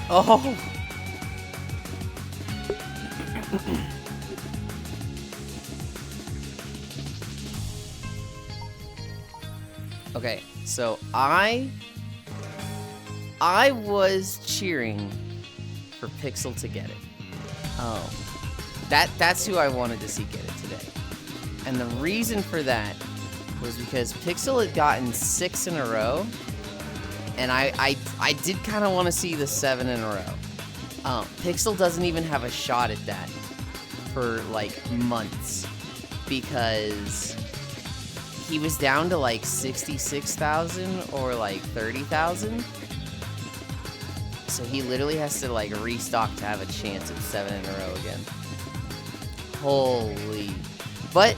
Oh! Okay, so I was cheering for Pixel to get it. That's who I wanted to see get it today. And the reason for that was because Pixel had gotten 6 in a row, and I did kind of want to see the 7 in a row. Pixel doesn't even have a shot at that for like months because he was down to like 66,000 or like 30,000. So he literally has to like restock to have a chance at 7 in a row again. Holy. But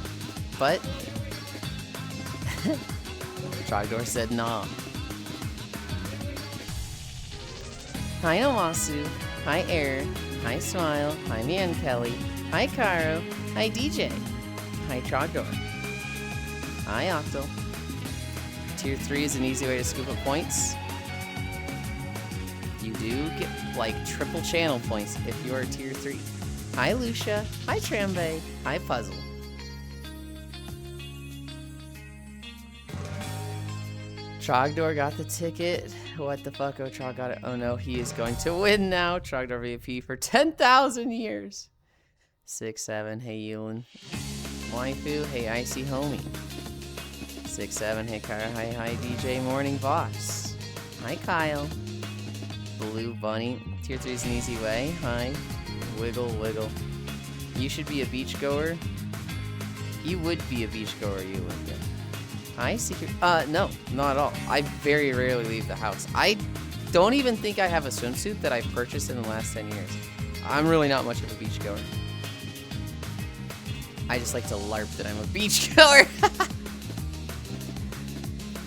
Trogdor said nah. Hi Omasu. Hi Air. Hi Smile. Hi me and Kelly. Hi Caro. Hi DJ. Hi Trogdor. Hi Octo. Tier 3 is an easy way to scoop up points. You do get like triple channel points if you are tier 3. Hi Lucia. Hi Trambe. Hi Puzzle. Trogdor got the ticket. What the fuck? Oh, Trog got it. Oh no, he is going to win now. Trogdor VP for 10,000 years. 6-7. Hey Yulind. Waifu. Hey Icy Homie. 6-7. Hey Kara. Hi DJ Morning Boss. Hi Kyle. Blue Bunny. Tier 3 is an easy way. Hi. Wiggle Wiggle. You should be a beachgoer. You would be a beachgoer, you would. Yeah. Hi, Secret. No, not at all. I very rarely leave the house. I don't even think I have a swimsuit that I purchased in the last 10 years. I'm really not much of a beachgoer. I just like to LARP that I'm a beachgoer.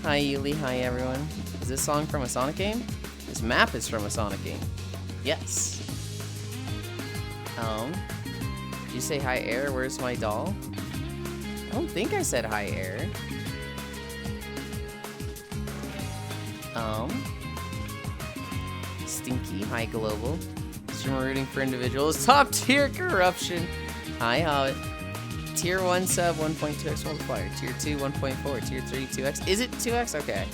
Hi, Yuli. Hi, everyone. Is this song from a Sonic game? This map is from a Sonic game. Yes. Did you say hi, Air? Where's my doll? I don't think I said hi, Air. Stinky. Hi, Global. Streamer rooting for individuals. Top tier corruption. Hi, Hobbit. Tier 1 sub 1.2x multiplier. Tier 2 1.4. Tier 3 2x. Is it 2x? Okay.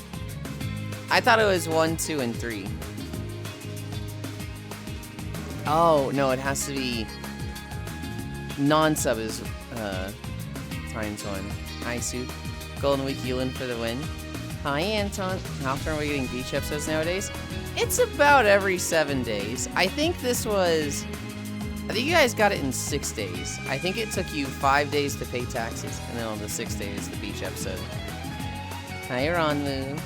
I thought it was 1, 2, and 3. Oh, no, it has to be non-sub is times 1. Hi, Soup. Golden Week Yulind for the win. Hi, Anton. How often are we getting beach episodes nowadays? It's about every 7 days. I think you guys got it in 6 days. I think it took you 5 days to pay taxes, and then on the 6th day is the beach episode. Hi, Ranmu.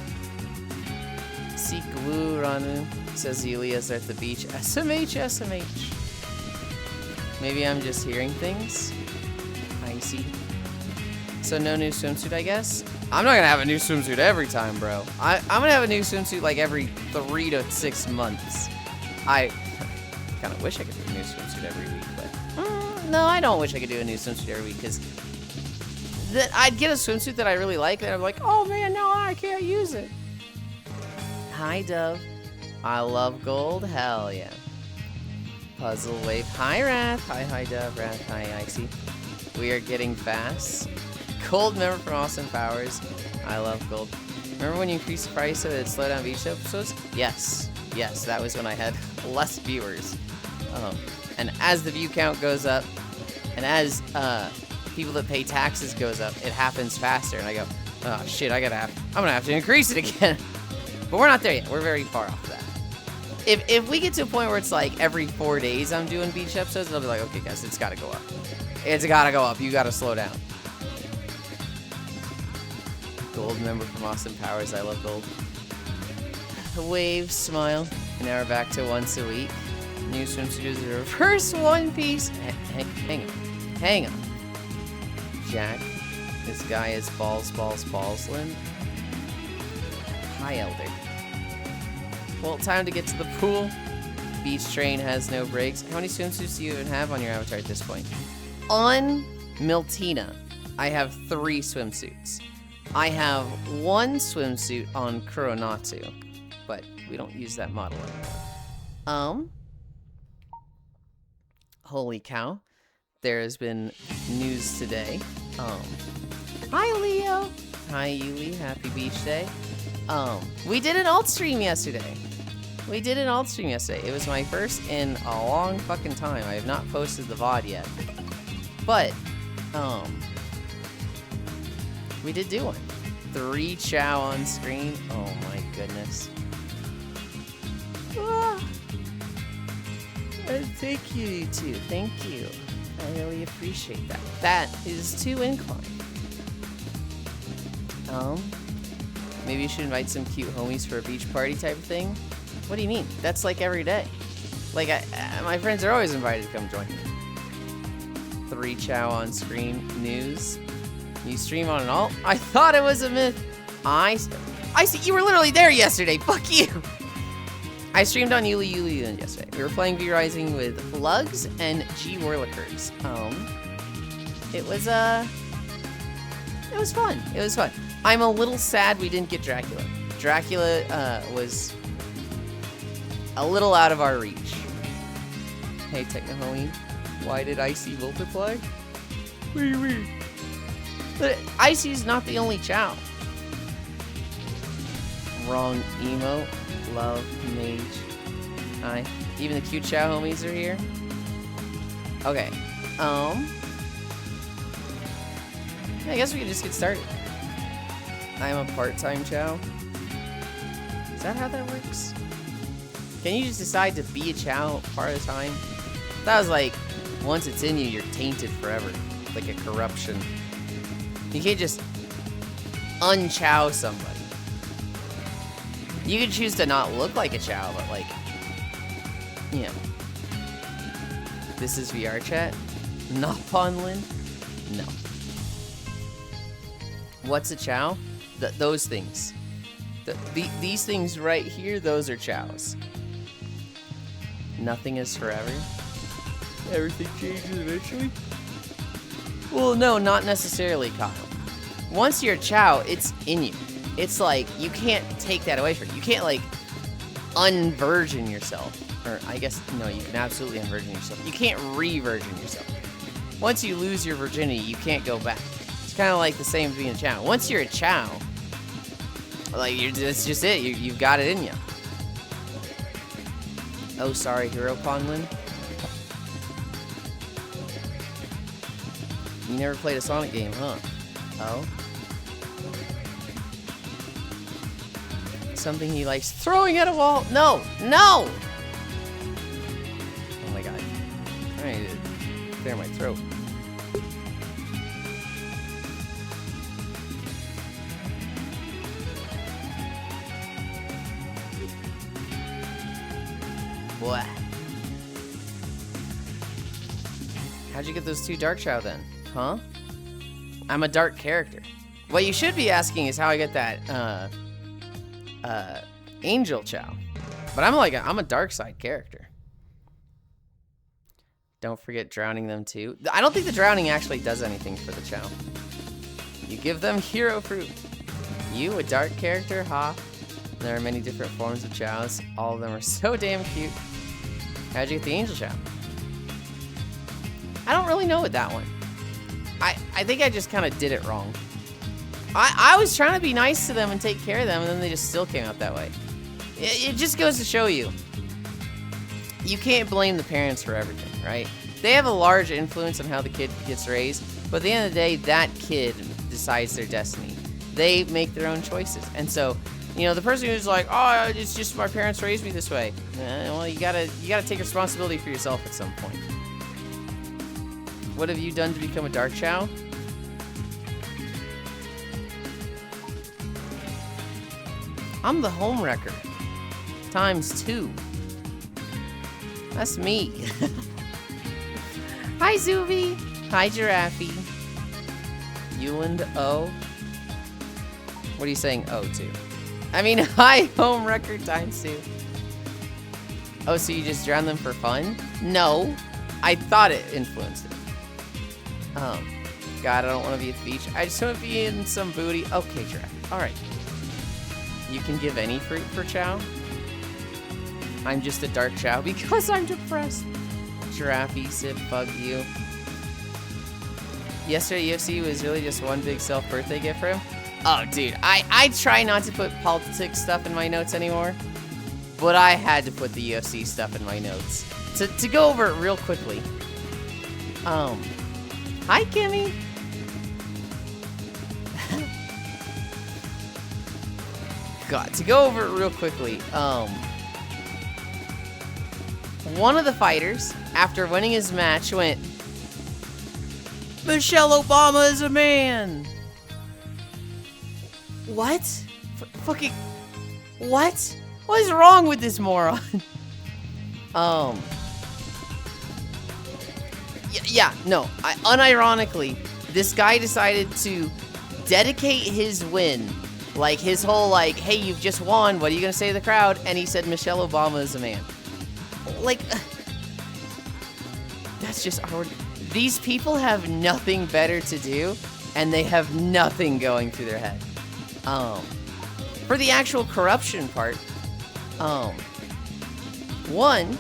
Seek woo, Ranmu. Says Yulia's at the beach. SMH, SMH. Maybe I'm just hearing things. I see. So no new swimsuit, I guess? I'm not gonna have a new swimsuit every time, bro. I'm gonna have a new swimsuit like every 3 to 6 months. I kind of wish I could do a new swimsuit every week, but no, I don't wish I could do a new swimsuit every week because I'd get a swimsuit that I really like, and I'm like, oh man, no, I can't use it. Hi, Dove. I love gold. Hell yeah. Puzzle Wave. Hi, Wrath. Hi, Dove. Wrath. Hi, Icy. We are getting fast. Gold member from Austin Powers. I love gold. Remember when you increased the price so that it slowed down beach episodes? Yes. Yes, that was when I had less viewers. And as the view count goes up, and as people that pay taxes goes up, it happens faster. And I go, oh shit, I'm gonna have to increase it again. But we're not there yet. We're very far off that. If we get to a point where it's like every 4 days I'm doing beach episodes, they'll be like, okay guys, it's gotta go up. It's gotta go up. You gotta slow down. Gold member from Austin Powers. I love gold. Wave, smile. And now we're back to once a week. New swimsuit is the reverse One Piece. Hang on. Jack. This guy is Ballsland. Hi, Elder. Well, time to get to the pool. Beach train has no brakes. How many swimsuits do you even have on your avatar at this point? On Miltina, I have 3 swimsuits. I have 1 swimsuit on Kuronatu, but we don't use that model anymore. Holy cow. There has been news today. Hi, Leo. Hi, Yuli. Happy beach day. We did an alt stream yesterday. It was my first in a long fucking time. I have not posted the VOD yet. But, we did do one. 3 chow on screen. Oh my goodness. Ah. Thank you, you two. Thank you. I really appreciate that. That is too inclined. Maybe you should invite some cute homies for a beach party type of thing. What do you mean? That's like every day. Like, my friends are always invited to come join me. 3 chow on screen news. You stream on an alt? I thought it was a myth. I see. You were literally there yesterday. Fuck you. I streamed on Yulind yesterday. We were playing V-Rising with Lugs and G Warlickers. It was fun. It was fun. I'm a little sad we didn't get Dracula. Dracula was a little out of our reach. Hey, Technohomie, why did Icy multiply? Wee. But Icy's not the only chow. Wrong emo. Love mage. Hi. Even the cute chow homies are here. Okay. I guess we can just get started. I'm a part-time chow. Is that how that works? Can you just decide to be a chow part of the time? That was like, once it's in you, you're tainted forever. Like a corruption. You can't just unchow somebody. You can choose to not look like a chow, but like, you know. This is VR chat? Not Ponlin? No. What's a chow? Those things. These things right here, those are chows. Nothing is forever. Everything changes eventually. Well, no, not necessarily, Kyle. Once you're a chow, it's in you. It's like, you can't take that away from you. You can't, like, unvirgin yourself. Or, I guess, no, you can absolutely unvirgin yourself. You can't re-virgin yourself. Once you lose your virginity, you can't go back. It's kind of like the same as being a chow. Once you're a chow, like, that's just it. You've got it in you. Oh, sorry, Hero Conlin. You never played a Sonic game, huh? Oh? Something he likes throwing at a wall. No! No! Oh my god. I'm trying to clear my throat. What? How'd you get those 2 dark chow then? Huh? I'm a dark character. What you should be asking is how I get that, angel chow. But I'm a dark side character. Don't forget drowning them too. I don't think the drowning actually does anything for the chow. You give them hero fruit. You, a dark character, ha? There are many different forms of chows. All of them are so damn cute. How'd you get the angel chow? I don't really know with that one. I think I just kind of did it wrong. I was trying to be nice to them and take care of them, and then they just still came out that way. It just goes to show you. You can't blame the parents for everything, right? They have a large influence on how the kid gets raised, but at the end of the day, that kid decides their destiny. They make their own choices. And so, you know, the person who's like, oh, it's just my parents raised me this way. Well, you gotta take responsibility for yourself at some point. What have you done to become a dark chow? I'm the home wrecker. ×2. That's me. Hi, Zuvi. Hi, Giraffe. Yulind O. What are you saying O to? I mean, hi, home wrecker ×2. Oh, so you just drown them for fun? No. I thought it influenced it. God, I don't want to be at the beach. I just want to be in some booty. Okay, Giraffe. Alright. You can give any fruit for chow? I'm just a dark chow because I'm depressed. Giraffe, sip, bug you. Yesterday, UFC was really just one big self-birthday gift for him. Oh, dude, I try not to put politics stuff in my notes anymore, but I had to put the UFC stuff in my notes. To go over it real quickly. Hi, Kimmy. God, to go over it real quickly. One of the fighters, after winning his match, went, Michelle Obama is a man. What? Fucking what? What is wrong with this moron? No. Unironically, this guy decided to dedicate his win, like his whole like, hey, you've just won. What are you gonna say to the crowd? And he said, Michelle Obama is a man. Like, that's just our. These people have nothing better to do, and they have nothing going through their head. For the actual corruption part, one,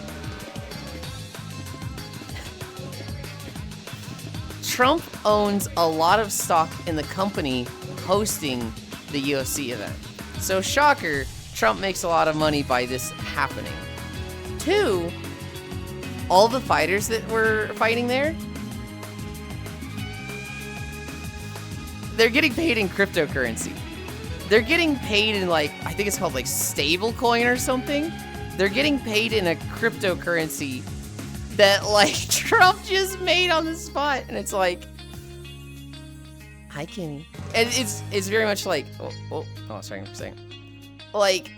Trump owns a lot of stock in the company hosting the UFC event. So shocker, Trump makes a lot of money by this happening. Two, all the fighters that were fighting there, they're getting paid in cryptocurrency. They're getting paid in, like, I think it's called, like, stablecoin or something. They're getting paid in a cryptocurrency that, like, Trump just made on the spot. And it's like, hi, Kenny. And it's very much like, sorry for saying. Like,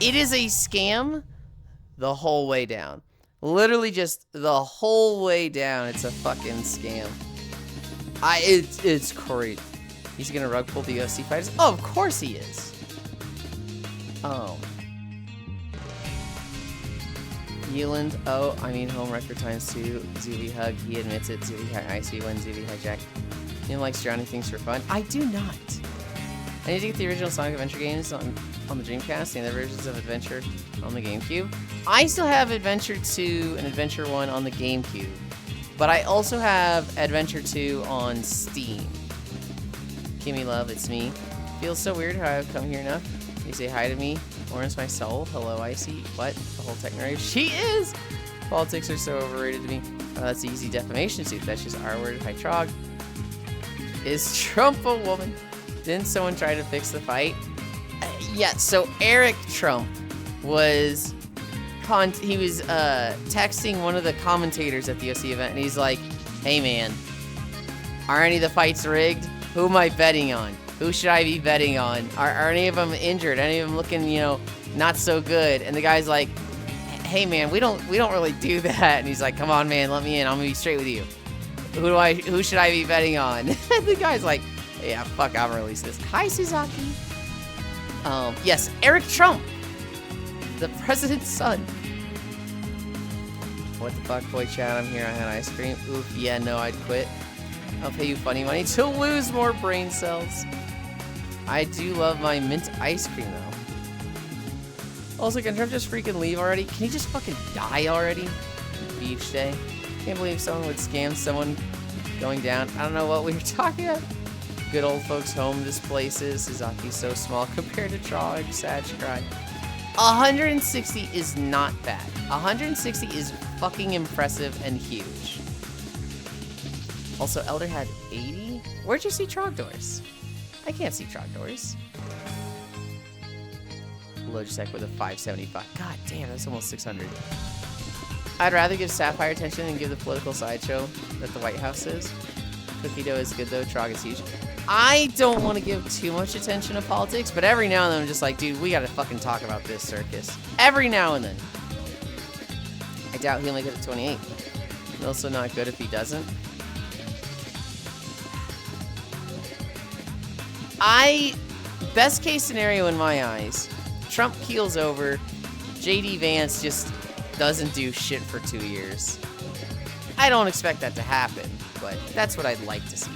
it is a scam the whole way down. Literally just the whole way down. It's a fucking scam. It's crazy. He's gonna rug pull the UFC fighters? Oh, of course he is. Yulind, home record times 2. Zuby hug, he admits it. Zuby high icy when Zuby hijack. He likes drowning things for fun. I do not. I need to get the original Sonic Adventure games on the Dreamcast and the versions of Adventure on the GameCube. I still have Adventure 2 and Adventure 1 on the GameCube. But I also have Adventure 2 on Steam. Kimmy love, it's me. Feels so weird how I've come here enough. You say hi to me. Warms my soul. Hello, Icy. What? The whole tech rave? She is! Politics are so overrated to me. Oh, that's easy defamation suit. That's just our word. Hi, Trog. Is Trump a woman? Didn't someone try to fix the fight? Yeah, so Eric Trump was texting one of the commentators at the UFC event, and he's like, hey man, are any of the fights rigged? Who am I betting on? Who should I be betting on? Are any of them injured? Any of them looking, not so good? And the guy's like, hey man, we don't really do that. And he's like, come on man, let me in. I'm gonna be straight with you. Who should I be betting on? And the guy's like, yeah, fuck, I'm gonna release this. Hi, Suzaki. Yes, Eric Trump, the president's son. What the fuck, boy chat, I'm here, I had ice cream. Oof, yeah, no, I'd quit. I'll pay you funny money to lose more brain cells. I do love my mint ice cream, though. Also, can Trump just freaking leave already? Can he just fucking die already? Beach day. Can't believe someone would scam someone going down. I don't know what we were talking about. Good old folks home displaces. Suzaki's so small compared to Trog. Sad cry. 160 is not bad. 160 is fucking impressive and huge. Also, Elder had 80? Where'd you see Trogdors? I can't see Trogdors. Logitech with a 575. God damn, that's almost 600. I'd rather give Sapphire attention than give the political sideshow that the White House is. Cookie dough is good though, Trog is huge. I don't want to give too much attention to politics, but every now and then I'm just like, dude, we gotta fucking talk about this circus. Every now and then. I doubt he'll make it to 28. Also not good if he doesn't. Best case scenario in my eyes, Trump keels over, JD Vance just doesn't do shit for 2 years. I don't expect that to happen, but that's what I'd like to see.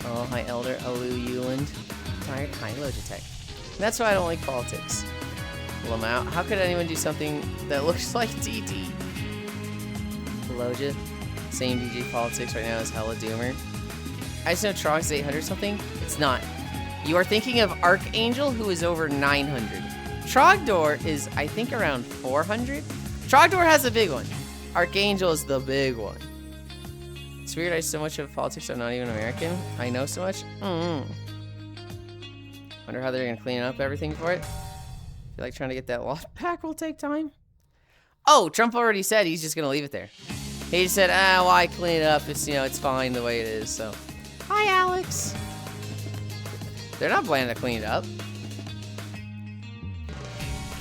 Oh, hi Elder, Alu Yulind. Tired? Hi Logitech. That's why I don't like politics. Pull him out. How could anyone do something that looks like DD? Loja. Same DJ politics right now as Hella Doomer. I just know Trog's 800 something. It's not. You are thinking of Archangel, who is over 900. Trogdor is, I think, around 400. Trogdor has a big one. Archangel is the big one. It's weird I so much of politics I'm not even American. I know so much. Wonder how they're gonna clean up everything for it. Feel like trying to get that law back will take time. Oh, Trump already said he's just gonna leave it there. He just said, why clean it up? It's, you know, it's fine the way it is, so. Hi, Alex. They're not planning to clean it up.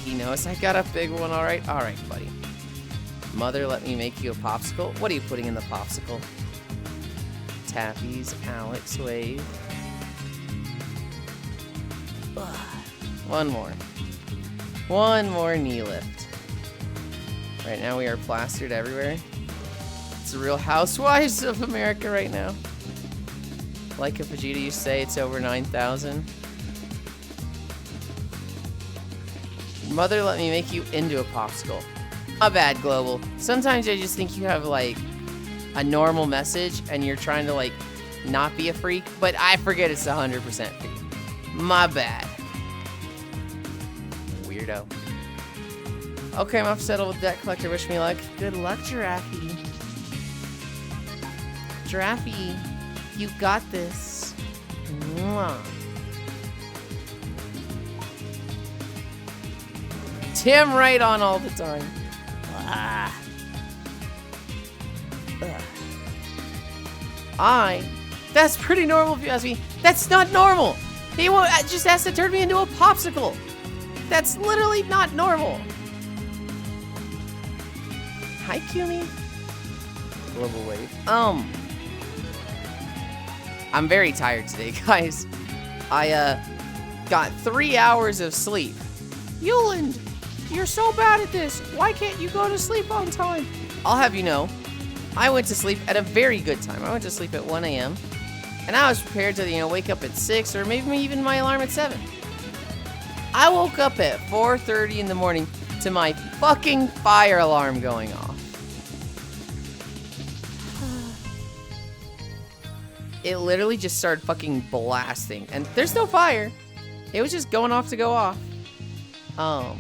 He knows I got a big one, all right? All right, buddy. Mother, let me make you a popsicle. What are you putting in the popsicle? Tappies, Alex, wave. Ugh. One more. One more knee lift. Right now we are plastered everywhere. It's the Real Housewives of America right now. Like a Vegeta used to say, it's over 9,000. Mother, let me make you into a popsicle. My bad, Global. Sometimes I just think you have, like, a normal message and you're trying to, like, not be a freak, but I forget it's 100% freak. My bad. Weirdo. Okay, I'm off settled with Debt Collector. Wish me luck. Good luck, Giraffe. Giraffe, you got this. Mwah. Tim right on all the time. That's pretty normal if you ask me. That's not normal. He just has to turn me into a popsicle. That's literally not normal. Hi, Kumi. Global wave. I'm very tired today, guys. I got 3 hours of sleep. Yulind, you're so bad at this. Why can't you go to sleep on time? I'll have you know, I went to sleep at a very good time. I went to sleep at 1 a.m. and I was prepared to, you know, wake up at 6 or maybe even my alarm at 7. I woke up at 4:30 in the morning to my fucking fire alarm going off. It literally just started fucking blasting. And there's no fire. It was just going off to go off. Can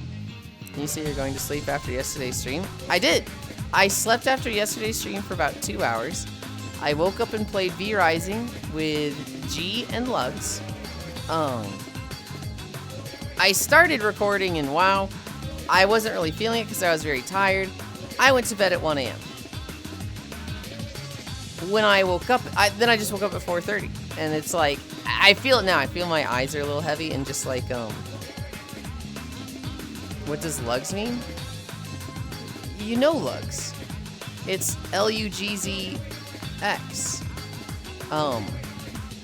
you say you're going to sleep after yesterday's stream? I did. I slept after yesterday's stream for about 2 hours. I woke up and played V-Rising with G and Lugs. I started recording in WoW. I wasn't really feeling it because I was very tired. I went to bed at 1 a.m. When I woke up, then I just woke up at 4:30. And it's like, I feel it now. I feel my eyes are a little heavy and just like, what does Lugs mean? You know Lugs. It's Lugzx.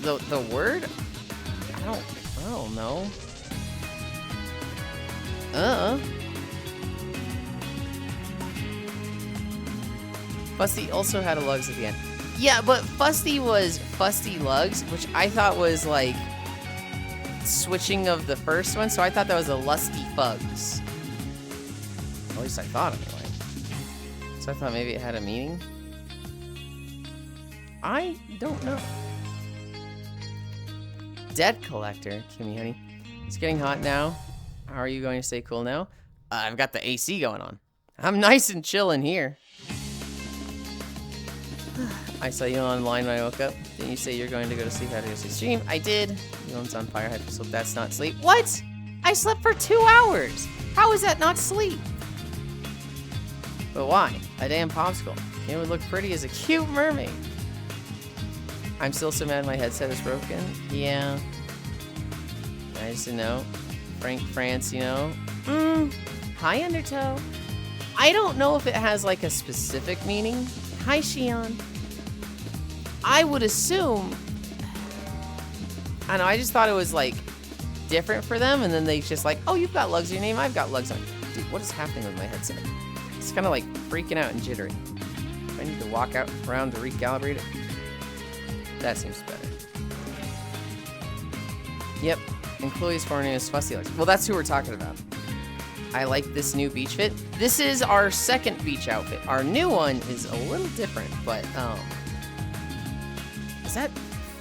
The word? I don't know. Fusty also had a Lugs at the end. Yeah, but Fusty was Fusty Lugs, which I thought was like switching of the first one, so I thought that was a Lusty Fugs. At least I thought anyway. So I thought maybe it had a meaning. I don't know. Debt Collector, Kimmy Honey. It's getting hot now. How are you going to stay cool now? I've got the AC going on. I'm nice and chilling here. I saw you online when I woke up. Didn't you say you're going to go to sleep after your stream? I did. Yulin's on fire. So that's not sleep. What? I slept for 2 hours. How is that not sleep? But why? A damn popsicle. It would look pretty as a cute mermaid. I'm still so mad my headset is broken. Yeah. I just didn't know. Frank France, you know. Hi, Undertow. I don't know if it has like a specific meaning. Hi, Shion. I would assume, I don't know, I just thought it was like different for them, and then they just like, oh, you've got Lugs in your name, I've got Lugs on. Dude, what is happening with my headset? It's kind of like freaking out and jittery. I need to walk out around to recalibrate it. That seems better. Yep, and Chloe's former name is Fussy Lugs. Well, that's who we're talking about. I like this new beach fit. This is our second beach outfit. Our new one is a little different, but, is that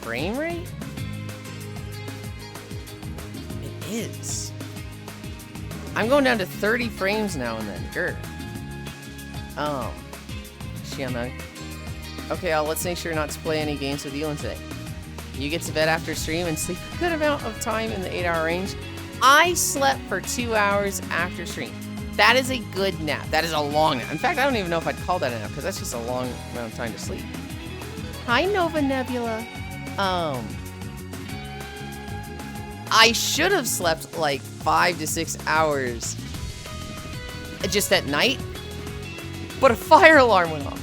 frame rate? It is. I'm going down to 30 frames now and then. Grr. Okay, let's make sure not to play any games with Yulind today. You get to bed after stream and sleep a good amount of time in the 8-hour range. I slept for 2 hours after stream. That is a good nap. That is a long nap. In fact, I don't even know if I'd call that a nap, because that's just a long amount of time to sleep. Hi, Nova Nebula. I should have slept like 5 to 6 hours just at night, but a fire alarm went off.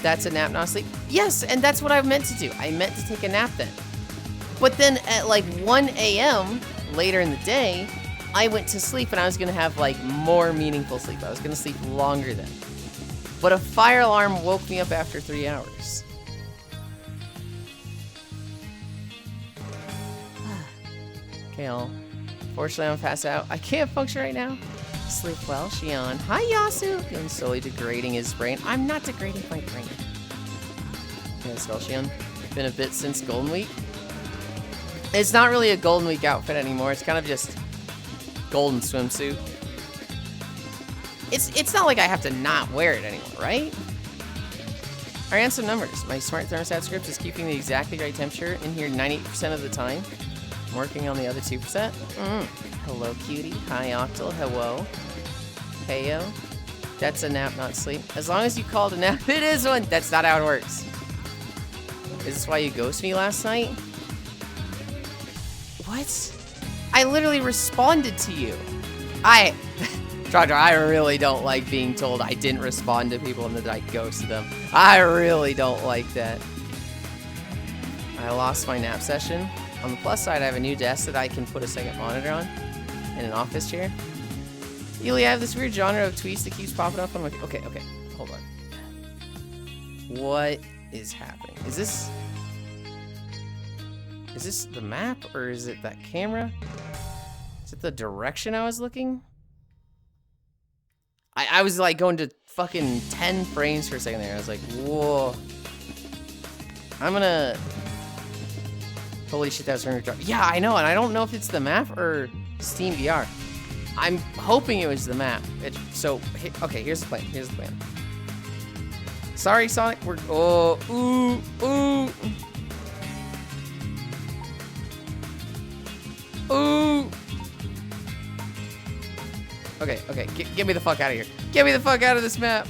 That's a nap, not sleep. Yes, and that's what I meant to do. I meant to take a nap then. But then at like 1 a.m. later in the day, I went to sleep and I was gonna have like more meaningful sleep. I was gonna sleep longer then. But a fire alarm woke me up after 3 hours. Okay, fortunately I'm passed out. I can't function right now. Sleep well, Shion. Hi, Yasu. Feeling slowly degrading his brain. I'm not degrading my brain. Yes, well, Shion. Been a bit since Golden Week. It's not really a Golden Week outfit anymore. It's kind of just golden swimsuit. It's not like I have to not wear it anymore, right? I ran some numbers. My smart thermostat script is keeping the exactly right temperature in here 98% of the time. I'm working on the other 2%. Hello, cutie. Hi, Octal. Hello. Heyo. That's a nap, not sleep. As long as you called a nap, it is one. That's not how it works. Is this why you ghosted me last night? What? I literally responded to you. Dr. I really don't like being told I didn't respond to people and that I ghosted them. I really don't like that. I lost my nap session. On the plus side, I have a new desk that I can put a second monitor on and an office chair. Yuli, I have this weird genre of tweets that keeps popping up on my... Okay, hold on. What is happening? Is this the map, or is it that camera? Is it the direction I was looking? I was like going to fucking 10 frames for a second there. I was like, whoa. I'm gonna... Holy shit, that was very dark. Yeah, I know, and I don't know if it's the map or Steam VR. I'm hoping it was the map. Okay, here's the plan. Sorry, Sonic. Ooh. Okay, get me the fuck out of here. Get me the fuck out of this map.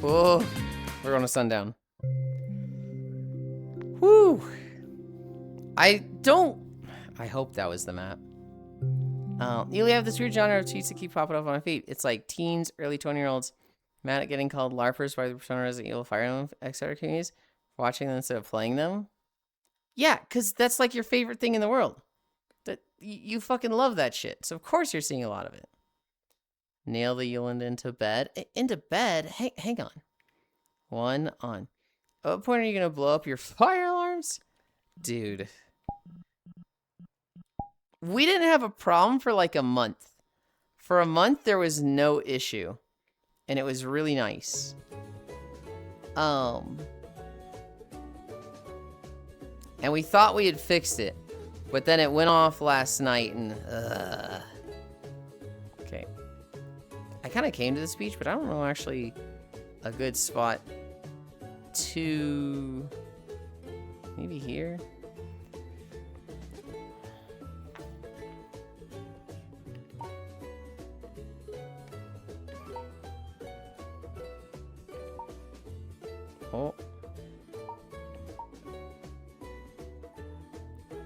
Oh, we're going to sundown. Whew. I hope that was the map. You have this weird genre of tweets that keep popping up on my feed. It's like teens, early 20-year-olds mad at getting called LARPers by the Persona Resident Evil Fire Emblem etc. communities, watching them instead of playing them. Yeah, because that's like your favorite thing in the world. That you fucking love that shit. So of course you're seeing a lot of it. Nail the Yulind into bed. Into bed? Hang on. One on. At what point are you going to blow up your fire alarms? Dude. We didn't have a problem for like a month. For a month, there was no issue. And it was really nice. And we thought we had fixed it. But then it went off last night and... Okay. I kind of came to this beach, but I don't know actually a good spot to... Maybe here? Oh.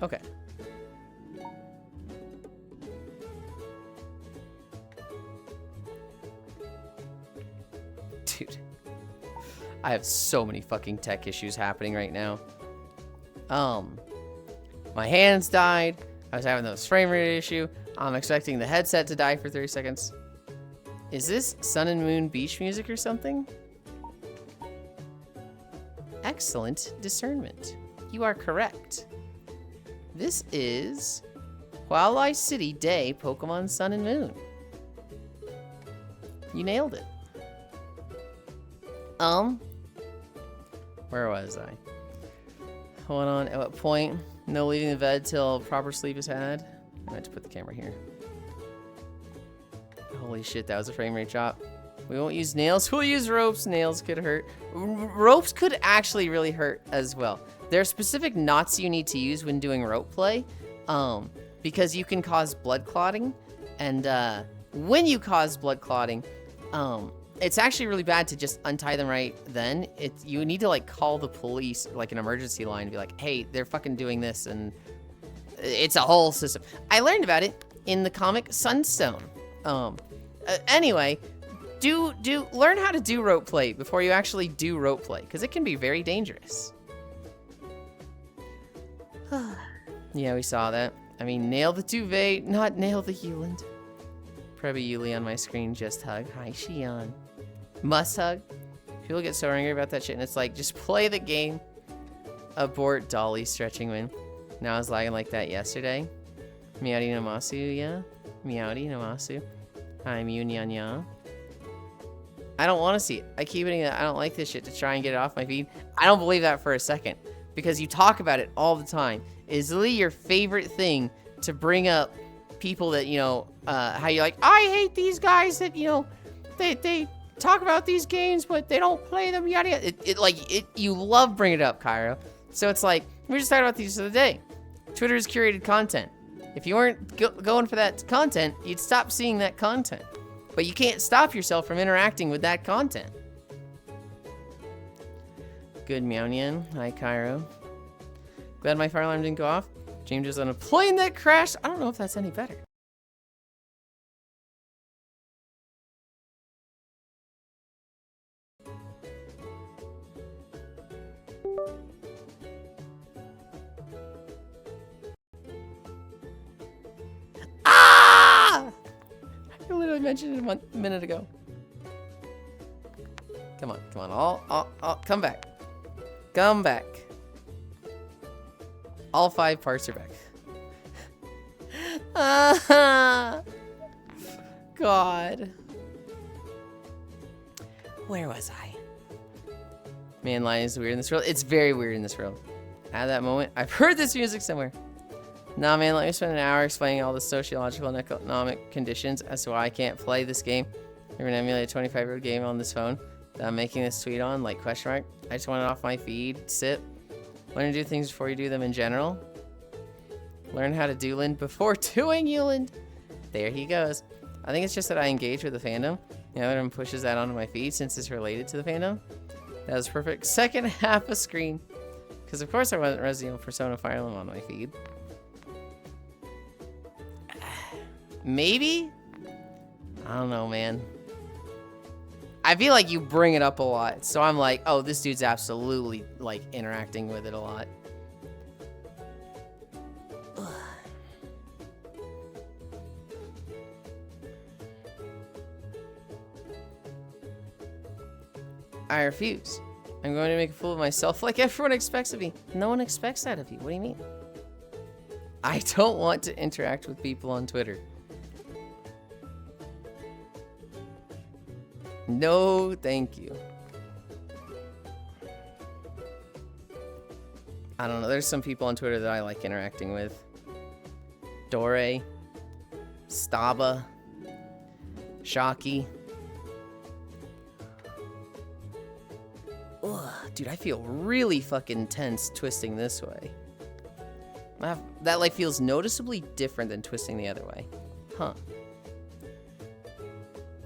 Okay. Dude. I have so many fucking tech issues happening right now. My hands died. I was having this frame rate issue. I'm expecting the headset to die for 30 seconds. Is this Sun and Moon beach music or something? Excellent discernment. You are correct. This is Hualai City Day Pokemon Sun and Moon. You nailed it. Where was I? Hold on. At what point? No leaving the bed till proper sleep is had. I meant to put the camera here. Holy shit, that was a frame rate drop. We won't use nails. We'll use ropes. Nails could hurt. Ropes could actually really hurt as well. There are specific knots you need to use when doing rope play, because you can cause blood clotting, and when you cause blood clotting, it's actually really bad to just untie them right then. You need to like call the police, like an emergency line, and be like, hey, they're fucking doing this, and it's a whole system. I learned about it in the comic Sunstone. Anyway, learn how to do rope play before you actually do rope play, because it can be very dangerous. Yeah, we saw that. I mean, nail the duvet, not nail the Yulind. Probably Yuli on my screen, just hug. Hi, Shion. Must hug. People get so angry about that shit, and it's like, just play the game. Abort Dolly stretching win. Now I was lagging like that yesterday. Meowdy Namasu, yeah. Meowdy Namasu. I'm Yunyanya. I don't want to see it. I keep hitting it. I don't like this shit to try and get it off my feed. I don't believe that for a second. Because you talk about it all the time. It's literally your favorite thing to bring up people that, you know, how you're like, I hate these guys that, you know, they talk about these games, but they don't play them, yada yada. You love bringing it up, Cairo. So it's like, we just talked about these the other day. Twitter is curated content. If you weren't going for that content, you'd stop seeing that content. But you can't stop yourself from interacting with that content. Good Meownian. Hi, Cairo. Glad my fire alarm didn't go off. James is on a plane that crashed. I don't know if that's any better. Ah! I literally mentioned it a minute ago. Come on, come on. All, come back. Come back. All 5 parts are back. God. Where was I? Man, lying is weird in this world. It's very weird in this world. At that moment, I've heard this music somewhere. Nah, man, let me spend an hour explaining all the sociological and economic conditions as to why I can't play this game. Or an emulate a 25-year-old game on this phone that I'm making this tweet on, like, question mark. I just want it off my feed. Sip. Learn to do things before you do them in general. Learn how to Yulind before doing Yulind. There he goes. I think it's just that I engage with the fandom. The algorithm pushes that onto my feed since it's related to the fandom. That was perfect. Second half of screen. Because of course I wasn't Resident Evil Persona Fire Emblem on my feed. Maybe? I don't know, man. I feel like you bring it up a lot, so I'm like, oh, this dude's absolutely, like, interacting with it a lot. Ugh. I refuse. I'm going to make a fool of myself like everyone expects of me. No one expects that of you. What do you mean? I don't want to interact with people on Twitter. No, thank you. I don't know. There's some people on Twitter that I like interacting with. Dore. Staba. Shocky. Ugh, dude, I feel really fucking tense twisting this way. That like feels noticeably different than twisting the other way. Huh.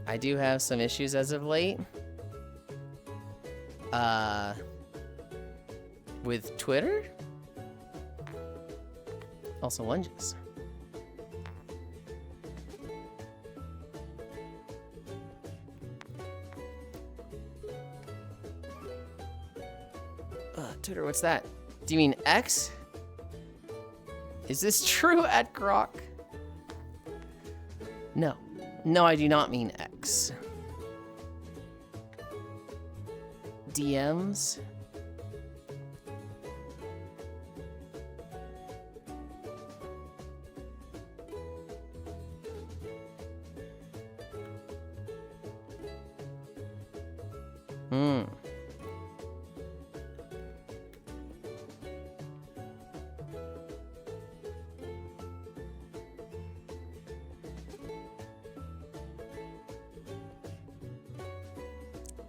I do have some issues as of late. With Twitter? Also lunges. Twitter, what's that? Do you mean X? Is this true at Grok? No. No, I do not mean X. DMs?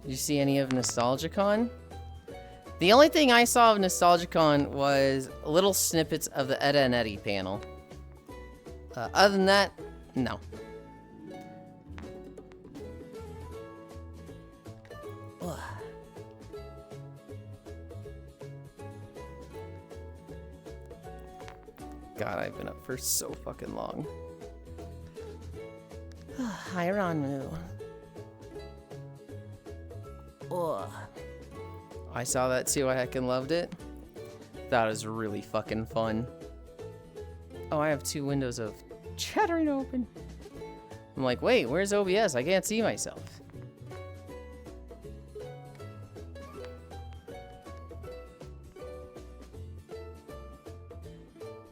Did you see any of Nostalgicon? The only thing I saw of Nostalgicon was little snippets of the Edda and Eddie panel. Other than that, no. Ugh. God, I've been up for so fucking long. Hi, Ranmu. Ugh. I saw that too. I heckin' loved it. That was really fucking fun. Oh, I have 2 windows of chattering open. I'm like, wait, where's OBS? I can't see myself.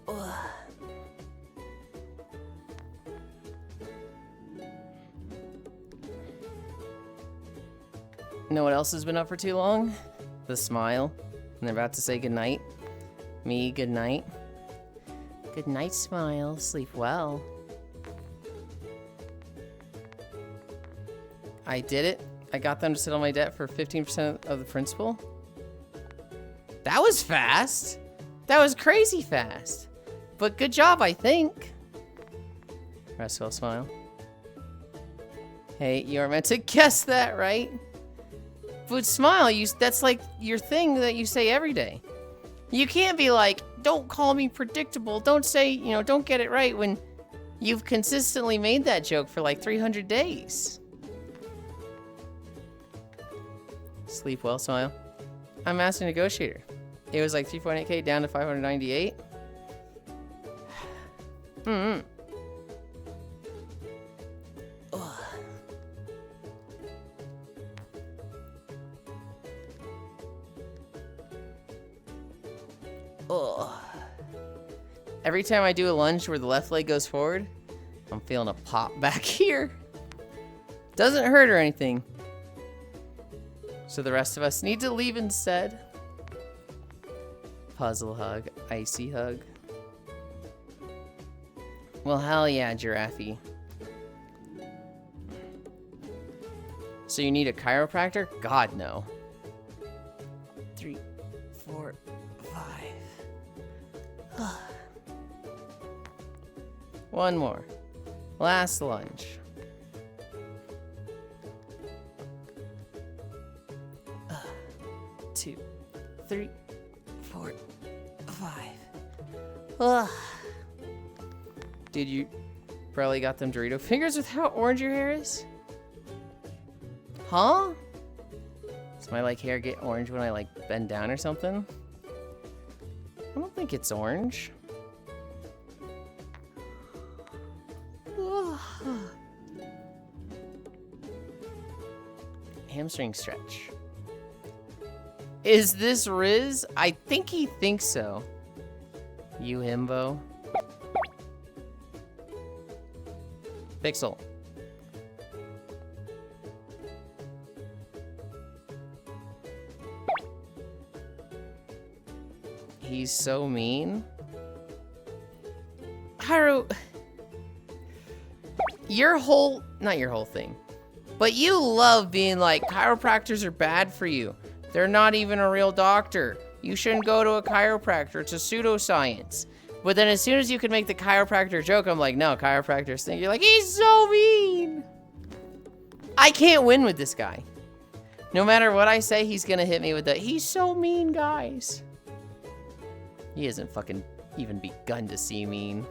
Ugh. You know what else has been up for too long? The smile. And they're about to say goodnight. Me, good night. Good night, smile. Sleep well. I did it. I got them to sit on my debt for 15% of the principal. That was fast. That was crazy fast. But good job, I think. Rest well, smile. Hey, you are meant to guess that, right? But smile, that's like your thing that you say every day. You can't be like, don't call me predictable. Don't say, you know, don't get it right when you've consistently made that joke for like 300 days. Sleep well, smile. I'm Master Negotiator. It was like 3.8k down to 598. Ugh. Ugh. Every time I do a lunge where the left leg goes forward, I'm feeling a pop back here. Doesn't hurt or anything. So the rest of us need to leave instead. Puzzle hug, icy hug. Well, hell yeah, Giraffe. So you need a chiropractor? God, no. 3, 4, 5. One more. Last lunge. 2, 3, 4, 5. Ugh. Dude, you probably got them Dorito fingers with how orange your hair is? Huh? Does my like hair get orange when I like bend down or something? I don't think it's orange. Ugh. Hamstring stretch. Is this Riz? I think he thinks so. You himbo. Pixel. He's so mean. Haru, not your whole thing, but you love being like, chiropractors are bad for you. They're not even a real doctor. You shouldn't go to a chiropractor. It's a pseudoscience. But then as soon as you can make the chiropractor joke, I'm like, no, chiropractors think. You're like, he's so mean. I can't win with this guy. No matter what I say, he's gonna hit me with the, he's so mean, guys. He hasn't fucking even begun to see mean.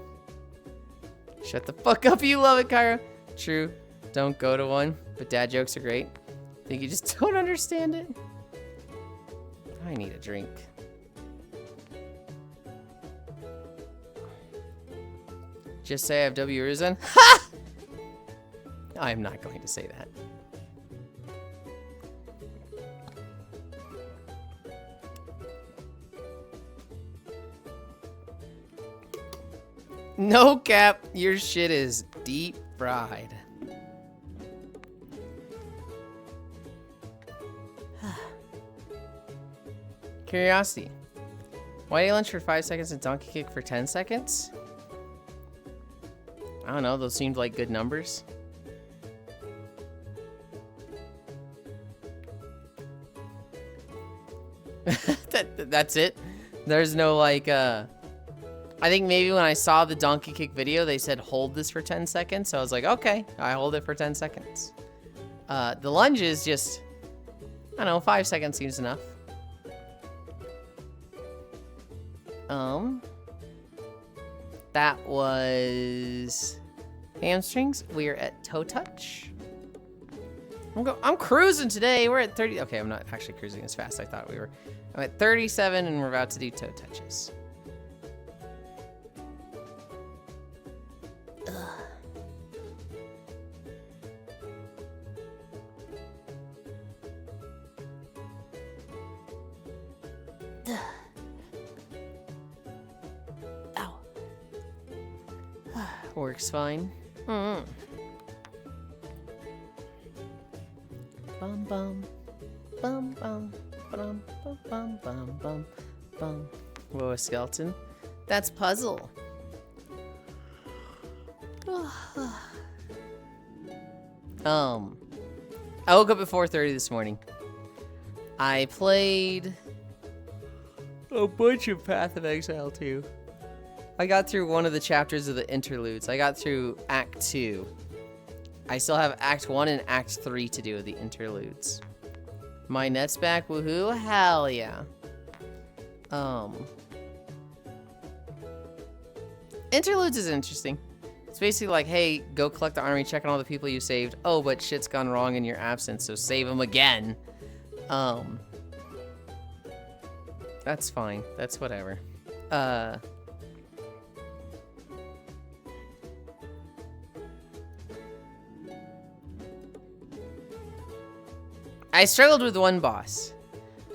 Shut the fuck up, you love it, Kyra. True, don't go to one, but dad jokes are great. Think you just don't understand it? I need a drink. Just say I have W risen. Ha! I'm not going to say that. No cap, your shit is deep fried. Curiosity. Why do you lunch for 5 seconds and donkey kick for 10 seconds? I don't know, those seemed like good numbers. That's it? There's no like, I think maybe when I saw the donkey kick video, they said hold this for 10 seconds. So I was like, okay, I hold it for 10 seconds. The lunges just, I don't know, 5 seconds seems enough. That was hamstrings. We are at toe touch. I'm cruising today. We're at 30. Okay, I'm not actually cruising as fast as I thought we were. I'm at 37 and we're about to do toe touches. Works fine. Bum bum bum bum bum bum bum bum bum bum. Whoa, a skeleton. That's puzzle. I woke up at 4:30 this morning. I played a bunch of Path of Exile 2. I got through one of the chapters of the interludes. I got through Act 2. I still have Act 1 and Act 3 to do with the interludes. My net's back, woohoo, hell yeah. Interludes is interesting. It's basically like, hey, go collect the army, check on all the people you saved. Oh, but shit's gone wrong in your absence, so save them again. That's fine. That's whatever. I struggled with one boss.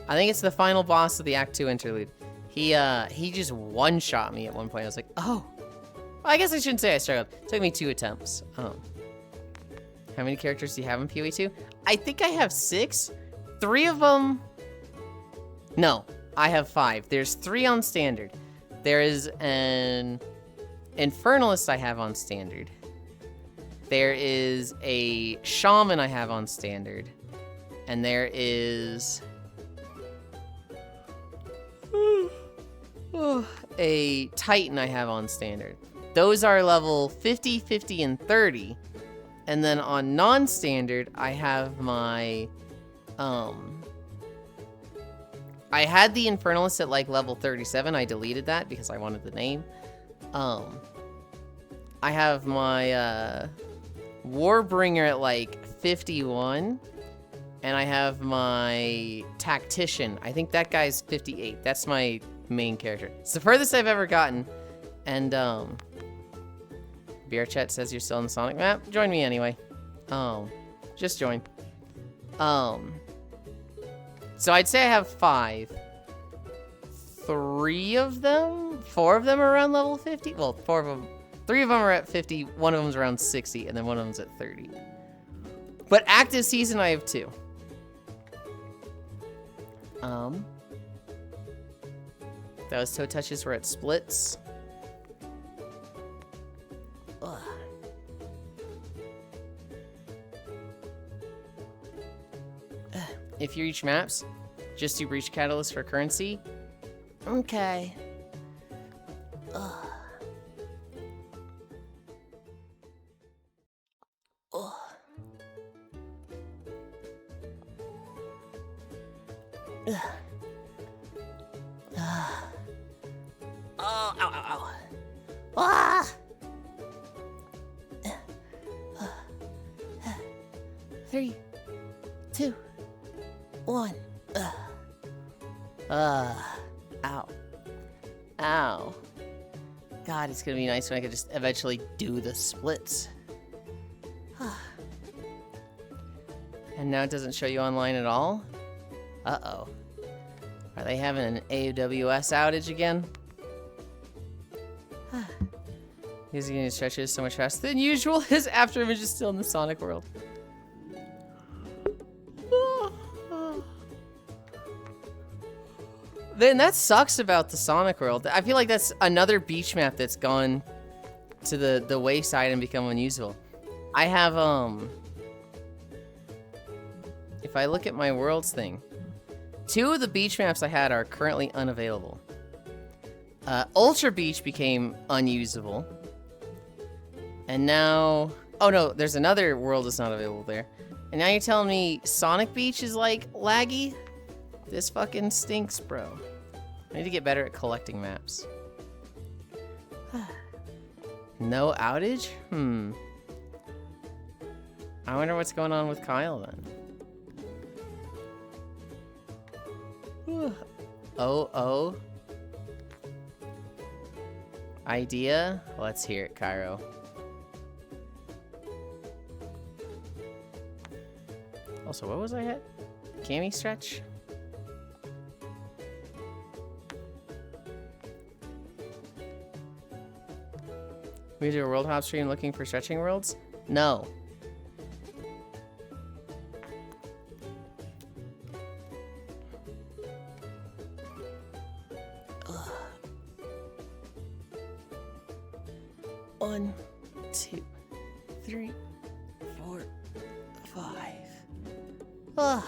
I think it's the final boss of the Act 2 interlude. He just one-shot me at one point. I was like, oh. Well, I guess I shouldn't say I struggled. It took me 2 attempts. How many characters do you have in PoE 2? I think I have 6. 3 of them... No, I have 5. There's 3 on standard. There is an Infernalist I have on standard. There is a Shaman I have on standard. And there is a Titan I have on standard. Those are level 50, 50, and 30. And then on non-standard, I have my, I had the Infernalist at like level 37. I deleted that because I wanted the name. I have my, Warbringer at like 51. And I have my Tactician. I think that guy's 58. That's my main character. It's the furthest I've ever gotten. And, BR Chat says you're still in the Sonic map. Join me anyway. Just join. So I'd say I have 5. 4 of them are around level 50. Well, 3 of them are at 50. 1 of them's around 60. And then 1 of them's at 30. But active season, I have 2. Those toe touches were at splits. Ugh. If you reach maps, just do Breach Catalyst for currency. Okay. Ugh. Ugh. Ugh. Oh, ow, ow, ow. Ah! 3, 2, 1. Ow. Ow. God, it's gonna be nice when I could just eventually do the splits. And now it doesn't show you online at all? Uh-oh. Are they having an AWS outage again? He's getting stretches so much faster than usual. His after image is still in the Sonic world. Then that sucks about the Sonic world. I feel like that's another beach map that's gone to the wayside and become unusable. I have, if I look at my worlds thing, 2 of the beach maps I had are currently unavailable. Ultra Beach became unusable. And now, oh no, there's another world that's not available there. And now you're telling me Sonic Beach is like laggy? This fucking stinks, bro. I need to get better at collecting maps. No outage? I wonder what's going on with Kyle then. Oh. Idea? Let's hear it, Cairo. Also, what was I at? Cami stretch? We do a world hop stream looking for stretching worlds? No. Ugh. 1, 2, 3, 4, 5. Ugh.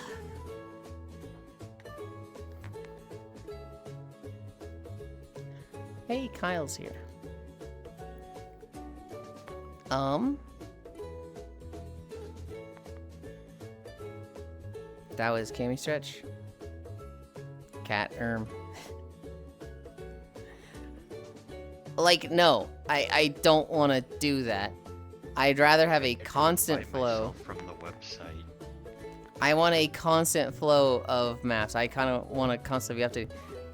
Hey, Kyle's here. That was Cami Stretch. Cat Like, no, I don't want to do that. I'd rather have a constant flow. From the website. I want a constant flow of maps. I kind of want to constantly be updated.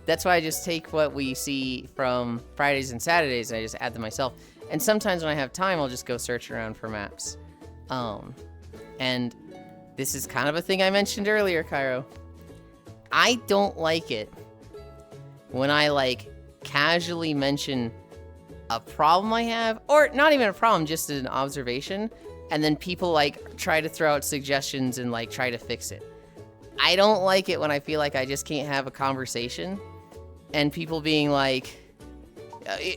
That's why I just take what we see from Fridays and Saturdays and I just add them myself. And sometimes when I have time, I'll just go search around for maps. And this is kind of a thing I mentioned earlier, Cairo. I don't like it when I, like, casually mention a problem I have, or not even a problem, just an observation, and then people, like, try to throw out suggestions and, like, try to fix it. I don't like it when I feel like I just can't have a conversation, and people being like,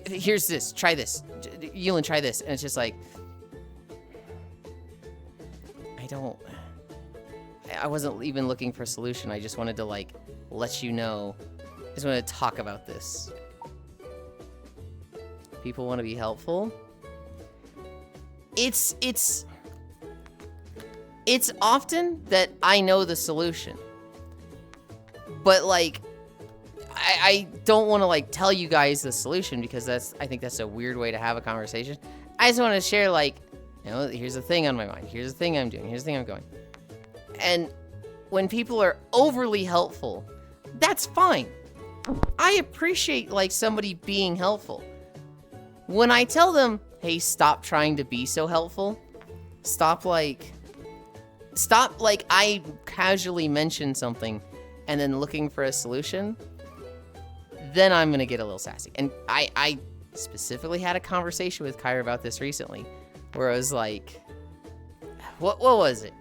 here's this, try this. Yulind, try this. And it's just like, I wasn't even looking for a solution. I just wanted to, like, let you know. I just wanted to talk about this. People want to be helpful. It's often that I know the solution. But, like, I don't want to, like, tell you guys the solution because I think that's a weird way to have a conversation. I just want to share, like, you know, here's the thing on my mind. Here's the thing I'm doing. Here's the thing I'm going. And when people are overly helpful, that's fine. I appreciate, like, somebody being helpful. When I tell them, hey, stop trying to be so helpful. Stop, like, I casually mention something and then looking for a solution, then I'm going to get a little sassy. And I specifically had a conversation with Kyra about this recently, where I was like, what was it?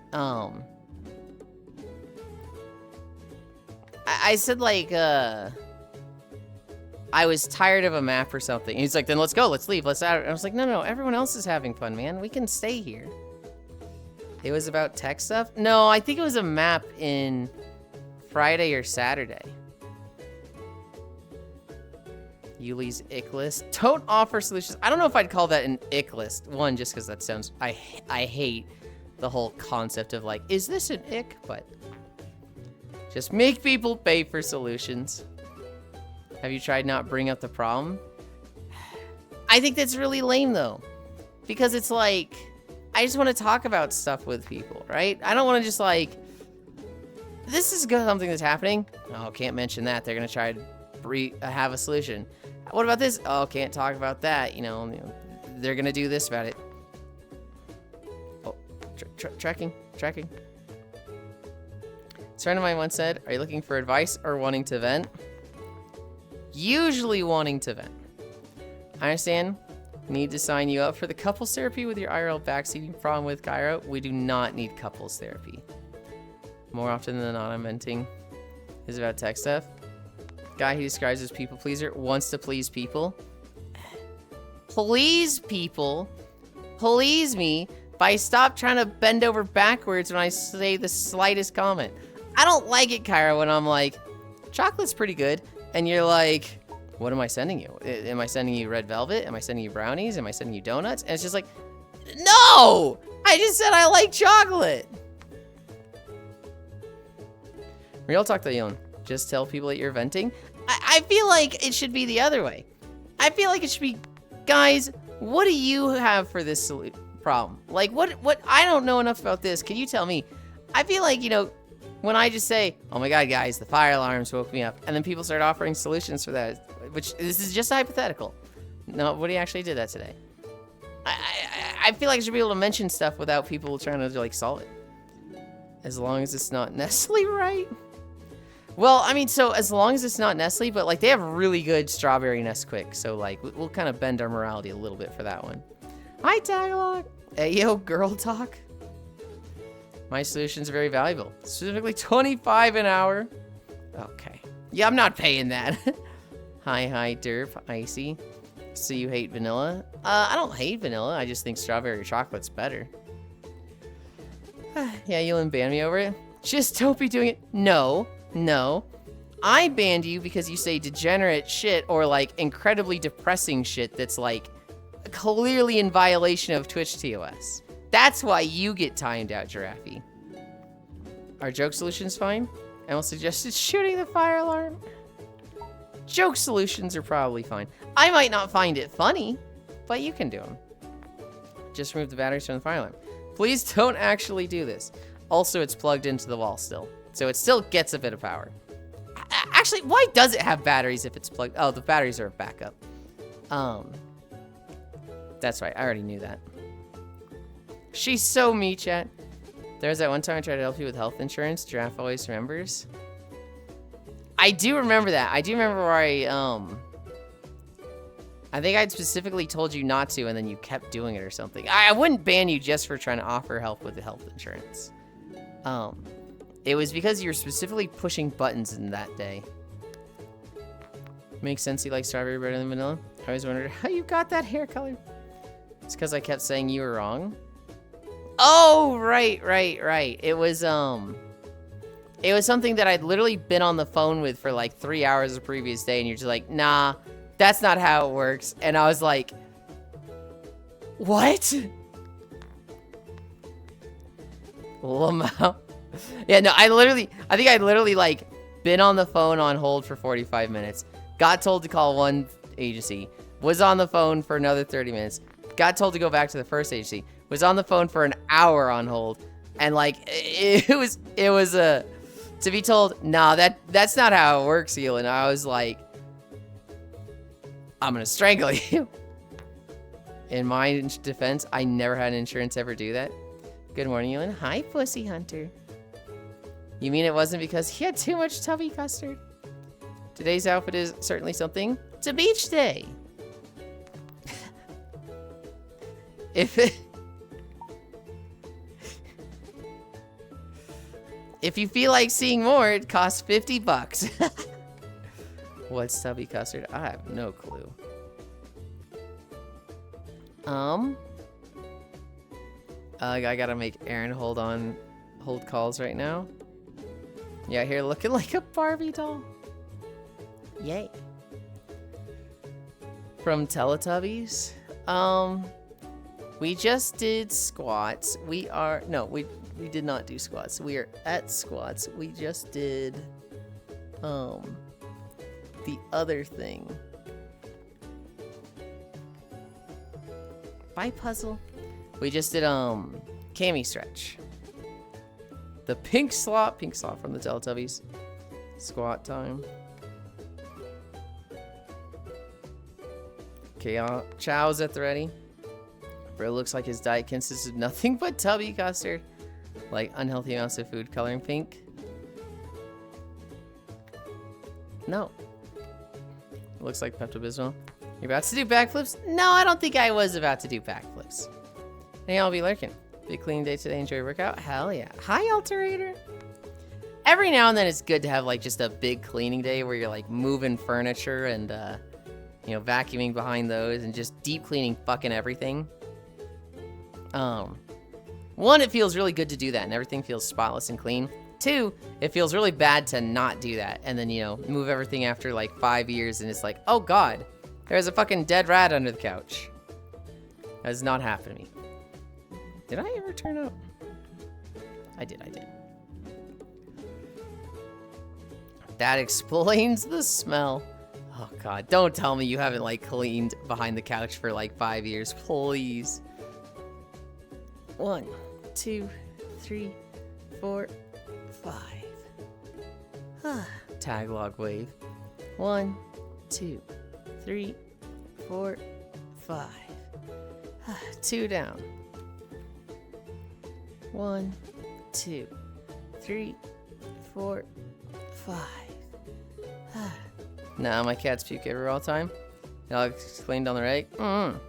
I said, like, I was tired of a map or something. He's like, then let's go, let's leave, let's out. I was like, no, everyone else is having fun, man. We can stay here. It was about tech stuff? No, I think it was a map in Friday or Saturday. Yuli's ick list. Don't offer solutions. I don't know if I'd call that an ick list. One, just because that sounds... I hate the whole concept of, like, is this an ick? But just make people pay for solutions. Have you tried not bring up the problem? I think that's really lame, though. Because it's like... I just want to talk about stuff with people, right? I don't want to just, like... this is something that's happening. Oh, can't mention that. They're gonna try to have a solution. What about this? Oh, can't talk about that. You know they're gonna do this about it. Oh, tracking. A friend of mine once said, "Are you looking for advice or wanting to vent?" Usually wanting to vent. I understand. Need to sign you up for the couples therapy with your IRL backseating problem with Cairo. We do not need couples therapy. More often than not, I'm venting. Is about tech stuff. Guy he describes as people pleaser wants to please people. Please people. Please me by stop trying to bend over backwards when I say the slightest comment. I don't like it, Cairo, when I'm like, chocolate's pretty good. And you're like, what am I sending you? Am I sending you red velvet? Am I sending you brownies? Am I sending you donuts? And it's just like, no! I just said I like chocolate. Real talk though, Yulind. Just tell people that you're venting. I feel like it should be the other way. I feel like it should be, guys, what do you have for this problem? Like, what, I don't know enough about this. Can you tell me? I feel like, when I just say, oh my God, guys, the fire alarms woke me up, and then people start offering solutions for that, which this is just hypothetical. Nobody actually did that today. I feel like I should be able to mention stuff without people trying to, like, solve it. As long as it's not Nestle, right? Well, I mean, so as long as it's not Nestle, but, like, they have really good strawberry Nesquik, so, like, we'll kind of bend our morality a little bit for that one. Hi, Tagalog. Hey, yo, girl talk. My solutions are very valuable. Specifically 25 an hour. Okay. Yeah, I'm not paying that. Hi, derp, icy. So you hate vanilla? I don't hate vanilla. I just think strawberry chocolate's better. Yeah, Yulind banned me over it. Just don't be doing it. No. I banned you because you say degenerate shit or, like, incredibly depressing shit that's, like, clearly in violation of Twitch TOS. That's why you get timed out, Giraffe. Are joke solutions fine? Emil suggested shooting the fire alarm. Joke solutions are probably fine. I might not find it funny, but you can do them. Just remove the batteries from the fire alarm. Please don't actually do this. Also, it's plugged into the wall still, so it still gets a bit of power. Actually, why does it have batteries if it's plugged? Oh, the batteries are a backup. That's right. I already knew that. She's so me, chat. There was that one time I tried to help you with health insurance. Giraffe always remembers. I do remember that. I do remember where I think I'd specifically told you not to, and then you kept doing it or something. I wouldn't ban you just for trying to offer help with the health insurance. It was because you were specifically pushing buttons in that day. Makes sense you like strawberry better than vanilla. I always wondered how you got that hair color. It's because I kept saying you were wrong. Oh, right. It was something that I'd literally been on the phone with for like 3 hours the previous day, and you're just like, nah, that's not how it works. And I was like, what? Lamau. Yeah, no, I think I literally like been on the phone on hold for 45 minutes, got told to call one agency, was on the phone for another 30 minutes, got told to go back to the first agency, was on the phone for an hour on hold, and like it was to be told, nah, that's not how it works, Yulind. I was like, I'm gonna strangle you. In my defense, I never had insurance ever do that. Good morning, Yulind. Hi, Pussy Hunter. You mean it wasn't because he had too much tubby custard? Today's outfit is certainly something. It's a beach day. If you feel like seeing more, it costs $50. What's tubby custard? I have no clue. I gotta make Aaron hold calls right now. Yeah, here looking like a Barbie doll. Yay. From Teletubbies. We just did squats. We did not do squats. We are at squats. We just did the other thing. Bye, puzzle. We just did cami stretch. The pink slot from the Teletubbies. Squat time. Okay, Chow's at the ready. Bro looks like his diet consists of nothing but tubby custard. Like unhealthy amounts of food coloring pink. No. Looks like Pepto-Bismol. You're about to do backflips? No, I don't think I was about to do backflips. Hey, I'll be lurking. Big clean day today. Enjoy your workout? Hell yeah. Hi, Alterator. Every now and then it's good to have like just a big cleaning day where you're like moving furniture and you know, vacuuming behind those and just deep cleaning fucking everything. One, it feels really good to do that and everything feels spotless and clean. Two, it feels really bad to not do that and then, you know, move everything after like 5 years and it's like, oh God, there's a fucking dead rat under the couch. That has not happened to me. Did I ever turn up? I did. That explains the smell. Oh God, don't tell me you haven't like cleaned behind the couch for like 5 years, please. 1, 2, 3, 4, 5. Tag log wave. 1, 2, 3, 4, 5. 2 down. 1, 2, 3, 4, 5. Nah, my cats puke everywhere all the time. Alex cleaned on the reg. I'm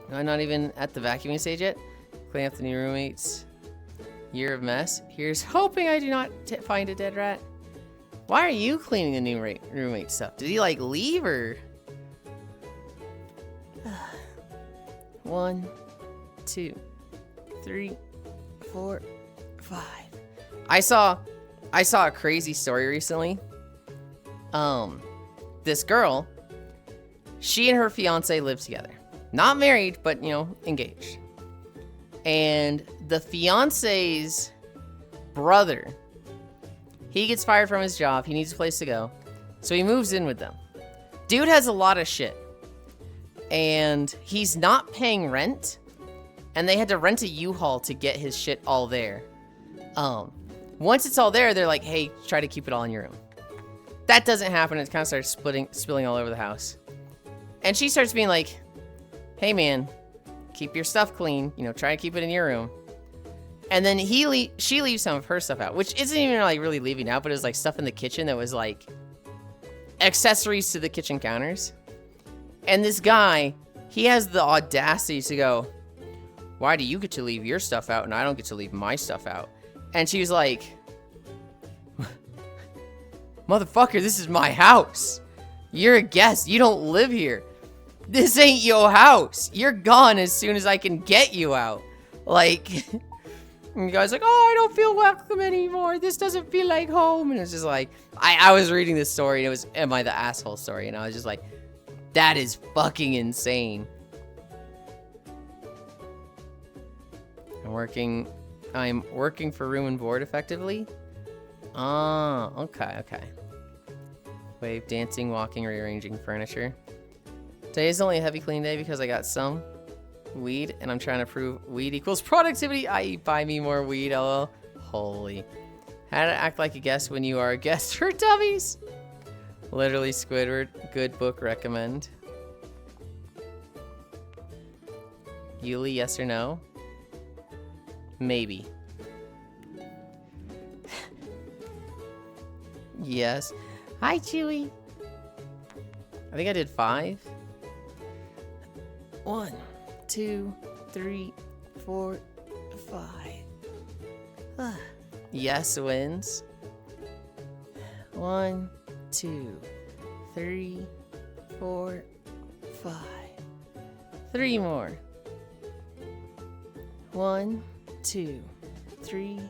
not even at the vacuuming stage yet. Clean up the new roommates. Year of mess. Here's hoping I do not find a dead rat. Why are you cleaning the new roommate stuff? Did he like leave or? 1, 2, 3, 4, 5. I saw a crazy story recently. This girl, she and her fiance live together. Not married, but you know, engaged. And the fiance's brother, he gets fired from his job. He needs a place to go. So he moves in with them. Dude has a lot of shit. And he's not paying rent. And they had to rent a U-Haul to get his shit all there. Once it's all there, they're like, hey, try to keep it all in your room. That doesn't happen. It kind of starts spilling all over the house. And she starts being like, hey man, keep your stuff clean. You know, try to keep it in your room. And then she leaves some of her stuff out, which isn't even like really leaving out, but it was like stuff in the kitchen that was like accessories to the kitchen counters. And this guy, he has the audacity to go, why do you get to leave your stuff out and I don't get to leave my stuff out? And she was like, motherfucker, this is my house. You're a guest. You don't live here. This ain't your house. You're gone as soon as I can get you out. Like, and the guy's like, oh, I don't feel welcome anymore. This doesn't feel like home. And it's just like, I was reading this story and it was, am I the asshole story? And I was just like, that is fucking insane. I'm working for room and board effectively. Ah, okay. Wave, dancing, walking, rearranging furniture. Today is only a heavy clean day because I got some weed and I'm trying to prove weed equals productivity, i.e. buy me more weed, lol. Holy. How to act like a guest when you are a guest for dummies. Literally Squidward, good book, recommend. Yuli, yes or no? Maybe. Yes. Hi, Chewy. I think I did 5. 1, 2, 3, 4, 5. Yes wins. 1, 2, 3, 4, 5. 3 more. 1, 2, 3,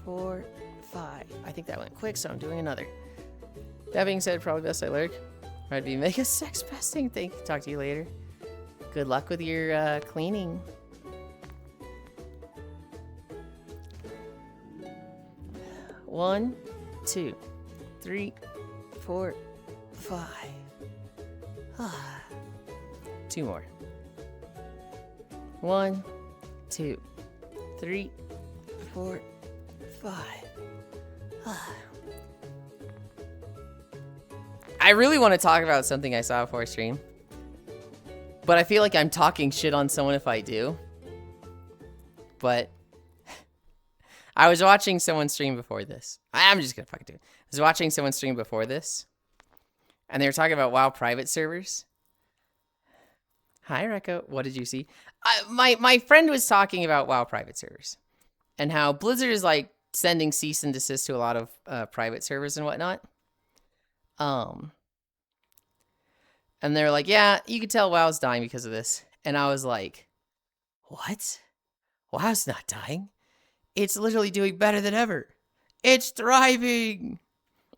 4, 5. I think that went quick, so I'm doing another. That being said, probably best I lurk. I'd be mega sex pesting. Talk to you later. Good luck with your cleaning. One, 2, 3, 4, 5. 2 more. 1, 2, 3, 4, 5. I really want to talk about something I saw before stream, but I feel like I'm talking shit on someone if I do. But I was watching someone stream before this. I'm just gonna fucking do it. I was watching someone stream before this, and they were talking about WoW private servers. Hi, Rekko. What did you see? My friend was talking about WoW private servers and how Blizzard is like sending cease and desist to a lot of private servers and whatnot. And they're like, yeah, you can tell WoW's dying because of this. And I was like, what? WoW's not dying. It's literally doing better than ever. It's thriving.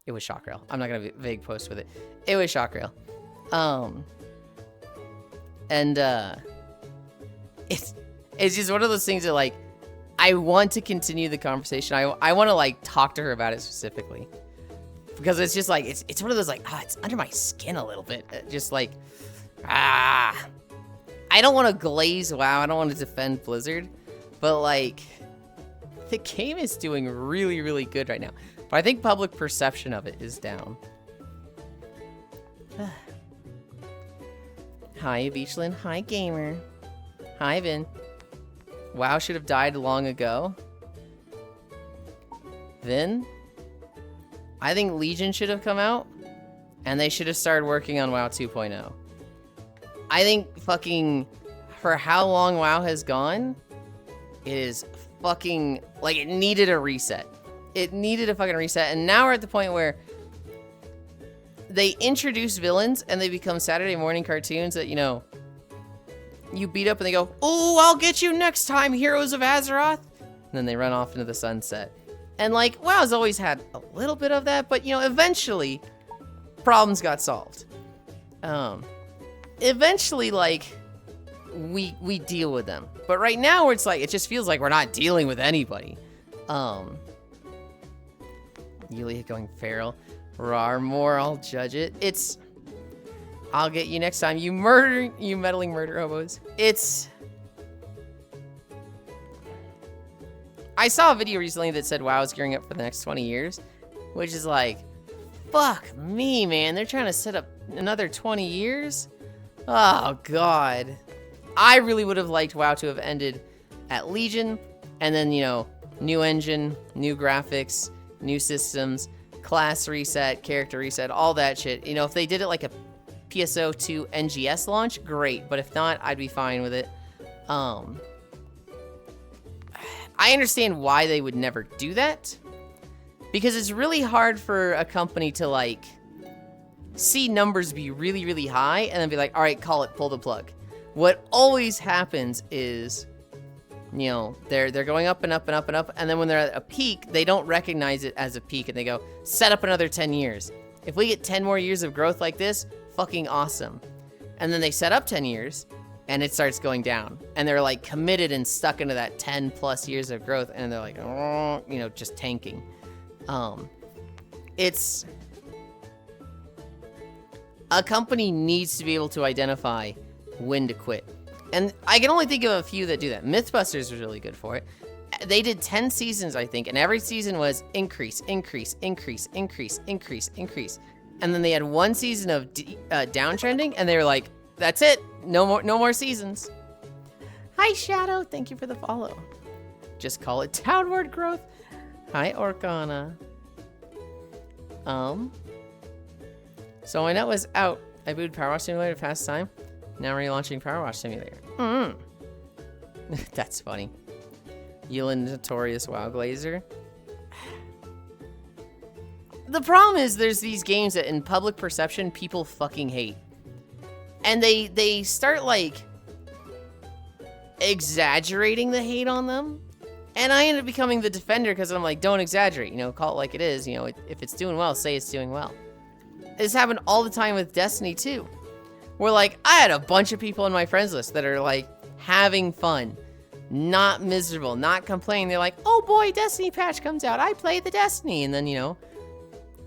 It was shock rail. I'm not gonna be vague post with it. It was shock rail. It's just one of those things that like I want to continue the conversation. I want to like talk to her about it specifically. Because it's just like, it's one of those like, it's under my skin a little bit. Just like, I don't want to glaze WoW. I don't want to defend Blizzard. But like, the game is doing really, really good right now. But I think public perception of it is down. Hi, Beachland. Hi, Gamer. Hi, Vin. WoW should have died long ago. Vin? I think Legion should have come out, and they should have started working on WoW 2.0. I think fucking, for how long WoW has gone, it is fucking, like, it needed a reset. It needed a fucking reset, and now we're at the point where they introduce villains, and they become Saturday morning cartoons that, you know, you beat up and they go, oh, I'll get you next time, Heroes of Azeroth. And then they run off into the sunset. And like, WoW's always had a little bit of that, but you know, eventually problems got solved. Eventually, like, we deal with them. But right now it's like, it just feels like we're not dealing with anybody. Yulind going feral. Rar more, I'll judge it. It's, I'll get you next time, you meddling murder hobos. It's, I saw a video recently that said WoW is gearing up for the next 20 years, which is like, fuck me, man. They're trying to set up another 20 years? Oh, God. I really would have liked WoW to have ended at Legion, and then, you know, new engine, new graphics, new systems, class reset, character reset, all that shit. You know, if they did it like a PSO2 NGS launch, great. But if not, I'd be fine with it. I understand why they would never do that, because it's really hard for a company to like see numbers be really, really high and then be like, all right, call it, pull the plug. What always happens is, you know, they're going up and up and up and up, and then when they're at a peak, they don't recognize it as a peak, and they go, set up another 10 years. If we get 10 more years of growth like this, fucking awesome. And then they set up 10 years, and it starts going down, and they're like committed and stuck into that 10 plus years of growth, and they're like, oh, you know, just tanking. It's, a company needs to be able to identify when to quit. And I can only think of a few that do that. Mythbusters was really good for it. They did 10 seasons, I think, and every season was increase, increase, increase, increase, increase, increase. And then they had one season of downtrending, and they were like, that's it. No more seasons. Hi, Shadow. Thank you for the follow. Just call it downward growth. Hi, Orkana. So my net was out. I booted Power Wash Simulator past time. Now relaunching Power Wash Simulator. That's funny. Yulind, notorious WoW glazer. The problem is there's these games that in public perception people fucking hate. And they start like exaggerating the hate on them. And I end up becoming the defender because I'm like, don't exaggerate, you know, call it like it is. You know, if it's doing well, say it's doing well. This happened all the time with Destiny too. Where like, I had a bunch of people in my friends list that are like having fun, not miserable, not complaining. They're like, oh boy, Destiny patch comes out, I play the Destiny. And then, you know,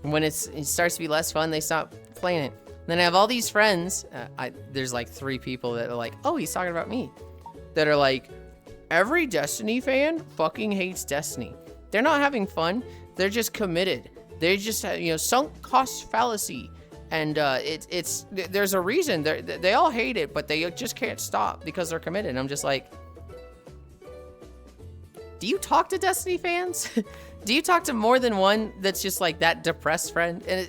when it starts to be less fun, they stop playing it. Then I have all these friends, there's like 3 people that are like, oh, he's talking about me. That are like, every Destiny fan fucking hates Destiny. they're not having fun. They're just committed. They just, sunk cost fallacy. And there's a reason. They all hate it, but they just can't stop because they're committed. And I'm just like, do you talk to Destiny fans? Do you talk to more than one that's just like that depressed friend? And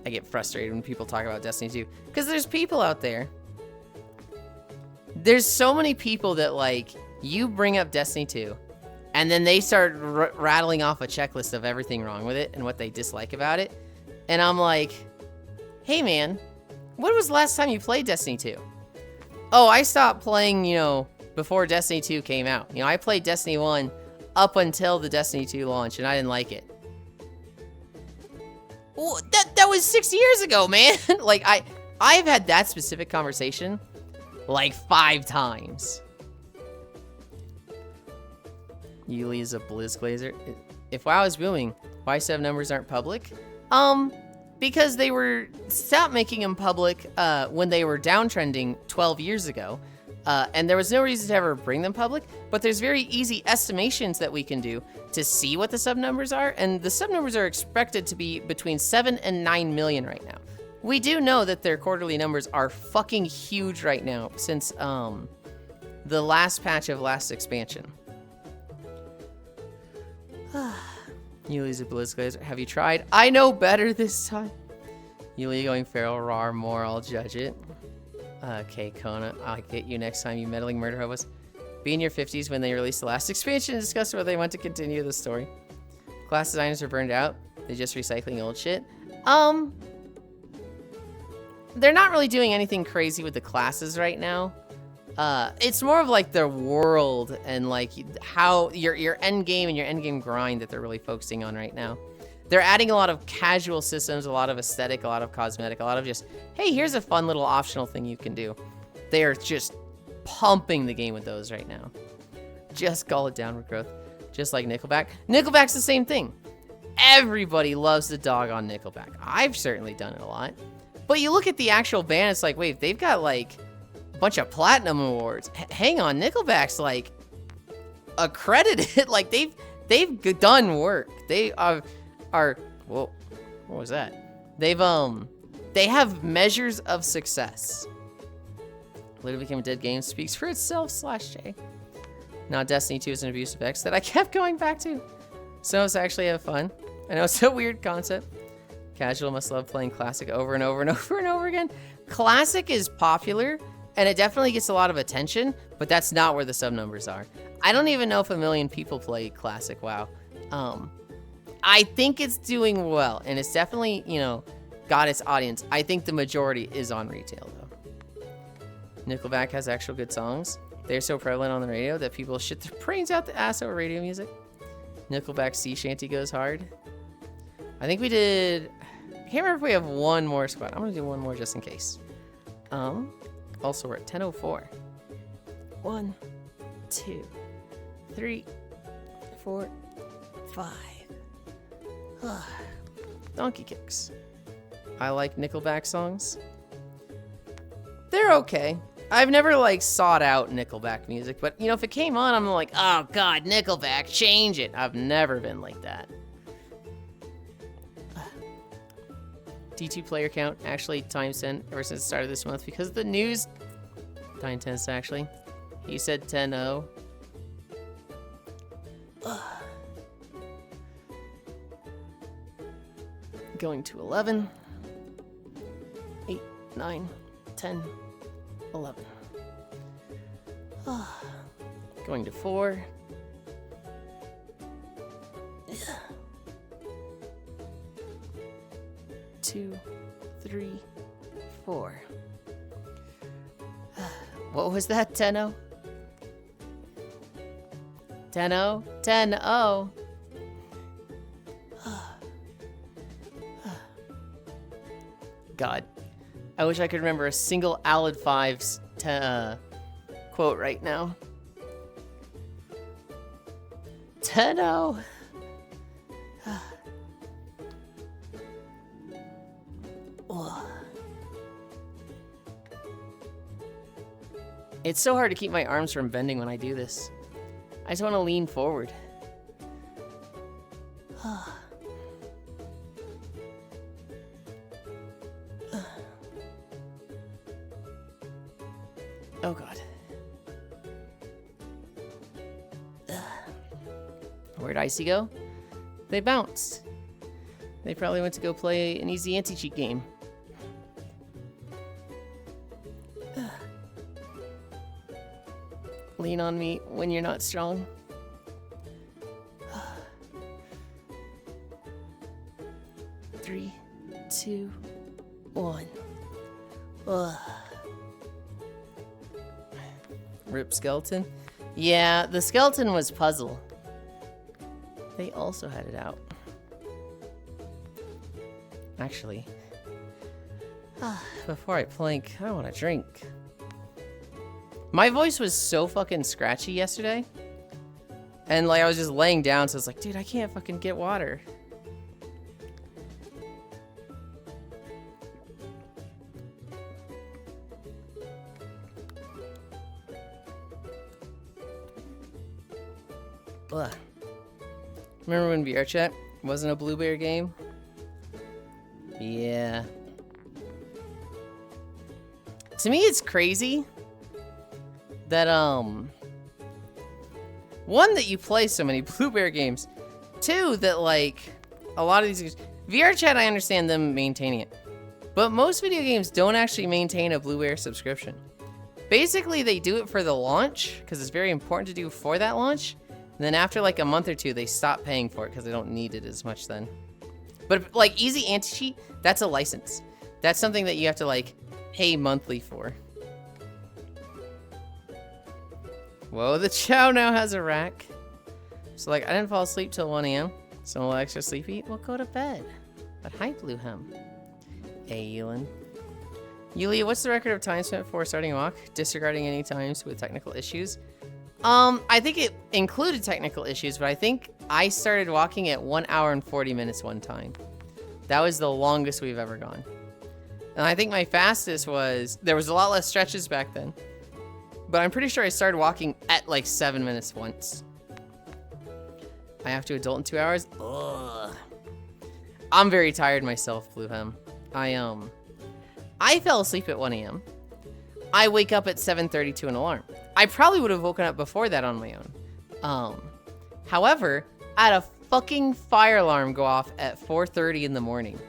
I get frustrated when people talk about Destiny 2 because there's people out there. There's so many people that like you bring up Destiny 2 and then they start rattling off a checklist of everything wrong with it and what they dislike about it. And I'm like, hey man, when was the last time you played Destiny 2? Oh, I stopped playing, before Destiny 2 came out. I played Destiny 1 up until the Destiny 2 launch, and I didn't like it. Well, that was 6 years ago, man. Like, I've had that specific conversation, like, 5 times. Yulind is a Blizz Glazer. If WoW is booming, why sub numbers aren't public? Because they stopped making them public when they were downtrending 12 years ago. And there was no reason to ever bring them public, but there's very easy estimations that we can do to see what the sub numbers are, and the sub numbers are expected to be between 7 and 9 million right now. We do know that their quarterly numbers are fucking huge right now since the last patch of last expansion. Yuli's a Blizz Glazer. Have you tried? I know better this time. Yuli going feral, raw, more, I'll judge it. Okay, Kona, I'll get you next time, you meddling murder hobos. Be in your 50s when they release the last expansion and discuss whether they want to continue the story. Class designers are burned out. They're just recycling old shit. They're not really doing anything crazy with the classes right now. It's more of like their world and like how your end game and your end game grind that they're really focusing on right now. They're adding a lot of casual systems, a lot of aesthetic, a lot of cosmetic, a lot of just, hey, here's a fun little optional thing you can do. They are just pumping the game with those right now. Just call it downward growth. Just like Nickelback. Nickelback's the same thing. Everybody loves the dog on Nickelback. I've certainly done it a lot. But you look at the actual band, it's like, wait, they've got like a bunch of platinum awards. Hang on, Nickelback's like accredited. Like they've done work. They are, whoa, what was that? They have measures of success. Literally became a dead game, speaks for itself, /J. Now Destiny 2 is an abusive X that I kept going back to. So it's actually have fun. I know it's a weird concept. Casual must love playing Classic over and over and over and over again. Classic is popular, and it definitely gets a lot of attention, but that's not where the sub numbers are. I don't even know if 1 million people play Classic WoW. I think it's doing well, and it's definitely, got its audience. I think the majority is on retail, though. Nickelback has actual good songs. They're so prevalent on the radio that people shit their brains out the ass over radio music. Nickelback Sea Shanty goes hard. I think we did... I can't remember if we have one more squad. I'm going to do one more just in case. Also, we're at 10:04. 1, 2, 3, 4, 5. Donkey kicks. I like Nickelback songs. They're okay. I've never like sought out Nickelback music, but if it came on, I'm like, oh god, Nickelback, change it. I've never been like that. D2 player count actually times 10 ever since the start of this month because of the news. Time 10 actually. He said 10-0. Going to 11, 8, 9, 10, 11. Going to 4. 2, 3, 4. What was that? 10-0? 10-0? 10-0. God, I wish I could remember a single Alid 5's quote right now. 10-0. It's so hard to keep my arms from bending when I do this. I just want to lean forward. Oh god. Ugh. Where'd Icy go? They bounced. They probably went to go play an easy anti-cheat game. Ugh. Lean on me when you're not strong. 3, 2, 1. Ugh. Rip skeleton? Yeah, the skeleton was puzzle. They also had it out. Actually, before I plank, I want a drink. My voice was so fucking scratchy yesterday. And like I was just laying down, so I was like, dude, I can't fucking get water. Ugh. Remember when VR chat wasn't a Blueberry game? Yeah. To me, it's crazy that, one, that you play so many Blueberry games. Two, that, like, a lot of these games... VR chat, I understand them maintaining it. But most video games don't actually maintain a Blueberry subscription. Basically, they do it for the launch, because it's very important to do for that launch. And then after, like, a month or two, they stop paying for it, because they don't need it as much then. But, like, Easy Anti-Cheat, that's a license. That's something that you have to, like, pay monthly for. Whoa, the Chow now has a rack. So, like, I didn't fall asleep till 1 a.m. So I'm a little extra sleepy. We'll go to bed. But hi, Bluehem. Hey, Yulind. Yulia, what's the record of time spent before starting a walk? Disregarding any times with technical issues? I think it included technical issues, but I think I started walking at 1 hour and 40 minutes one time. That was the longest we've ever gone. And I think my fastest was, there was a lot less stretches back then. But I'm pretty sure I started walking at like 7 minutes once. I have to adult in 2 hours? Ugh. I'm very tired myself, Bluehem. I fell asleep at 1 a.m. I wake up at 7:30 to an alarm. I probably would have woken up before that on my own. However, I had a fucking fire alarm go off at 4:30 in the morning.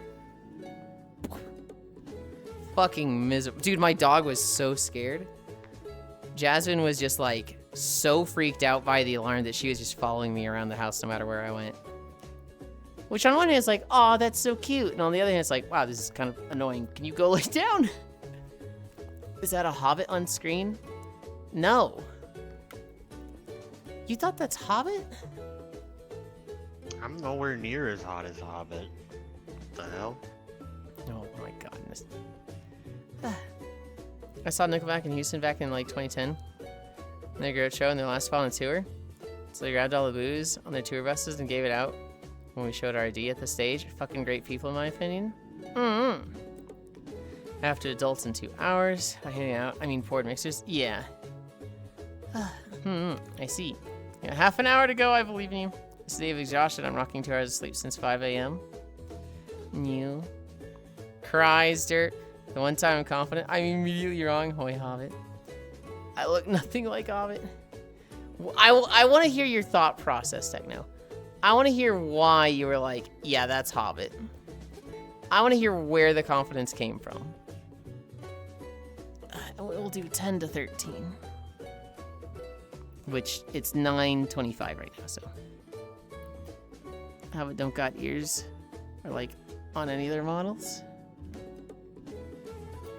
Fucking miserable. Dude, my dog was so scared. Jasmine was just like so freaked out by the alarm that she was just following me around the house no matter where I went. Which on one hand is like, oh, that's so cute. And on the other hand, it's like, wow, this is kind of annoying. Can you go lay down? Is that a Hobbit on screen? No. You thought that's Hobbit? I'm nowhere near as hot as Hobbit. What the hell? Oh my goodness. I saw Nickelback in Houston back in like 2010. And they grew show in their last spot on the tour. So they grabbed all the booze on their tour buses and gave it out when we showed our ID at the stage. Fucking great people in my opinion. I have to adults in 2 hours. I hang out. I mean, poured mixers. Yeah. I see. Yeah, half an hour to go. I believe in you. This day of exhaustion. I'm rocking 2 hours of sleep since 5 a.m. New. Cries, dirt. The one time I'm confident, I'm immediately wrong. Hoy Hobbit. I look nothing like Hobbit. I want to hear your thought process, Techno. I want to hear why you were like, yeah, that's Hobbit. I want to hear where the confidence came from. We'll do 10 to 13. Which, it's 9:25 right now, so. Hobbit don't got ears. Or like, on any of their models.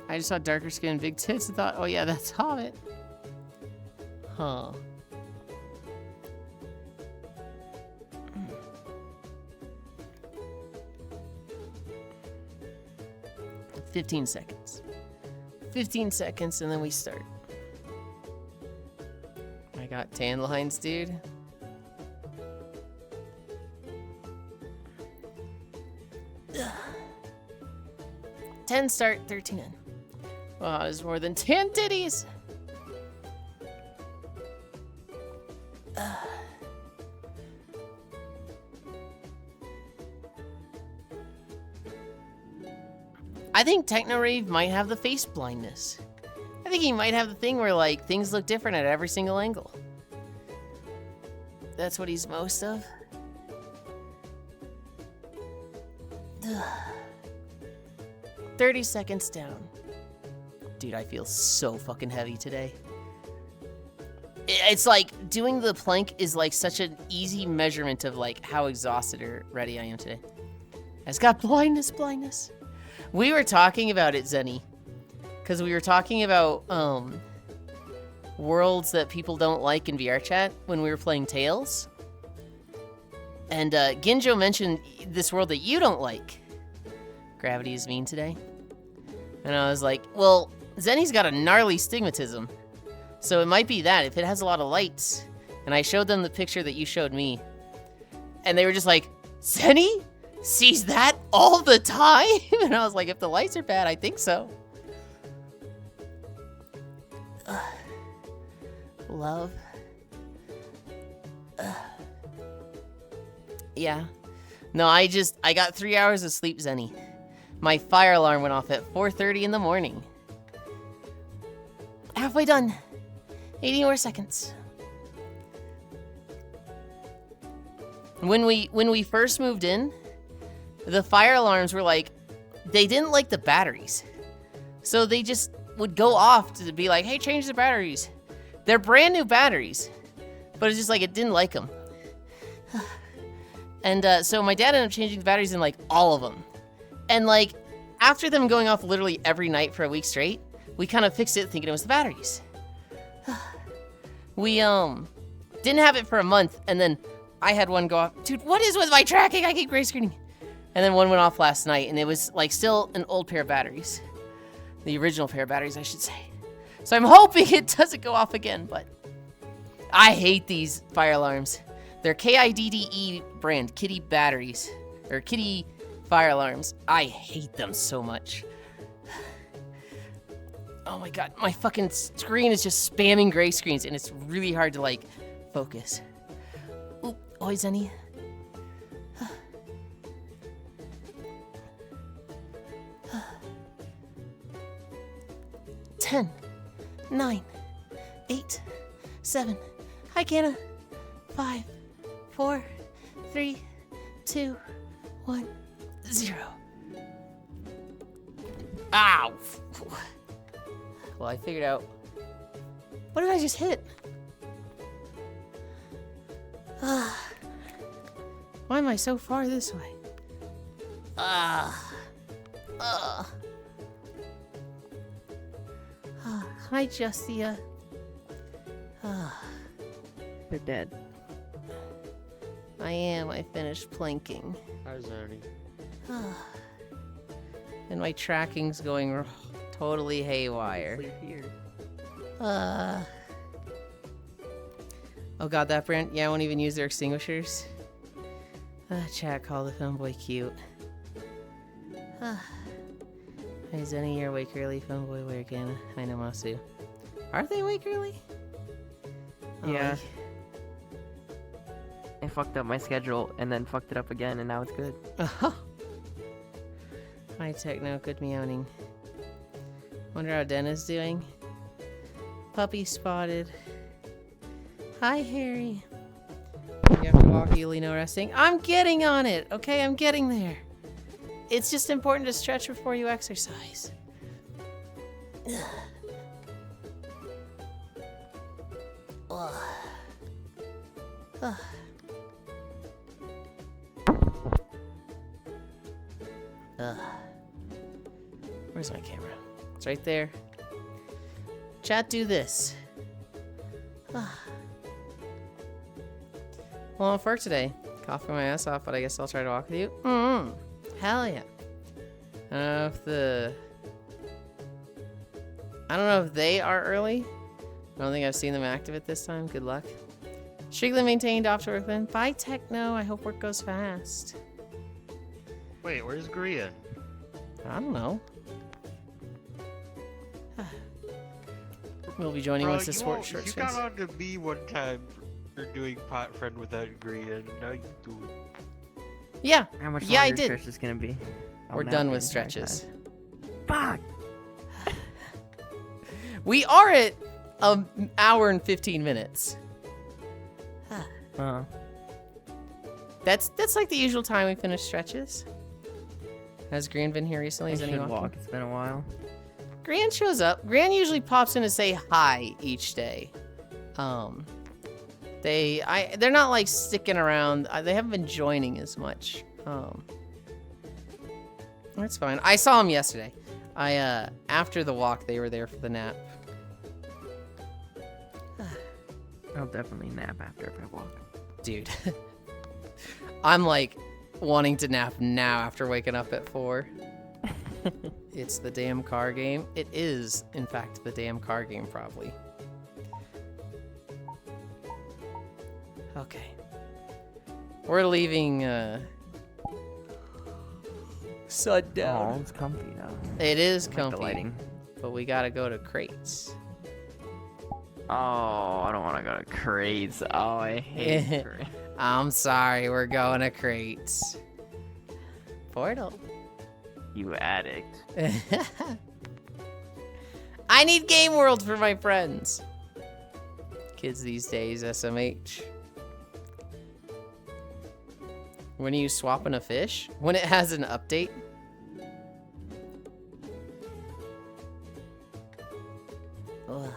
I just saw darker skin and big tits and thought, oh yeah, that's Hobbit. Huh. 15 seconds. 15 seconds and then we start. I got tan lines, dude. Ugh. 10 start, 13 in. Wow, there's more than 10 titties. I think Techno Rave might have the face blindness. I think he might have the thing where, like, things look different at every single angle. That's what he's most of. 30 seconds down. Dude, I feel so fucking heavy today. It's like doing the plank is like such an easy measurement of like how exhausted or ready I am today. It's got blindness. We were talking about it, Zenny, because we were talking about worlds that people don't like in VR chat when we were playing Tales. And Ginjo mentioned this world that you don't like. Gravity is mean today. And I was like, well, Zenny's got a gnarly stigmatism. So it might be that, if it has a lot of lights. And I showed them the picture that you showed me. And they were just like, Zenny sees that all the time? And I was like, if the lights are bad, I think so. Love. Yeah. No, I got 3 hours of sleep, Zenny. My fire alarm went off at 4:30 in the morning. Halfway done. 80 more seconds. When we first moved in, the fire alarms were like, they didn't like the batteries. So they just would go off to be like, hey, change the batteries. They're brand new batteries. But it's just like, it didn't like them. And so my dad ended up changing the batteries in like all of them. And like, after them going off literally every night for a week straight, we kind of fixed it thinking it was the batteries. We didn't have it for a month, and then I had one go off. Dude, what is with my tracking? I keep gray screening. And then one went off last night, and it was like still an old pair of batteries. The original pair of batteries, I should say. So I'm hoping it doesn't go off again, but I hate these fire alarms. They're KIDDE brand, Kitty batteries, or Kitty fire alarms. I hate them so much. Oh my god, my fucking screen is just spamming gray screens, and it's really hard to, like, focus. Oop, oi, Zenny. 10, 9, 8, 7. Hi, Canna. 5, 4, 3, 2, 1, 0. Ow! Well, I figured out. What did I just hit? Why am I so far this way? Hi, Justia. They're dead. I am. I finished planking. How's Ernie? And my tracking's going totally haywire. You're here. Oh god, that brand. Yeah, I won't even use their extinguishers. Chat called the Phoneboy cute. Hey, Zenny, you're awake early. Phoneboy, where again? I know Masu. Are they awake early? Yeah. I fucked up my schedule and then fucked it up again, and now it's good. Hi, Techno. Good meowing. Wonder how Dennis doing. Puppy spotted. Hi, Harry. You have to walk Yuli, no resting. I'm getting on it. Okay, I'm getting there. It's just important to stretch before you exercise. Where's my camera? It's right there. Chat, do this. Well, for today, coughing my ass off, but I guess I'll try to walk with you. Hell yeah. I don't know if they are early. I don't think I've seen them active at this time. Good luck. Strictly maintained, off to work then. Bye, Techno. I hope work goes fast. Wait, where's Grian? I don't know. We'll be joining once this short You got on to me one time for doing pot friend without Grian. Now you do it. Yeah. How much Yeah, I longer did. stretch is gonna be? We're done with stretches. Fuck! We are at an hour and 15 minutes. That's like the usual time we finish stretches. Has Gran been here recently? I Is should anyone walk. It's been a while. Gran shows up. Gran usually pops in to say hi each day. They're not like sticking around. They haven't been joining as much. That's fine. I saw them yesterday. After the walk, they were there for the nap. I'll definitely nap after if I walk. Dude. I'm like wanting to nap now after waking up at 4. It's the damn car game. It is, in fact, the damn car game, probably. Okay. We're leaving, sundown. Oh, it's comfy though. It is I like comfy, the lighting. but we gotta go to crates. Oh, I don't want to go to crates. Oh, I hate crates. I'm sorry, we're going to crates. Portal. You addict. I need Game World for my friends. Kids these days, SMH. When are you swapping a fish? When it has an update? Ugh.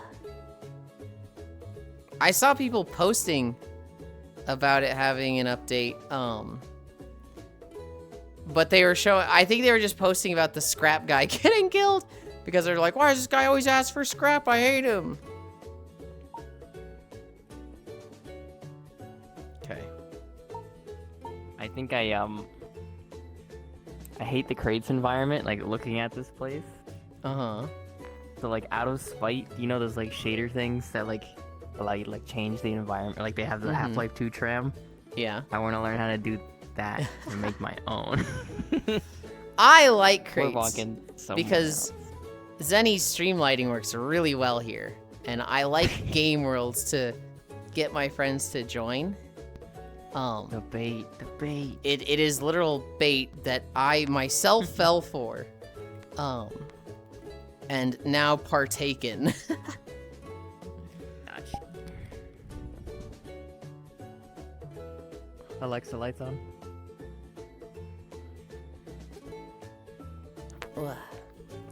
I saw people posting about it having an update, but they were showing, I think they were just posting about the scrap guy getting killed because they're like, why does this guy always ask for scrap? I hate him. Okay. I think I hate the crates environment, like looking at this place. Uh-huh. So like out of spite, you know those like shader things that like allow you to like change the environment, like they have the Half-Life 2 tram. Yeah. I want to learn how to do that and make my own. I like We're crates walking somewhere because else. Zenny's stream lighting works really well here, and I like Game Worlds to get my friends to join. The bait. It is literal bait that I myself fell for, and now partake in. Gotcha. Alexa, lights on.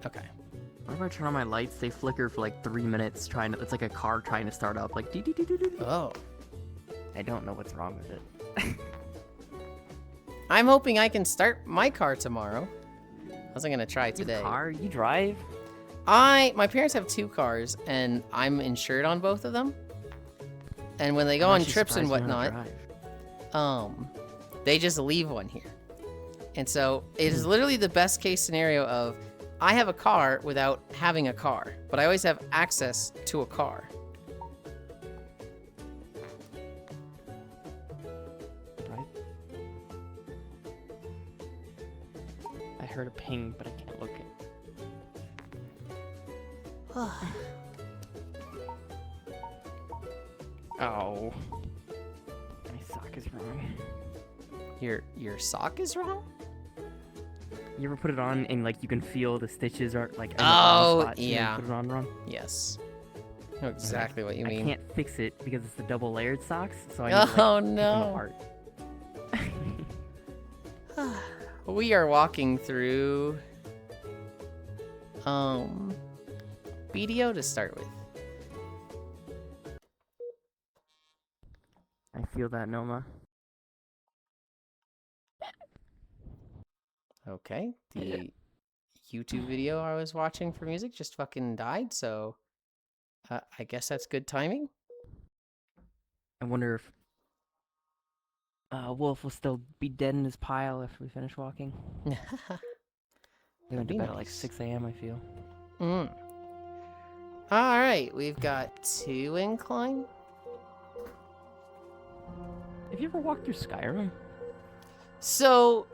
Okay. Whenever I turn on my lights, they flicker for like 3 minutes. It's like a car trying to start up. Like dee dee dee dee dee. Oh. I don't know what's wrong with it. I'm hoping I can start my car tomorrow. I wasn't gonna try today. Car? You drive? My parents have 2 cars, and I'm insured on both of them. And when they go I'm on actually trips and surprised you know how to whatnot, drive. they just leave one here. And so it is literally the best case scenario of I have a car without having a car, but I always have access to a car. Right? I heard a ping, but I can't look it. Oh. My sock is wrong. Your sock is wrong? You ever put it on and like you can feel the stitches are like in the Oh, wrong spots and then you yeah. put it on wrong? Yes. I know exactly what you I mean. can't fix it because it's the double layered socks, so I need to, like, Oh pick them no. apart. We are walking through BDO to start with. I feel that, Noma. Okay. The YouTube video I was watching for music just fucking died, so I guess that's good timing. I wonder if Wolf will still be dead in his pile after we finish walking. We went to bed at like 6 a.m. I feel. All right, we've got 2 incline. Have you ever walked through Skyrim? So,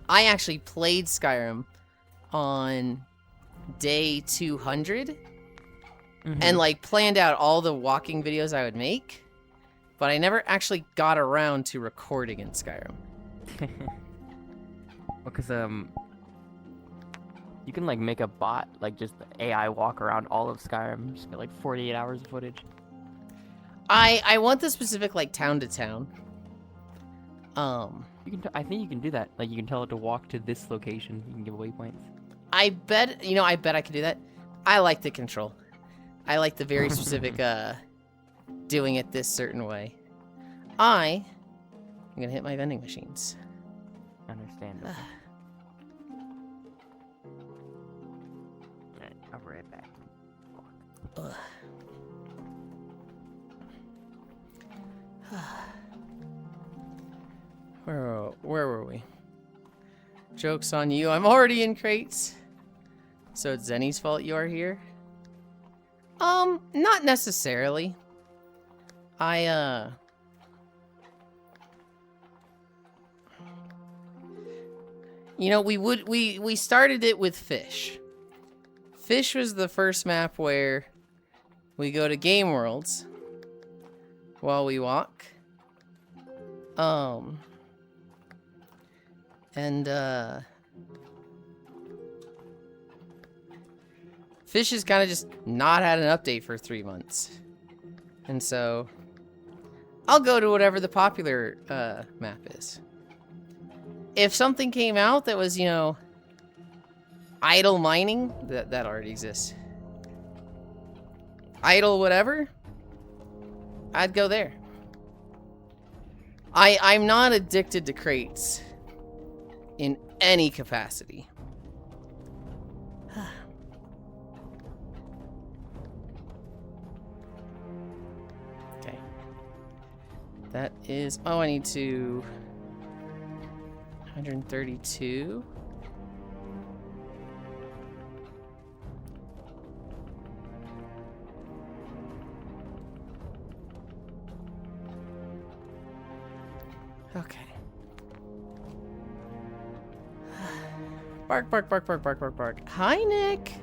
I actually played Skyrim on day 200 and like planned out all the walking videos I would make, but I never actually got around to recording in Skyrim. Well, because You can like make a bot, like just AI walk around all of Skyrim, just get like 48 hours of footage. I want the specific like town to town. You can. I think you can do that. Like you can tell it to walk to this location. You can give waypoints. I bet I bet I could do that. I like the control. I like the very specific doing it this certain way. I'm gonna hit my vending machines. Understandable. Alright, I'll be right back. Ugh. Where were we? Joke's on you. I'm already in crates. So it's Zenny's fault you are here? Not necessarily. You know, we started it with Fish. Fish was the first map where we go to Game Worlds while we walk. Fish has kind of just not had an update for 3 months. And so I'll go to whatever the popular map is. If something came out that was, you know, idle mining, that already exists. Idle whatever, I'd go there. I'm not addicted to crates in any capacity. Okay. That is, oh, I need to 132. Okay. Bark, bark, bark, bark, bark, bark, bark. Hi, Nick.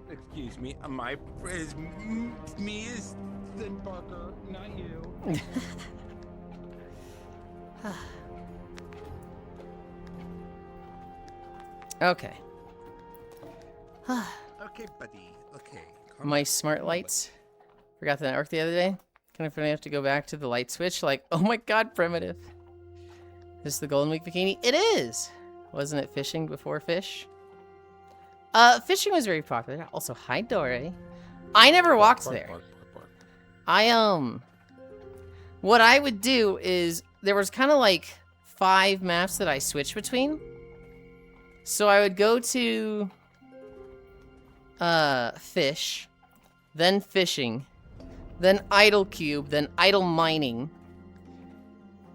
Excuse me, my is me is the Barker, not you. Okay. Okay, buddy. Okay. My smart lights. Forgot the network the other day. Kind of funny, I have to go back to the light switch. Like, oh my god, primitive. Is this the Golden Week bikini? It is! Wasn't it fishing before fish? Fishing was very popular. Also, hi, Dore. I never walked there. What I would do is, there was kind of like 5 maps that I switched between. So I would go to fish, then fishing, then idle cube, then idle mining.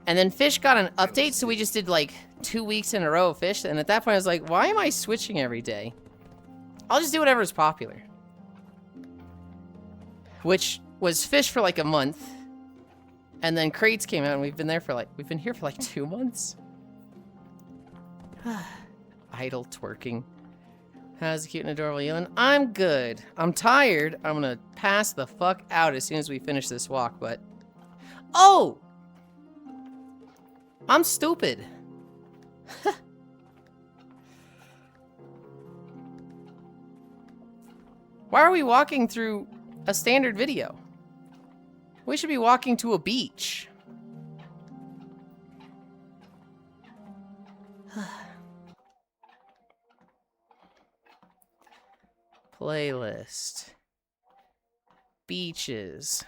And then fish got an update, so we just did like 2 weeks in a row of fish. And at that point I was like, why am I switching every day? I'll just do whatever's popular. Which was fish for like a month. And then crates came out and we've been here for like 2 months. Idle twerking. How's the cute and adorable Yulind? I'm good. I'm tired. I'm gonna pass the fuck out as soon as we finish this walk, but... Oh! I'm stupid. Why are we walking through a standard video? We should be walking to a beach. Playlist. Beaches.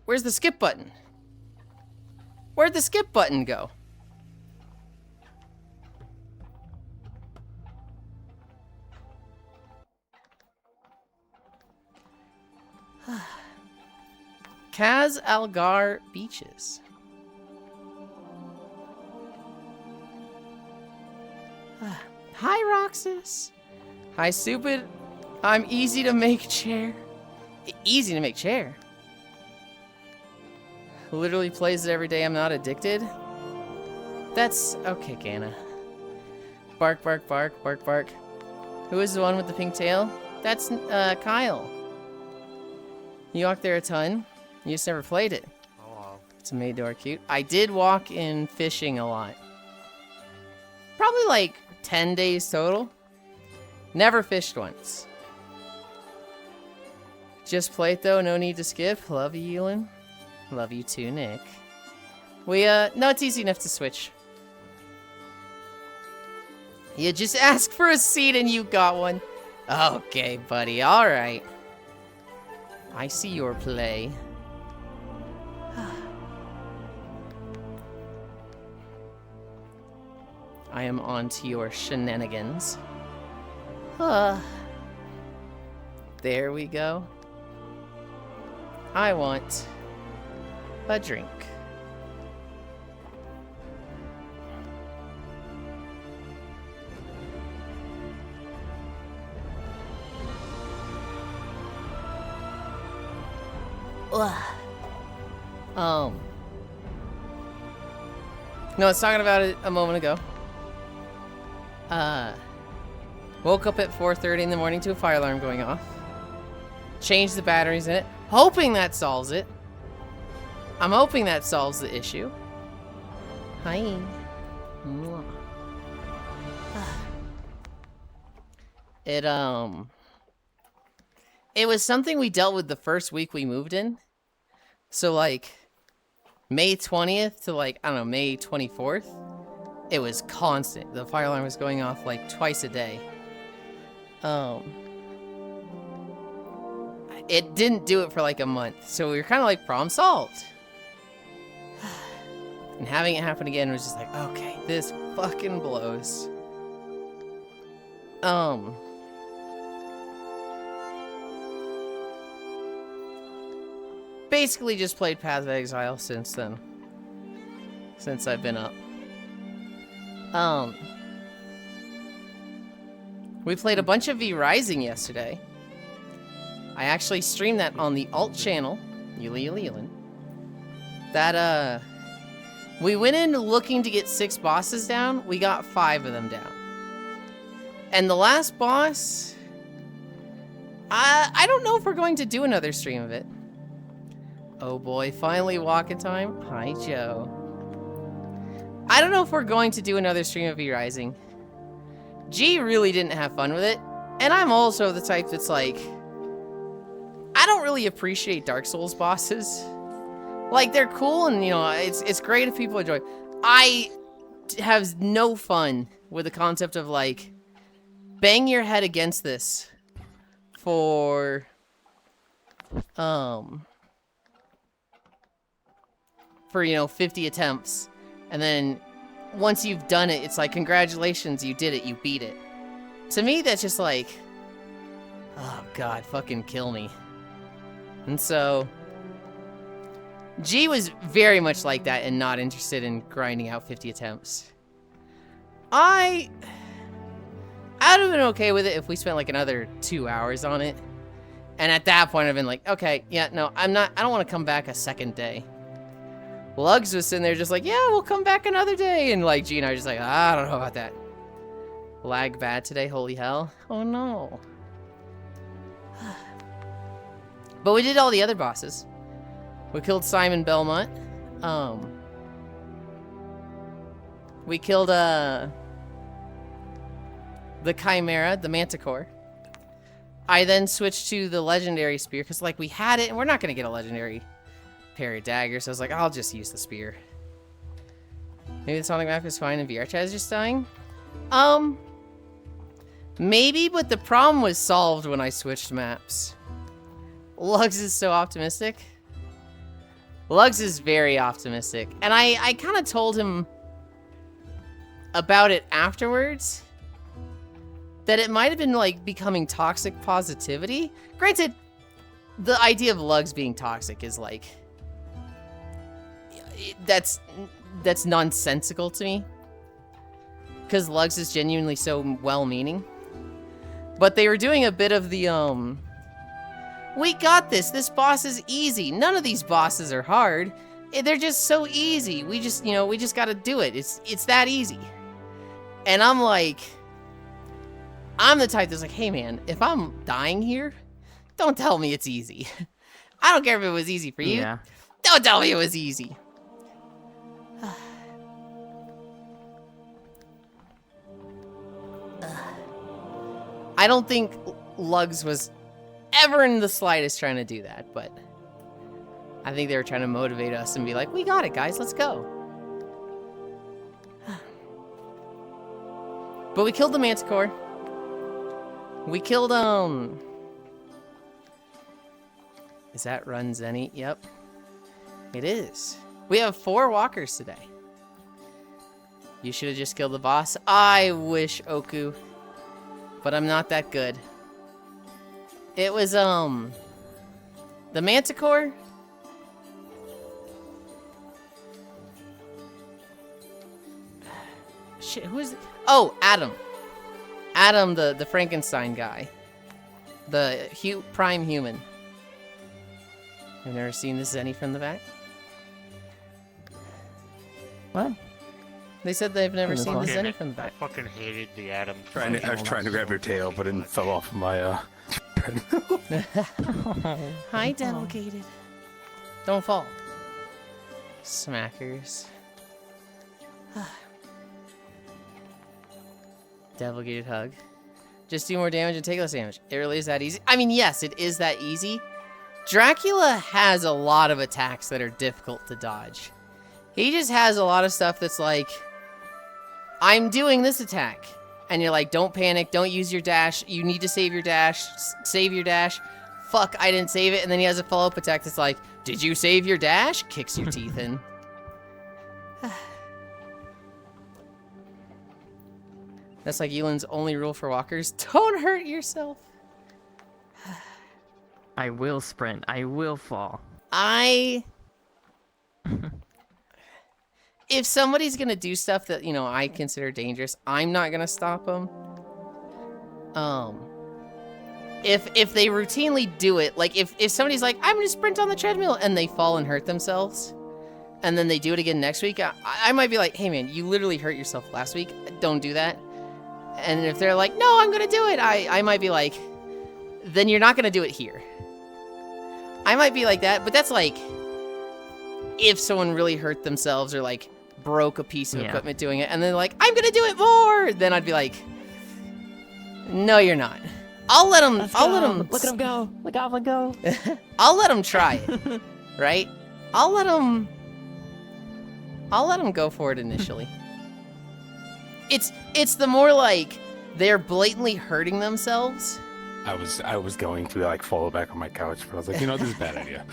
Where's the skip button? Where'd the skip button go? Kaz Algar Beaches. Hi, Roxas. Hi, stupid. I'm easy to make chair. Easy to make chair? Literally plays it every day. I'm not addicted. That's okay, Gana. Bark, bark, bark, bark, bark. Who is the one with the pink tail? That's Kyle. You walk there a ton. You just never played it. It's made door cute. I did walk in fishing a lot. Probably like 10 days total. Never fished once. Just play it though, no need to skip. Love you, Yulind. Love you too, Nick. No, it's easy enough to switch. You just ask for a seat and you got one. Okay, buddy, alright. I see your play. I am on to your shenanigans. There we go. I want a drink. No, I was talking about it a moment ago. Woke up at 4:30 in the morning to a fire alarm going off. Changed the batteries in it, hoping that solves it. I'm hoping that solves the issue. Hi. It was something we dealt with the first week we moved in. So like May 20th to like, I don't know, May 24th, it was constant. The fire alarm was going off like twice a day. It didn't do it for like a month. So we were kind of like, problem solved. And having it happen again was just like, okay, this fucking blows. Basically just played Path of Exile since then. Since I've been up. We played a bunch of V Rising yesterday. I actually streamed that on the alt channel, Yulind. That, we went in looking to get 6 bosses down. We got 5 of them down. And the last boss, I don't know if we're going to do another stream of it. Oh boy, finally walking time. Hi, Joe. I don't know if we're going to do another stream of V Rising. G really didn't have fun with it. And I'm also the type that's like, I don't really appreciate Dark Souls bosses. Like, they're cool and, you know, it's great if people enjoy. I have no fun with the concept of, like, bang your head against this for, you know, 50 attempts. And then once you've done it, it's like, congratulations, you did it, you beat it. To me, that's just like, oh god, fucking kill me. And so, G was very much like that and not interested in grinding out 50 attempts. I'd have been okay with it if we spent like another 2 hours on it. And at that point, I've been like, okay, yeah, no, I don't want to come back a second day. Lugs was sitting there just like, yeah, we'll come back another day. And like, G and I were just like, I don't know about that. Lag bad today, holy hell. Oh no. But we did all the other bosses. We killed Simon Belmont. We killed, the Chimera, the Manticore. I then switched to the Legendary Spear, because, like, we had it, and we're not going to get a Legendary Parry Dagger, so I was like, I'll just use the Spear. Maybe the Sonic map is fine and VR chat is just dying? Maybe, but the problem was solved when I switched maps. Lugs is so optimistic. Lugs is very optimistic. And I kind of told him about it afterwards. That it might have been, like, becoming toxic positivity. Granted, the idea of Lugs being toxic is, like... That's nonsensical to me. Because Lugs is genuinely so well-meaning. But they were doing a bit of the, we got this. This boss is easy. None of these bosses are hard. They're just so easy. We just, you know, we just gotta do it. It's that easy. And I'm like... I'm the type that's like, hey man, if I'm dying here, don't tell me it's easy. I don't care if it was easy for you. Yeah. Don't tell me it was easy. I don't think Lugs was ever in the slightest trying to do that, but I think they were trying to motivate us and be like, we got it, guys, let's go. But we killed the Manticore. We killed, is that Run Zenny? Yep. It is. We have 4 walkers today. You should have just killed the boss. I wish, Oku. But I'm not that good. It was, the Manticore. Shit, who is it? Oh, Adam. Adam, the Frankenstein guy. The prime human. I've never seen this Zenny from the back. What? They said they've never seen the Fucking- Zenny from the I back. fucking hated the Adam. I was trying to grab your tail, but it fell off my Hi, Devilgated. Don't fall. Smackers. Devilgated hug. Just do more damage and take less damage. It really is that easy. I mean, yes, it is that easy. Dracula has a lot of attacks that are difficult to dodge. He just has a lot of stuff that's like, I'm doing this attack. And you're like, don't panic, don't use your dash. You need to save your dash. Save your dash. Fuck, I didn't save it. And then he has a follow-up attack that's like, did you save your dash? Kicks your teeth in. That's like Yulind's only rule for walkers. Don't hurt yourself. I will sprint. I will fall. If somebody's gonna do stuff that, you know, I consider dangerous, I'm not gonna stop them. If they routinely do it, like if somebody's like, I'm gonna sprint on the treadmill, and they fall and hurt themselves, and then they do it again next week, I might be like, hey man, you literally hurt yourself last week. Don't do that. And if they're like, no, I'm gonna do it, I might be like, then you're not gonna do it here. I might be like that, but that's like, if someone really hurt themselves or like broke a piece of equipment doing it, and then like, I'm gonna do it more, then I'd be like, no, you're not. I'll let them. I'll let them. Look at him go. Look out him go. I'll let them try it, right? I'll let them go for it initially. It's the more like they're blatantly hurting themselves. I was going to like fall back on my couch, but I was like, you know, this is a bad idea.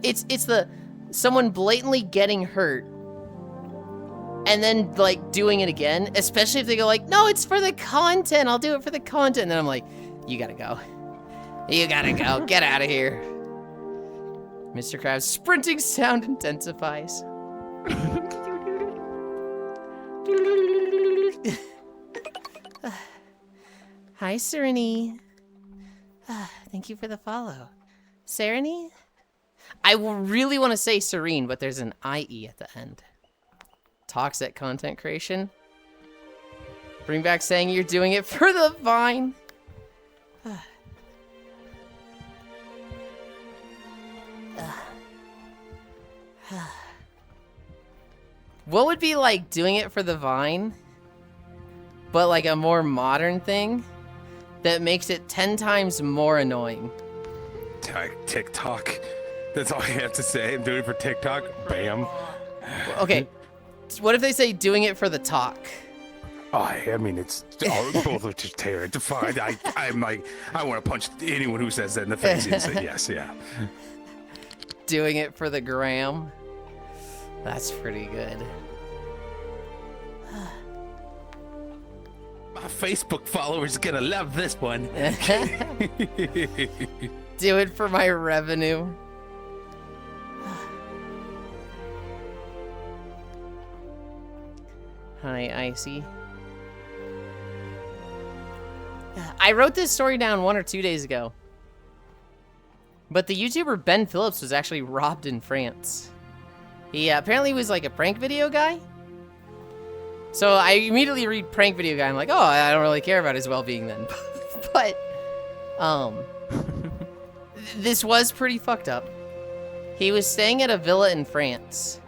It's the someone blatantly getting hurt and then like doing it again, especially if they go like, no, it's for the content, I'll do it for the content. And then I'm like, you gotta go. You gotta go. Get out of here. Mr. Krabs' sprinting sound intensifies. Hi, Sereny. Thank you for the follow. Sereny? I really want to say Serene, but there's an IE at the end. Toxic content creation. Bring back saying you're doing it for the Vine. What would be like doing it for the Vine, but like a more modern thing that makes it 10 times more annoying? TikTok. That's all I have to say. I'm doing it for TikTok. Bam. Okay, what if they say doing it for the talk? Oh, I mean, it's both are just terrified. I'm like, I want to punch anyone who says that in the face and say yes, yeah. Doing it for the gram. That's pretty good. My Facebook followers gonna love this one. Do it for my revenue. Hi, Icy. I wrote this story down 1 or 2 days ago. But the YouTuber Ben Phillips was actually robbed in France. He apparently was like a prank video guy. So I immediately read prank video guy. I'm like, oh, I don't really care about his well-being then. But, this was pretty fucked up. He was staying at a villa in France.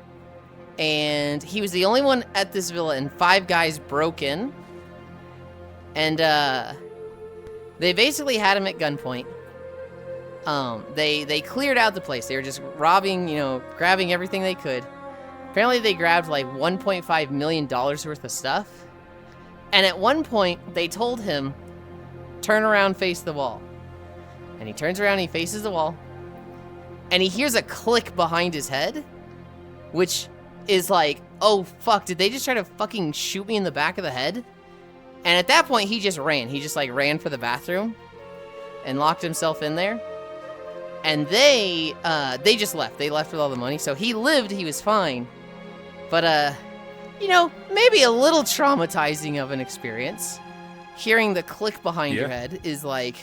And he was the only one at this villa, and 5 guys broke in. And they basically had him at gunpoint. They cleared out the place. They were just robbing, grabbing everything they could. Apparently they grabbed like $1.5 million worth of stuff. And at one point, they told him, turn around, face the wall. And he turns around, he faces the wall. And he hears a click behind his head, which is like, oh fuck, did they just try to fucking shoot me in the back of the head? And at that point, he just ran. He just like ran for the bathroom and locked himself in there. And they just left. They left with all the money. So he lived, he was fine. But, maybe a little traumatizing of an experience. Hearing the click behind your head is like,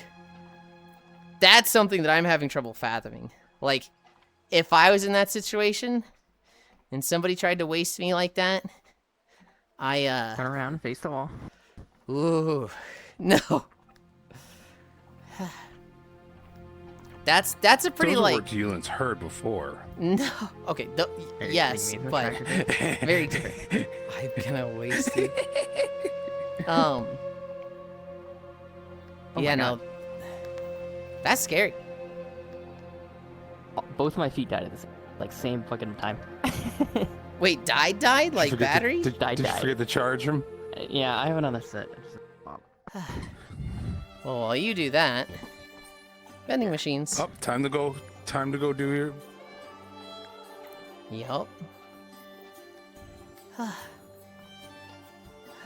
that's something that I'm having trouble fathoming. Like, if I was in that situation and somebody tried to waste me like that, Turn around and face the wall. Ooh, no. That's a pretty Those are like words Yulind's heard before. no. Okay, yes, Maybe but very different. I'm gonna waste it. Oh yeah, my no. God. That's scary. Both of my feet died at this same fucking time. Wait, died? Like battery? Did Died. you forget to charge him? Yeah, I have another set. Well, while you do that, vending machines. Oh, time to go do your... Yup.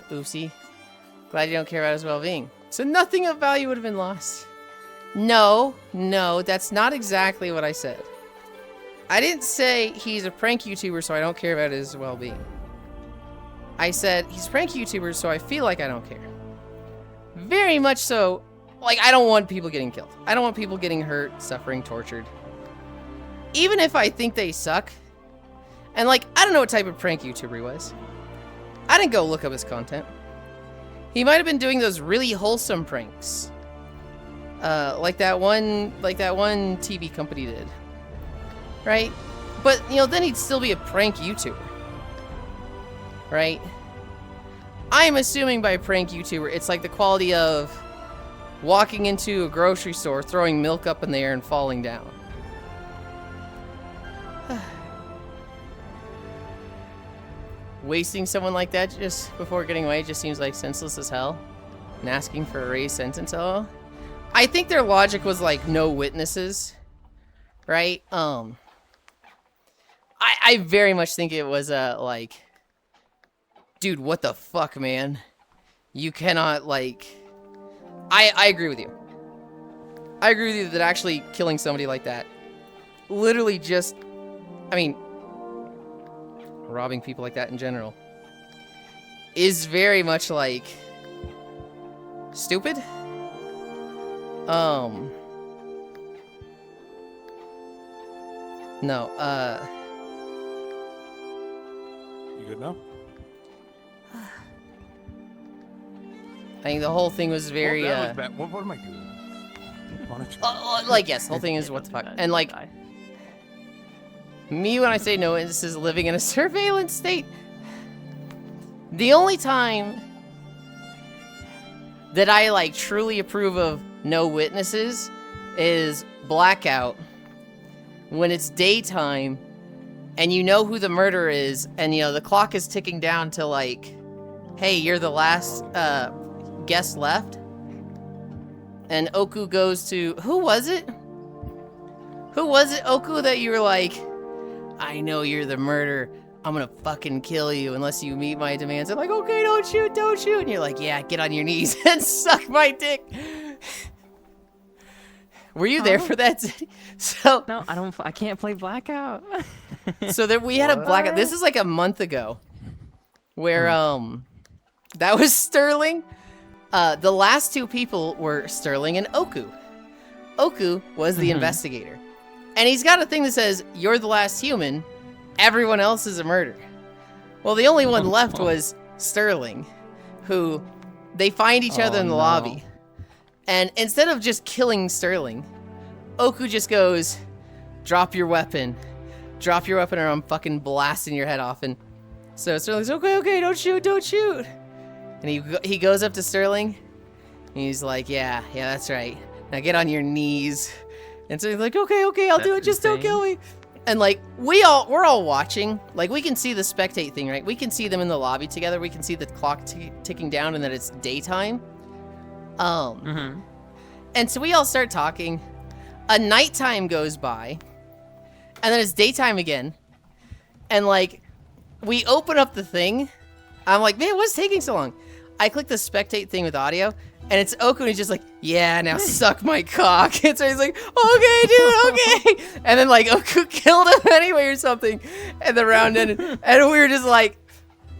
Oopsie. Glad you don't care about his well-being. So nothing of value would have been lost. No, that's not exactly what I said. I didn't say he's a prank YouTuber, so I don't care about his well-being. I said he's a prank YouTuber, so I feel like I don't care. Very much so. Like, I don't want people getting killed. I don't want people getting hurt, suffering, tortured. Even if I think they suck. And, I don't know what type of prank YouTuber he was. I didn't go look up his content. He might have been doing those really wholesome pranks. Like that one TV company did. Right? But, then he'd still be a prank YouTuber. Right? I'm assuming by prank YouTuber, it's like the quality of walking into a grocery store, throwing milk up in the air and falling down. Wasting someone like that just before getting away just seems like senseless as hell. And asking for a raised sentence, oh. I think their logic was no witnesses. Right? I very much think it was dude, what the fuck, man? You cannot, I agree with you. I agree with you that actually killing somebody like that, literally just, robbing people like that in general, is very much, stupid. No, You good now? I think the whole thing was very, Well, that was bad. What am I doing? yes, the whole thing is what the fuck. And, me when I say no witnesses living in a surveillance state, the only time that I, truly approve of no witnesses is blackout. When it's daytime, and you know who the murderer is, and, the clock is ticking down to, hey, you're the last, guest left, and Oku goes to, who was it, Oku, that you were I know you're the murderer, I'm gonna fucking kill you unless you meet my demands. I'm okay, don't shoot, and you're yeah, get on your knees and suck my dick. Were you there for that? So No, I can't play Blackout. so that we had a blackout. This is a month ago, where that was Sterling. The last two people were Sterling and Oku. Oku was the investigator. And he's got a thing that says, you're the last human, everyone else is a murderer. Well, the only one left was Sterling, who they find each other in the lobby. And instead of just killing Sterling, Oku just goes, drop your weapon or I'm fucking blasting your head off. And so Sterling's, okay, don't shoot. And he goes up to Sterling And he's like, yeah, that's right. Now get on your knees. And so he's like, okay, I'll do it. Just don't kill me. And like we're all watching. Like we can see the spectate thing, right? We can see them in the lobby together. We can see the clock ticking down and that it's daytime. And so we all start talking. A nighttime goes by, and then it's daytime again. And like we open up the thing. I'm like, man, what's taking so long? I click the spectate thing with audio, and it's Oku, and he's just like, yeah, now suck my cock. And so he's like, okay, dude, okay. And then like Oku killed him anyway or something, and the round ended. And we were just like,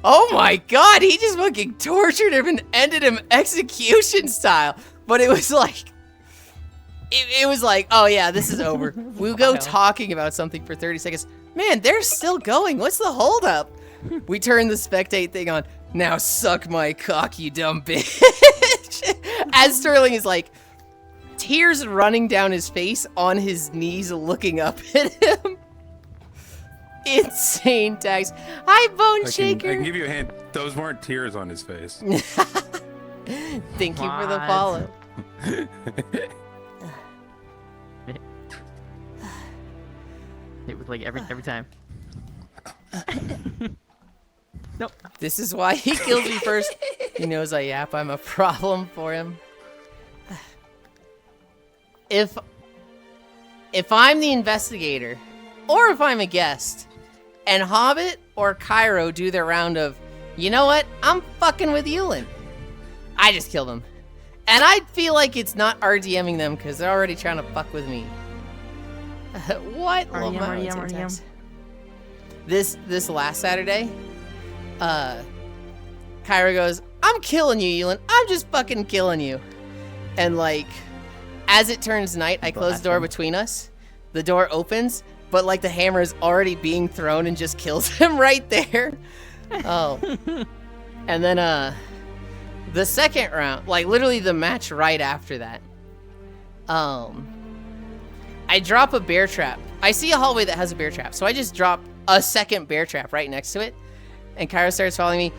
oh my god, he just fucking tortured him and ended him execution style. But it was like, it was like, oh yeah, this is over. We'll go talking about something for 30 seconds. Man, they're still going. What's the holdup? We turn the spectate thing on. Now suck my cock, you dumb bitch. As Sterling is like, tears running down his face, on his knees looking up at him. Insane tags. Hi, Bone Shaker. I can give you a hint. Those weren't tears on his face. Thank you for the follow. It was like every time. Nope. This is why he kills me first. He knows I yap. I'm a problem for him. If I'm the investigator, or if I'm a guest, and Hobbit or Cairo do their round of, you know what? I'm fucking with Yulind. I just kill them. And I feel like it's not RDMing them because they're already trying to fuck with me. What? RDM. This last Saturday, Kyra goes, I'm killing you, Yulind. I'm just fucking killing you. And like, as it turns night, I close the door between us. The door opens, but like the hammer is already being thrown and just kills him right there. Oh. And then the second round, like literally the match right after that, I drop a bear trap. I see a hallway that has a bear trap, so I just drop a second bear trap right next to it. And Kyra starts following me.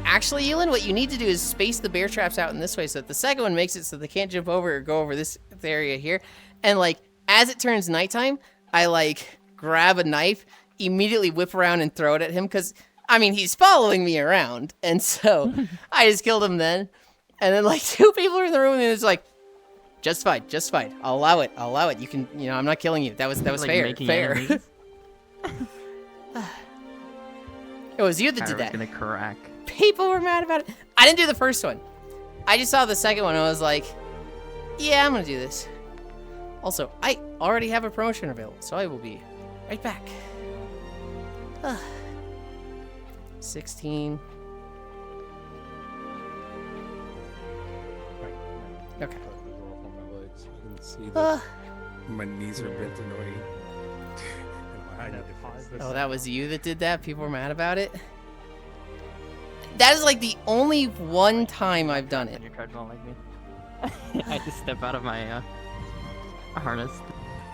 Actually, Yulind, what you need to do is space the bear traps out in this way so that the second one makes it so they can't jump over or go over this area here. And like, as it turns nighttime, I like grab a knife, immediately whip around and throw it at him because, I mean, he's following me around. And so I just killed him then. And then like two people are in the room and it's like, just fight. I'll allow it. You can, I'm not killing you. That was like fair. It was you that did that. Gonna crack. People were mad about it. I didn't do the first one. I just saw the second one and I was like, yeah, I'm gonna do this. Also, I already have a promotion available, so I will be right back. 16. Okay. My knees are bent annoying. Oh, that was you that did that? People were mad about it? That is like the only one time I've done it. Your treadmill like me. I just step out of my harness.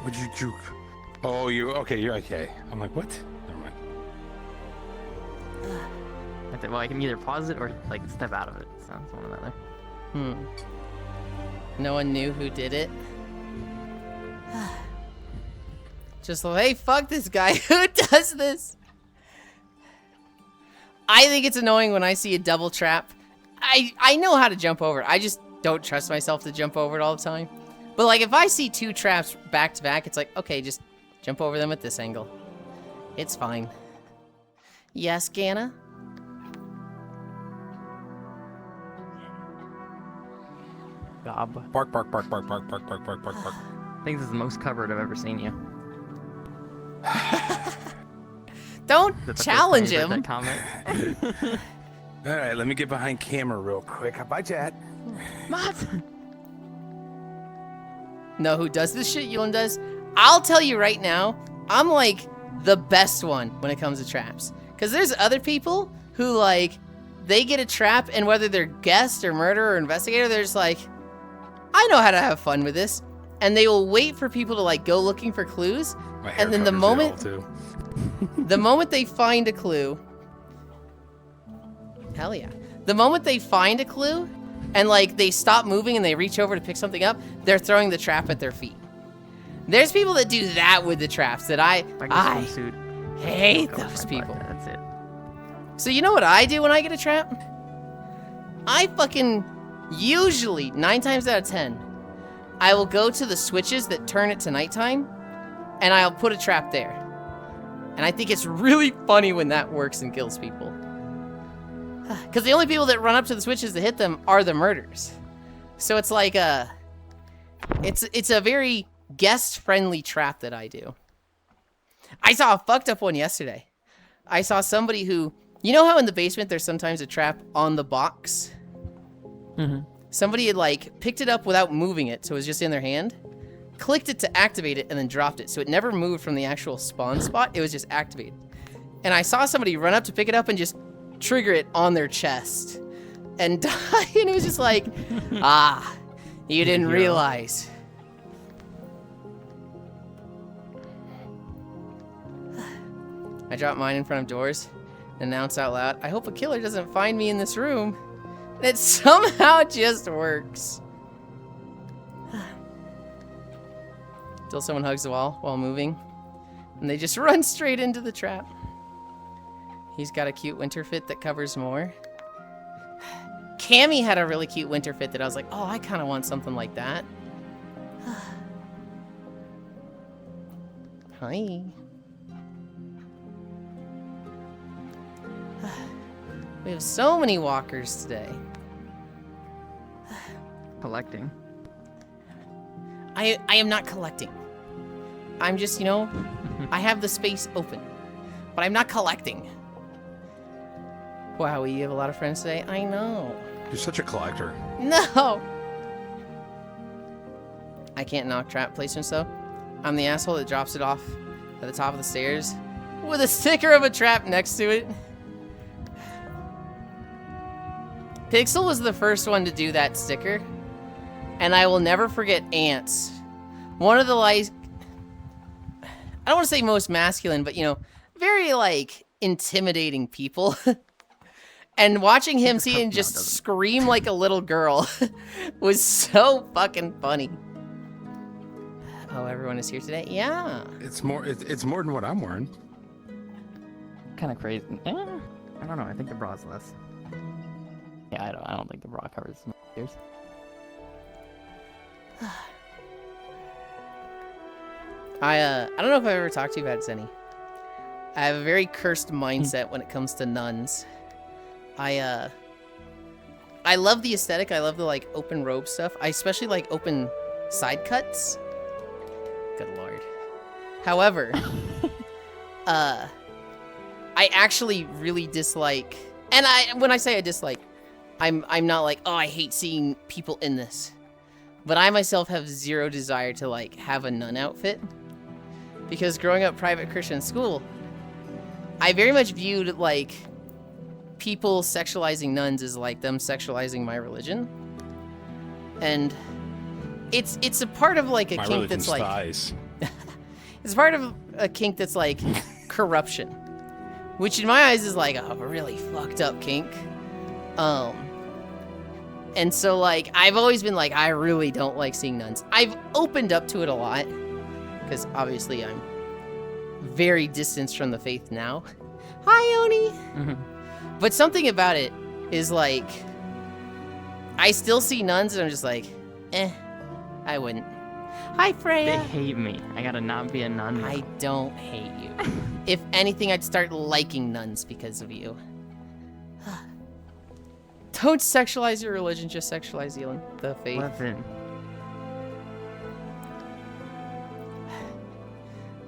Would you juke? Oh, you're okay. I'm like, what? Never mind. Well, I can either pause it or like step out of it. So it's one or the other. No one knew who did it. Just like, hey, fuck this guy. Who does this? I think it's annoying when I see a double trap. I know how to jump over it. I just don't trust myself to jump over it all the time. But like if I see two traps back to back, it's like, okay, just jump over them at this angle. It's fine. Yes, Ganna? Gob. Bark. I think this is the most covered I've ever seen you. Don't That's challenge the first him. time you read that comment. All right, let me get behind camera real quick. Bye, chat. What? Know who does this shit? Yulind does. I'll tell you right now, I'm like the best one when it comes to traps. Because there's other people who like, they get a trap and whether they're guest or murderer or investigator, they're just like, I know how to have fun with this. And they will wait for people to like go looking for clues. My hair And then the covers it all, moment, too. the moment they find a clue, hell yeah. The moment they find a clue, and like they stop moving and they reach over to pick something up, they're throwing the trap at their feet. There's people that do that with the traps that I hate those people. That's it. So you know what I do when I get a trap? I fucking usually 9 times out of 10, I will go to the switches that turn it to nighttime, and I'll put a trap there. And I think it's really funny when that works and kills people. Because the only people that run up to the switches to hit them are the murders. So it's like it's a very guest-friendly trap that I do. I saw a fucked up one yesterday. I saw somebody who, you know how in the basement there's sometimes a trap on the box? Mm-hmm. Somebody had like picked it up without moving it, so it was just in their hand, clicked it to activate it, and then dropped it. So it never moved from the actual spawn spot, it was just activated. And I saw somebody run up to pick it up and just trigger it on their chest and die, and it was just like, ah, you didn't realize. I dropped mine in front of doors and announced out loud, I hope a killer doesn't find me in this room. And it somehow just works. Till someone hugs the wall while moving, and they just run straight into the trap. He's got a cute winter fit that covers more. Cammy had a really cute winter fit that I was like, oh, I kind of want something like that. Hi. We have so many walkers today. Collecting. I am not collecting. I'm just, you know, I have the space open. But I'm not collecting. Wow, you have a lot of friends today? I know. You're such a collector. No! I can't knock trap placements though. I'm the asshole that drops it off at the top of the stairs with a sticker of a trap next to it. Pixel was the first one to do that sticker. And I will never forget Ants. One of the, like, I don't want to say most masculine, but, you know, very, like, intimidating people. And watching him see and just scream like a little girl was so fucking funny. Oh, everyone is here today? Yeah. It's more than what I'm wearing. Kind of crazy. I don't know. I think the bra's less. Yeah, I don't think the bra covers my ears. I don't know if I've ever talked to you about Zenny. I have a very cursed mindset when it comes to nuns. I love the aesthetic. I love the like open robe stuff. I especially like open side cuts. Good lord. However, I actually really dislike, and when I say I dislike, I'm not like, oh, I hate seeing people in this. But I myself have zero desire to like have a nun outfit. Because growing up private Christian school, I very much viewed like people sexualizing nuns as like them sexualizing my religion. And it's a part of like a My kink that's like thighs. it's part of a kink that's like corruption. Which in my eyes is like a really fucked up kink. And so like I've always been like, I really don't like seeing nuns. I've opened up to it a lot. Because obviously I'm very distanced from the faith now. Hi, Oni! Mm-hmm. But something about it is like, I still see nuns and I'm just like, I wouldn't. Hi, Freya! They hate me. I gotta not be a nun. I don't hate you. If anything, I'd start liking nuns because of you. Don't sexualize your religion, just sexualize the faith. Listen.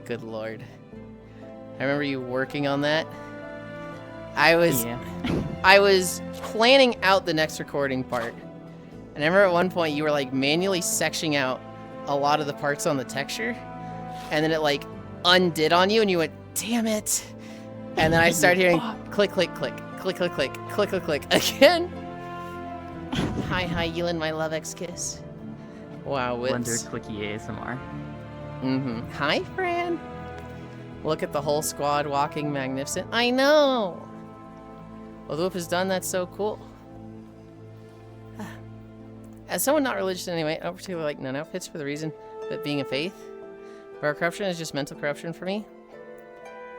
Good lord. I remember you working on that. I was planning out the next recording part. And I remember at one point you were like manually sectioning out a lot of the parts on the texture. And then it like undid on you and you went, damn it. And then I started hearing click, click, click, click, click, click, click, click, click again. Hi, Yulind, my love ex-kiss. Wow, whips. Blender clicky ASMR. Mm-hmm. Hi, Fran. Look at the whole squad walking magnificent. I know. Well, the whip is done. That's so cool. As someone not religious anyway, I don't particularly like nun outfits for the reason that being a faith. Bar corruption is just mental corruption for me,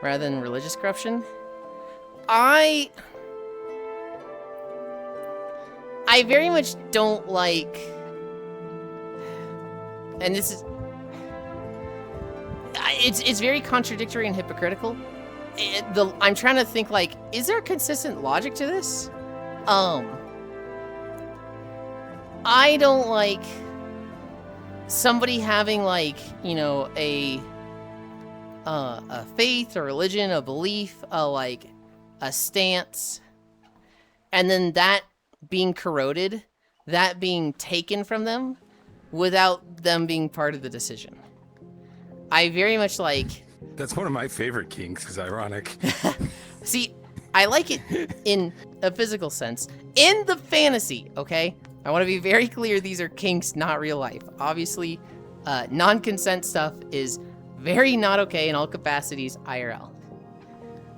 rather than religious corruption. I very much don't like, and this is, it's very contradictory and hypocritical. I'm trying to think, like, is there a consistent logic to this? I don't like somebody having, like, you know, a faith, a religion, a belief, like a stance, and then that being corroded, that being taken from them without them being part of the decision. I very much like... That's one of my favorite kinks, is ironic. See, I like it in a physical sense. In the fantasy, okay? I want to be very clear, these are kinks, not real life. Obviously, non-consent stuff is very not okay in all capacities IRL.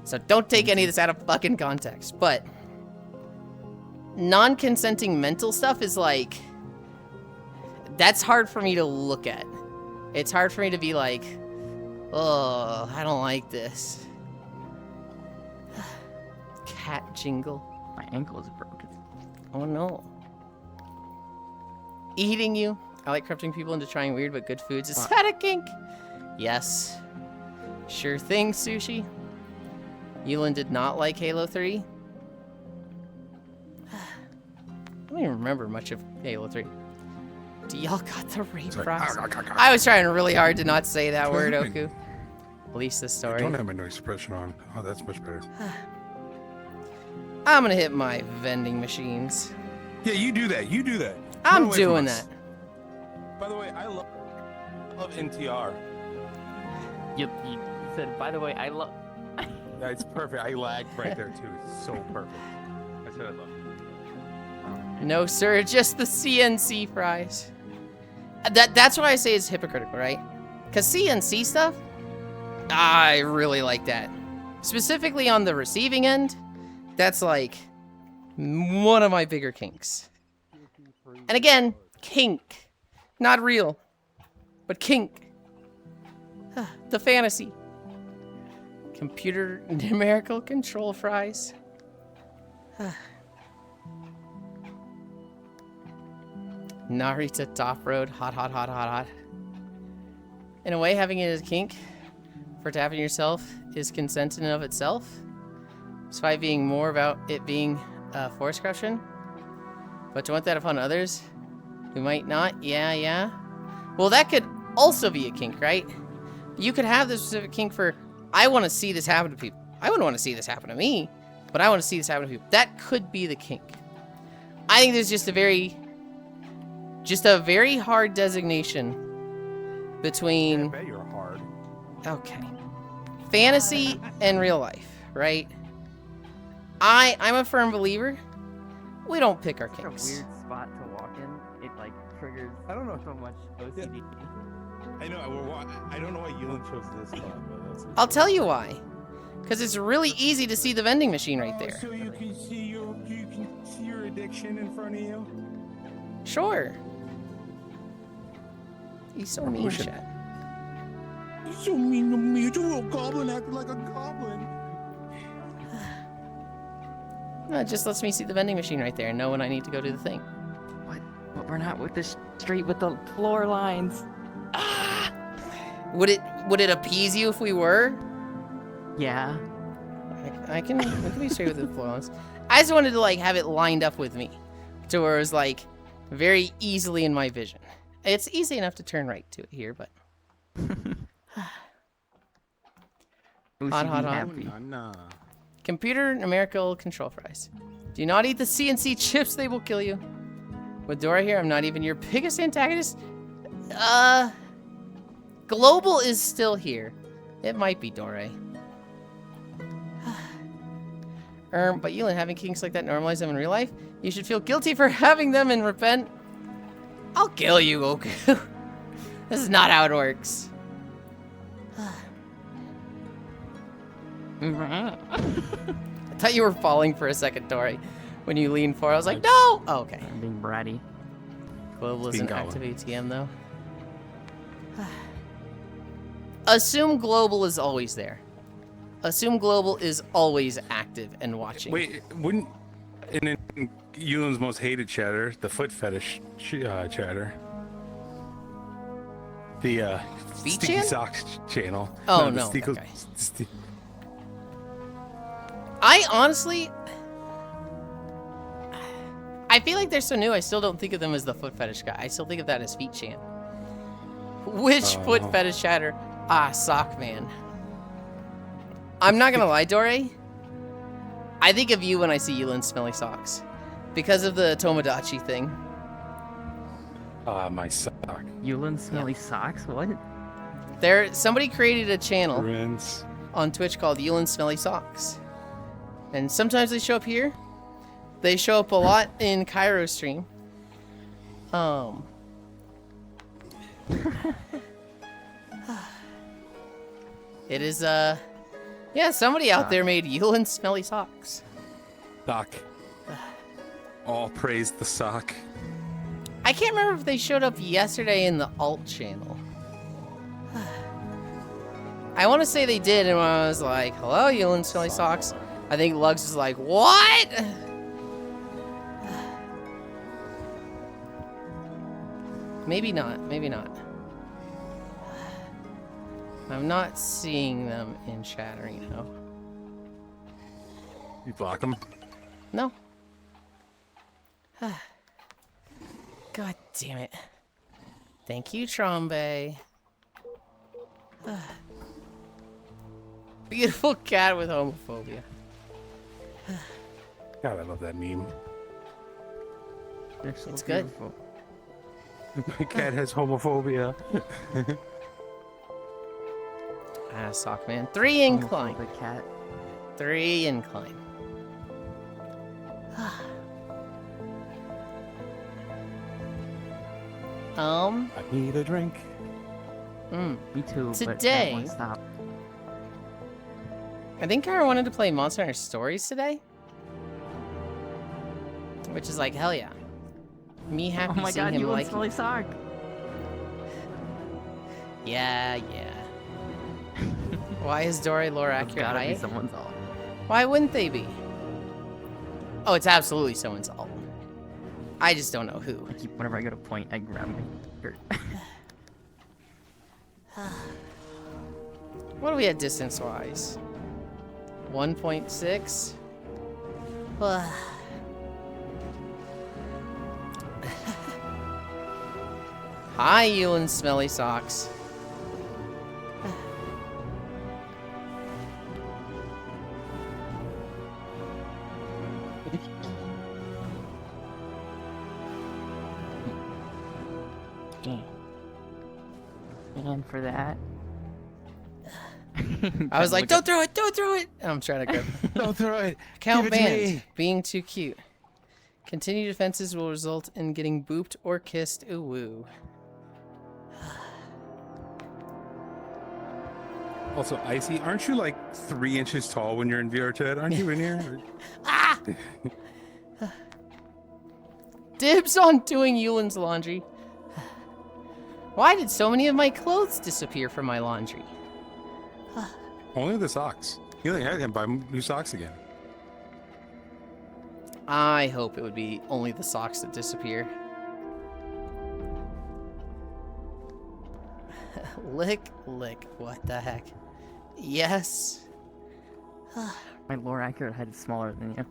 So don't take any of this out of fucking context. But non-consenting mental stuff is like, that's hard for me to look at. It's hard for me to be like, oh, I don't like this. Cat jingle. My ankle is broken. Oh no. Eating you. I like corrupting people into trying weird but good foods. Is that a kink? Yes. Sure thing, Sushi. Yulind did not like Halo 3. I don't even remember much of Halo 3. Do y'all got the rape frost? I was trying really hard to not say that word, Oku. At least the I story. don't have my noise suppression on. Oh, that's much better. I'm gonna hit my vending machines. Yeah, you do that. You do that. I'm doing that. By the way, I love NTR. You said, by the way, I love... That's perfect. I lagged right there, too. It's so perfect. I said I love it. No, sir, just the CNC fries. That's why I say it's hypocritical, right? Because CNC stuff, I really like that. Specifically on the receiving end, that's like one of my bigger kinks. And again, kink. Not real, but kink. The fantasy. Computer numerical control fries. Narita top road. Hot, hot, hot, hot, hot. In a way, having it as kink for tapping yourself is consent in and of itself. Despite being more about it being force corruption. But to want that upon others who might not, yeah. Well, that could also be a kink, right? You could have this specific kink for, I want to see this happen to people. I wouldn't want to see this happen to me, but I want to see this happen to people. That could be the kink. I think there's just a very hard designation between... I bet you're hard. Okay. Fantasy and real life, right? I'm a firm believer. We don't pick our It's a kinks. weird spot to walk in. It like triggers I don't know so much OCD. I know. I don't know why Yulind chose this spot, but that's... I'll tell you why. Because it's really easy to see the vending machine right there. So you can see your addiction in front of you? Sure. He's so mean, pushing. chat. You're so mean to me. You're a little goblin acting like a goblin. No, it just lets me see the vending machine right there and know when I need to go do the thing. What? But we're not with the street with the floor lines. Would it appease you if we were? Yeah. We can be straight with the floor lines. I just wanted to like have it lined up with me, to where it was like very easily in my vision. It's easy enough to turn right to it here, but hot, hot, hot. happy. Nah. Computer numerical control fries. Do not eat the CNC chips, they will kill you. With Dora here, I'm not even your biggest antagonist. Global is still here. It might be Dora. But Yulind, having kinks like that normalize them in real life? You should feel guilty for having them and repent. I'll kill you, Goku. This is not how it works. I thought you were falling for a second, Tori. When you leaned forward, I was like, no! Oh, okay. I'm being bratty. Global is Being an gone. active ATM though. Assume Global is always there. Assume Global is always active and watching. Wait, wouldn't in Yulind's most hated chatter, the foot fetish chatter, the Feet Sticky chan? Socks channel? Oh, the no, Sticky- okay. Sti- I honestly, I feel like they're so new. I still don't think of them as the foot fetish guy. I still think of that as feet chan. Which foot Oh. fetish chatter? Ah, sock man. I'm not gonna lie, Dore. I think of you when I see Yulind smelly socks, because of the Tomodachi thing. my sock. Yulind smelly socks? What? Somebody created a channel Rinse. on Twitch called Yulind Smelly Socks. And sometimes they show up here. They show up a lot in Cairo stream. It is yeah, somebody out there made Yulind Smelly Socks. Sock. All praise the sock. I can't remember if they showed up yesterday in the alt channel. I want to say they did, and when I was like, hello, Yulind Smelly Socks, I think Lugs was like, what? Maybe not, maybe not. I'm not seeing them in Chatterino. You block them? No. God damn it. Thank you, Trombe. Beautiful cat with homophobia. God, I love that meme. They're so It's good. beautiful. My cat has homophobia. Ah, Sockman. 3 incline. The cat. 3 incline. I need a drink. Me too. But Today- that won't stop. I think Kara wanted to play Monster Hunter Stories today. Which is like, hell yeah. Me Oh happy my seeing god, him Yulind like smelly sock. Yeah, yeah. Why is Dore lore It's accurate gotta be height? someone's alt. Why wouldn't they be? Oh, it's absolutely someone's alt. I just don't know who. Whenever I go to point, I grab my shirt. What are we at distance-wise? 1.6? Hi, Yulind Smelly Socks. And for that. I was like, don't throw it, don't throw it! I'm trying to grab Don't throw it. Count Give it to banned. me. Being too cute. Continued offenses will result in getting booped or kissed. Ooh woo. Also, Icy, aren't you like 3 inches tall when you're in VR chat? Aren't you in here? Ah! Dibs on doing Yulind's laundry. Why did so many of my clothes disappear from my laundry? Only the socks. You only had him buy new socks again. I hope it would be only the socks that disappear. Lick, lick. What the heck? Yes. My lore accurate head is smaller than you.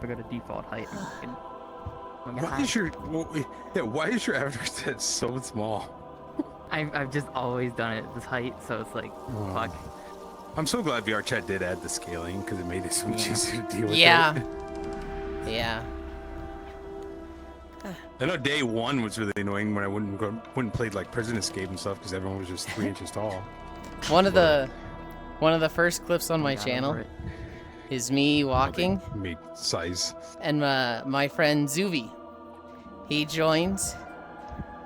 I got a default height. Why is your why is your avatar set so small? I've just always done it at this height, so it's like, fuck. I'm so glad VR chat did add the scaling because it made it so much easier to deal with. Yeah. It. Yeah. I know day 1 was really annoying when I wouldn't play like Prison Escape and stuff because everyone was just 3 inches tall. One of the first clips on my Got channel over it. is me walking, Made size. and my friend Zuvi, he joins,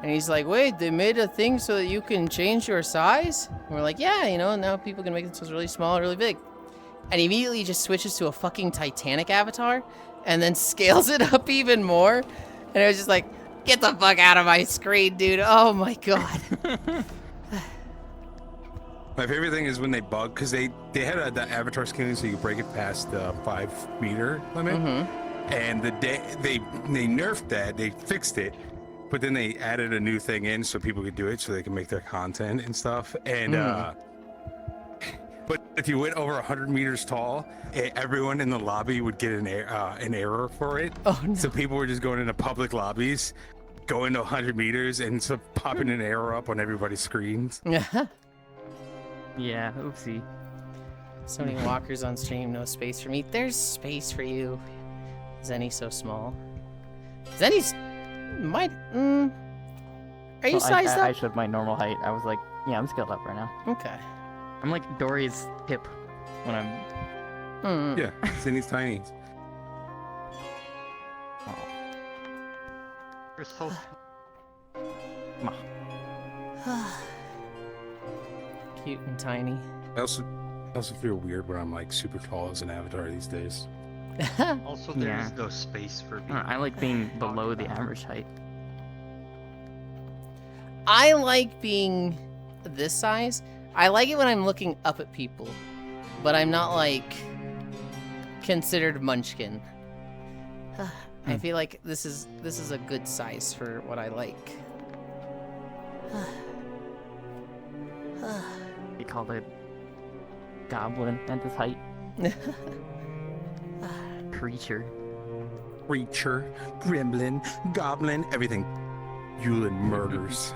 and he's like, "Wait, they made a thing so that you can change your size?" And we're like, "Yeah, you know, now people can make themselves really small, or really big." And he immediately just switches to a fucking Titanic avatar, and then scales it up even more. And it was just like, get the fuck out of my screen, dude. Oh my god. My favorite thing is when they bug, because they had the avatar scaling so you could break it past the 5-meter limit. And they nerfed that, they fixed it, but then they added a new thing in so people could do it so they can make their content and stuff. And but if you went over 100 meters tall, everyone in the lobby would get an error for it. Oh, no. So people were just going into public lobbies, going to 100 meters, and so popping an error up on everybody's screens. Yeah. Yeah, oopsie. So many walkers on stream, no space for me. There's space for you. Zenny's so small. Zenny's might. Are you sized up? I showed my normal height. I was like, yeah, I'm scaled up right now. Okay. I'm like Dory's hip when I'm. Yeah, Zinny's tiny. You're so Cute and tiny. I also feel weird when I'm like super tall as an avatar these days. Also, there is Yeah. no space for me. I like being below the average height. I like being this size. I like it when I'm looking up at people, but I'm not like considered munchkin. I feel like this is a good size for what I like. They call it goblin at this height. Creature. Creature, gremlin, goblin, everything. Yulind murders.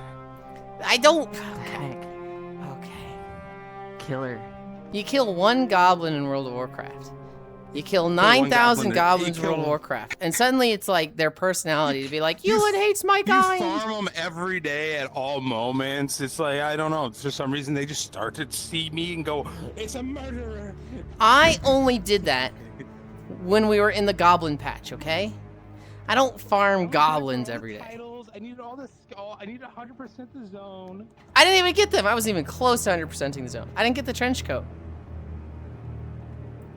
I don't. Heck. Okay. Killer. You kill one goblin in World of Warcraft. You kill one 9,000 goblin, goblins you in World of kill- Warcraft. And suddenly it's like their personality to be like, Yulind hates my You kind. farm them every day at all moments. It's like, I don't know. For some reason, they just start to see me and go, it's a murderer. I only did that when we were in the goblin patch, okay? I don't farm goblins every day. Titles. I need all this. I need 100% the zone. I didn't even get them. I wasn't even close to 100%ing the zone. I didn't get the trench coat.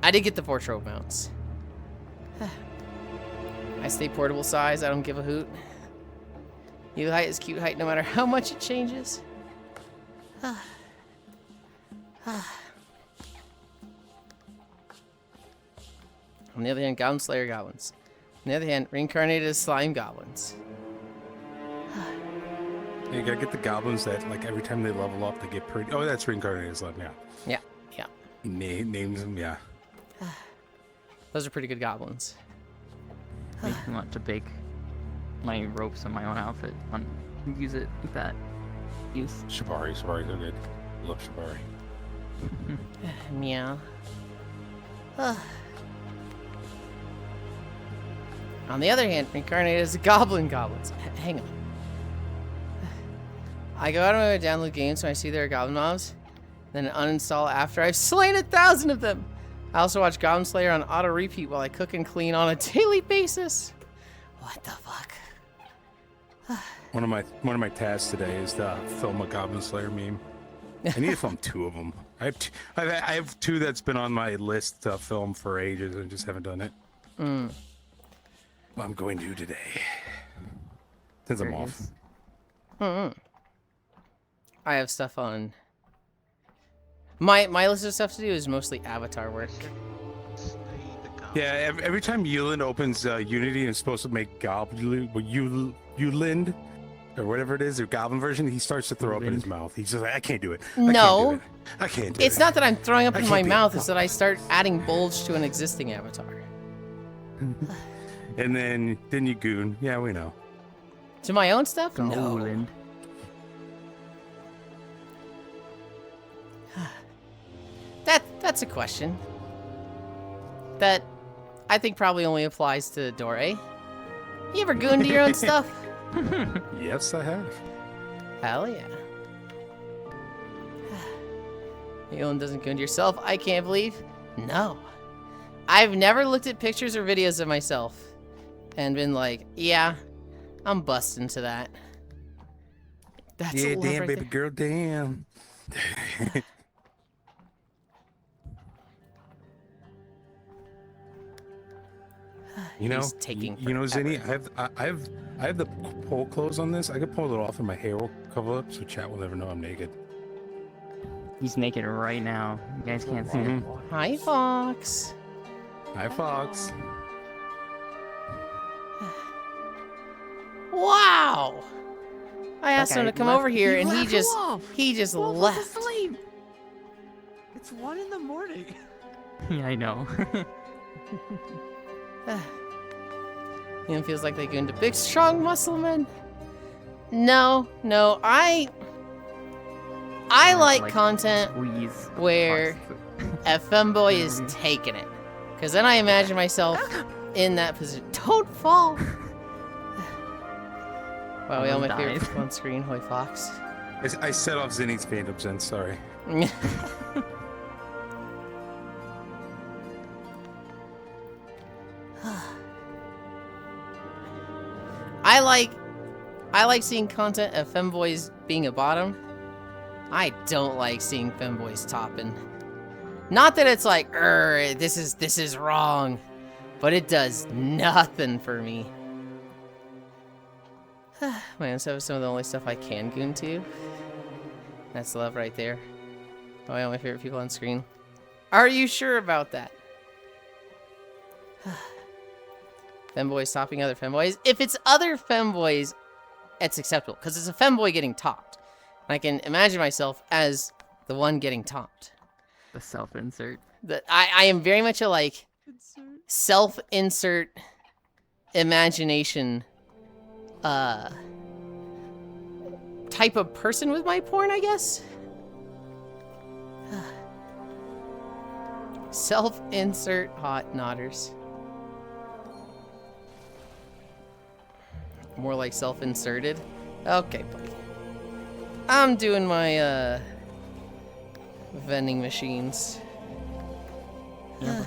I did get the 4 trope mounts. I stay portable size. I don't give a hoot. You height is cute height no matter how much it changes. On the other hand, Goblin Slayer goblins. On the other hand, reincarnated slime goblins. You gotta get the goblins that, like, every time they level up, they get pretty. Oh, that's reincarnated slime, yeah. Yeah, yeah. He names them, yeah. Those are pretty good goblins. Makes me want to bake my ropes in my own outfit. Use it with that use. Shibari's are good. Love Shibari. Meow. On the other hand, reincarnated as goblins. Hang on. I go out of my way to download games when I see there are goblin mobs, then uninstall after I've slain 1,000 of them. I also watch Goblin Slayer on auto repeat while I cook and clean on a daily basis. What the fuck? One of my tasks today is to film a Goblin Slayer meme. I need to film 2 of them. I have 2 that's been on my list to film for ages and just haven't done it. Well, I'm going to today since I'm There it off. is. I have stuff on. My list of stuff to do is mostly avatar work. Slay the goblin. Yeah, every time Yulind opens Unity and is supposed to make Yulind or whatever it is, their goblin version, he starts to throw up in his mouth. He's just like, I can't do it. No. I can't do it. It's not that I'm throwing up I in can't my be- mouth, it's that I start adding bulge to an existing avatar. And then you goon. Yeah, we know. To my own stuff? No. Yulind. That's a question. That I think probably only applies to Dore. You ever goon to your own stuff? Yes, I have. Hell yeah. Yulind doesn't goon to yourself, I can't believe. No. I've never looked at pictures or videos of myself and been like, yeah, I'm busting to that. That's Yeah, love damn, right baby there. girl, damn. You know, He's taking you know, Zinni, forever. I have the pole clothes on this. I could pull it off and my hair will cover up, so chat will never know I'm naked. He's naked right now. You guys can't see it. Hi, Fox. Hi, Fox. Wow. I asked him guy to come left- over here, and he left just Wolf. he just Wolf was left. asleep. It's 1 in the morning. Yeah, I know. It feels like they go into big, strong muscle men. No, I like content Squeeze. where a femboy is taking it. Because then I imagine myself in that position. Don't fall! Wow, we all my favorite Almost people on screen. Hoy Fox. I set off Zinni's phantom sense. Sorry. I like seeing content of femboys being a bottom. I don't like seeing femboys topping. Not that it's like, this is wrong, but it does nothing for me. Man, so some of the only stuff I can goon to. That's love right there. Oh, I got my favorite people on screen. Are you sure about that? Femboys topping other femboys. If it's other femboys, it's acceptable because it's a femboy getting topped. And I can imagine myself as the one getting topped. The self-insert. I am very much a like self-insert imagination type of person with my porn, I guess. Self-insert hot nodders. More like self-inserted. Okay, buddy. I'm doing my vending machines. Yeah,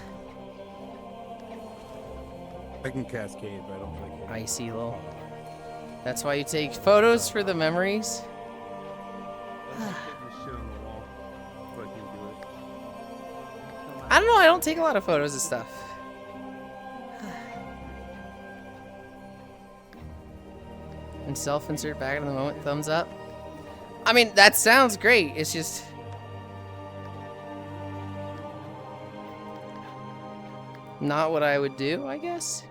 I can cascade, but I don't like it. I see, lol. That's why you take photos for the memories. I don't know, I don't take a lot of photos of stuff. And self-insert back in the moment, thumbs up. I mean, that sounds great. It's just... not what I would do, I guess.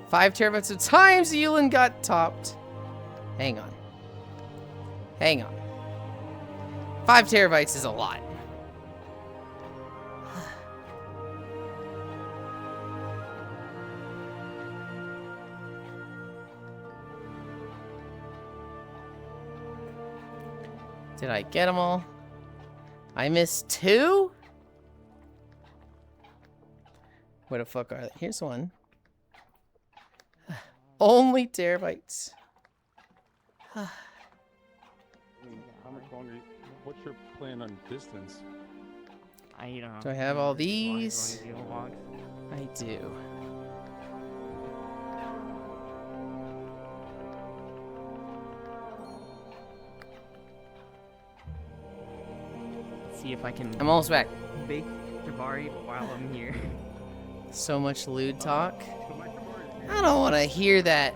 5 terabytes of times Yulind got topped. Hang on. Hang on. 5 terabytes is a lot. Did I get them all? I missed 2? Where the fuck are they? Here's one. Only terabytes. How much longer? What's your plan on distance? I don't know. Do I have all As long as these? you don't walk. I do. See if I can I'm almost back. bake Jabari while I'm here. So much lewd talk. I don't want to hear that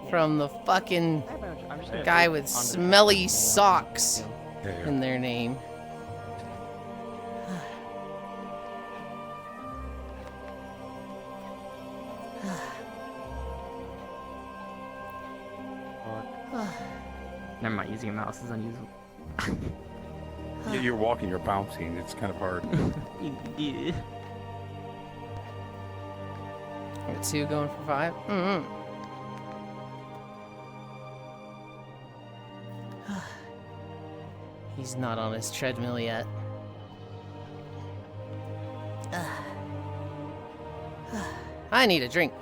from the fucking I'm just gonna guy put with onto the- smelly socks Yeah, in their name. Never mind, using a mouse is unusable. You're walking, you're bouncing. It's kind of hard. Yeah. Got 2 going for 5. He's not on his treadmill yet. I need a drink.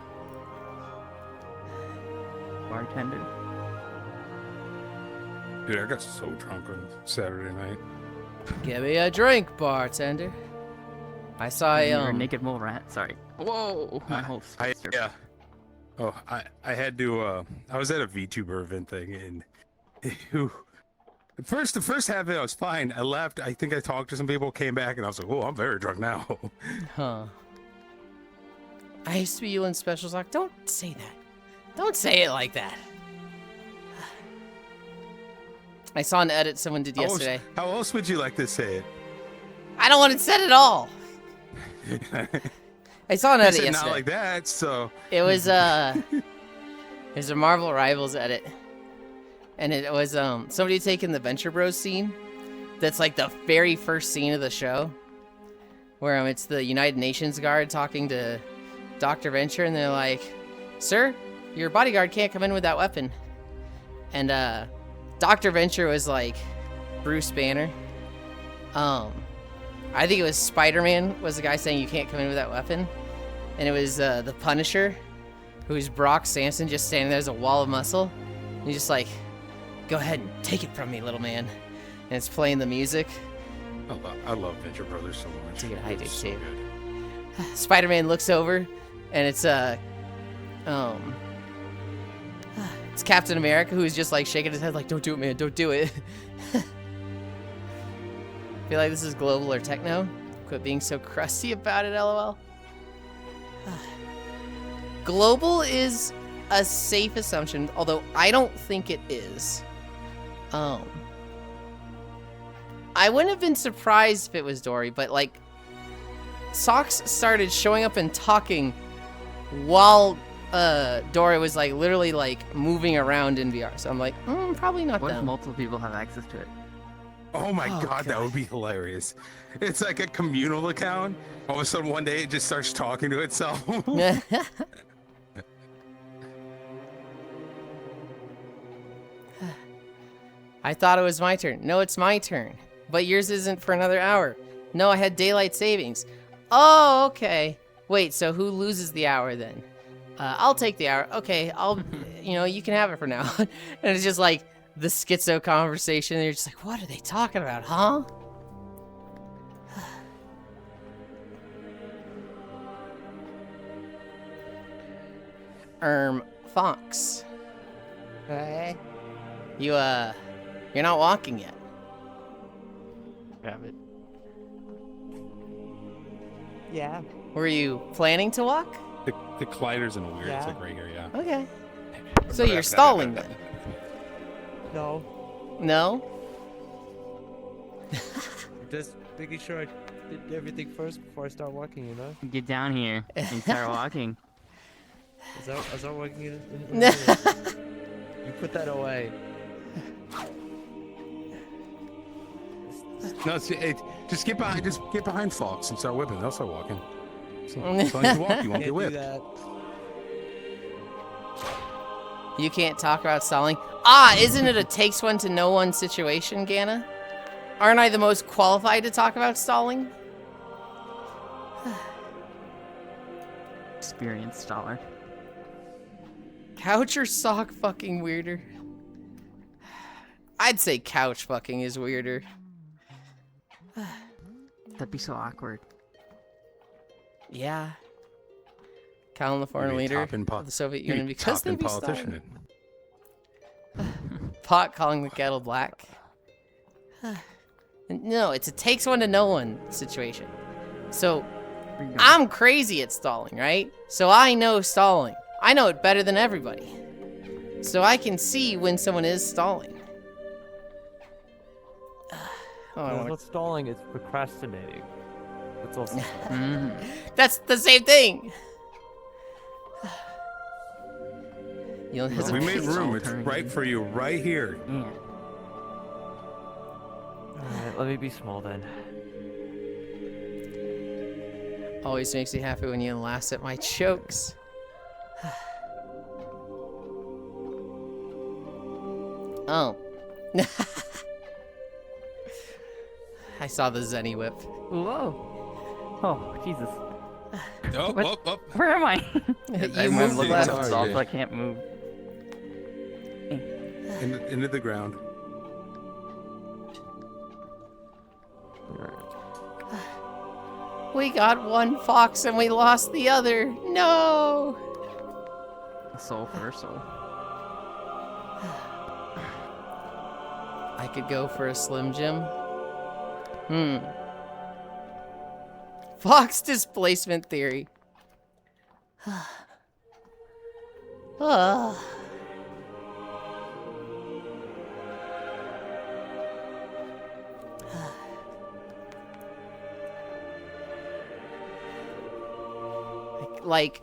Bartender. Dude, I got so drunk on Saturday night. Give me a drink, bartender. I saw a You're a naked mole rat. Sorry. Whoa! My whole sister. Yeah. Oh, I had to. I was at a VTuber event thing, and the first half of it I was fine. I left. I think I talked to some people, came back, and I was like, "Oh, I'm very drunk now." Huh. I used to be Yulin's special sock. Don't say that. Don't say it like that. I saw an edit someone did yesterday. How else would you like to say it? I don't want it said at all. I saw an edit yesterday. Not like that, so. It was a Marvel Rivals edit. And it was somebody had taken the Venture Bros scene. That's like the very first scene of the show. Where it's the United Nations guard talking to Dr. Venture, and they're like, "Sir, your bodyguard can't come in with that weapon." And Dr. Venture was like Bruce Banner. I think it was Spider-Man was the guy saying you can't come in with that weapon. And it was the Punisher, who is Brock Samson, just standing there as a wall of muscle. And he's just like, "Go ahead and take it from me, little man." And it's playing the music. I love Venture Brothers so much. Dude, I do So too. good. Spider-Man looks over, and it's Captain America, who's just like shaking his head like, "Don't do it, man, don't do it." Feel like this is global or techno? Quit being so crusty about it, lol. Global is a safe assumption, although I don't think it is. I wouldn't have been surprised if it was Dory, but like, Socks started showing up and talking while Dory was like literally like moving around in VR. So I'm like, probably not What if them. multiple people have access to it? Oh my god, that would be hilarious. It's like a communal account. All of a sudden one day it just starts talking to itself. I thought it was my turn. No, it's my turn. But yours isn't for another hour. No, I had daylight savings. Oh, okay. Wait, so who loses the hour then? I'll take the hour. Okay, you can have it for now. And it's just like the schizo conversation. And you're just like, what are they talking about, huh? Fox. Hey. You're not walking yet. Grab it. Yeah. Were you planning to walk? The collider's in a weird, it's Yeah. like right here, yeah. Okay. So you're stalling then? No. No? Just making sure I did everything first before I start walking, you know? Get down here and start walking. Is that walking You put that away. No, just get behind Fox and start whipping. They'll start walking. So, as long as you walk, you won't Can't get do whipped. that. You can't talk about stalling? Isn't it a takes one to know one situation, Ganna? Aren't I the most qualified to talk about stalling? Experienced staller. Couch or sock fucking weirder? I'd say couch fucking is weirder. That'd be so awkward. Yeah. Calling the foreign Maybe a leader top-end of the Soviet Union Maybe because they top-end be politician. stalling. Pot calling the kettle black. No, it's a takes one to know one situation. So, I'm crazy at stalling, right? So I know stalling. I know it better than everybody. So I can see when someone is stalling. That's not stalling, it's procrastinating. That's also That's the same thing. Yulind has a We made peach. room. It's right for you, right here. Yeah. Alright, let me be small then. Always makes me happy when you laugh at my jokes. Oh. I saw the Zenny whip. Whoa. Oh, Jesus. Oh, What? oh, oh. Where am I? You moved moved left. it. Off, so I can't move. Into the ground. We got one fox and we lost the other. No. A soul for a soul. I could go for a Slim Jim. Fox displacement theory. Ugh. Like,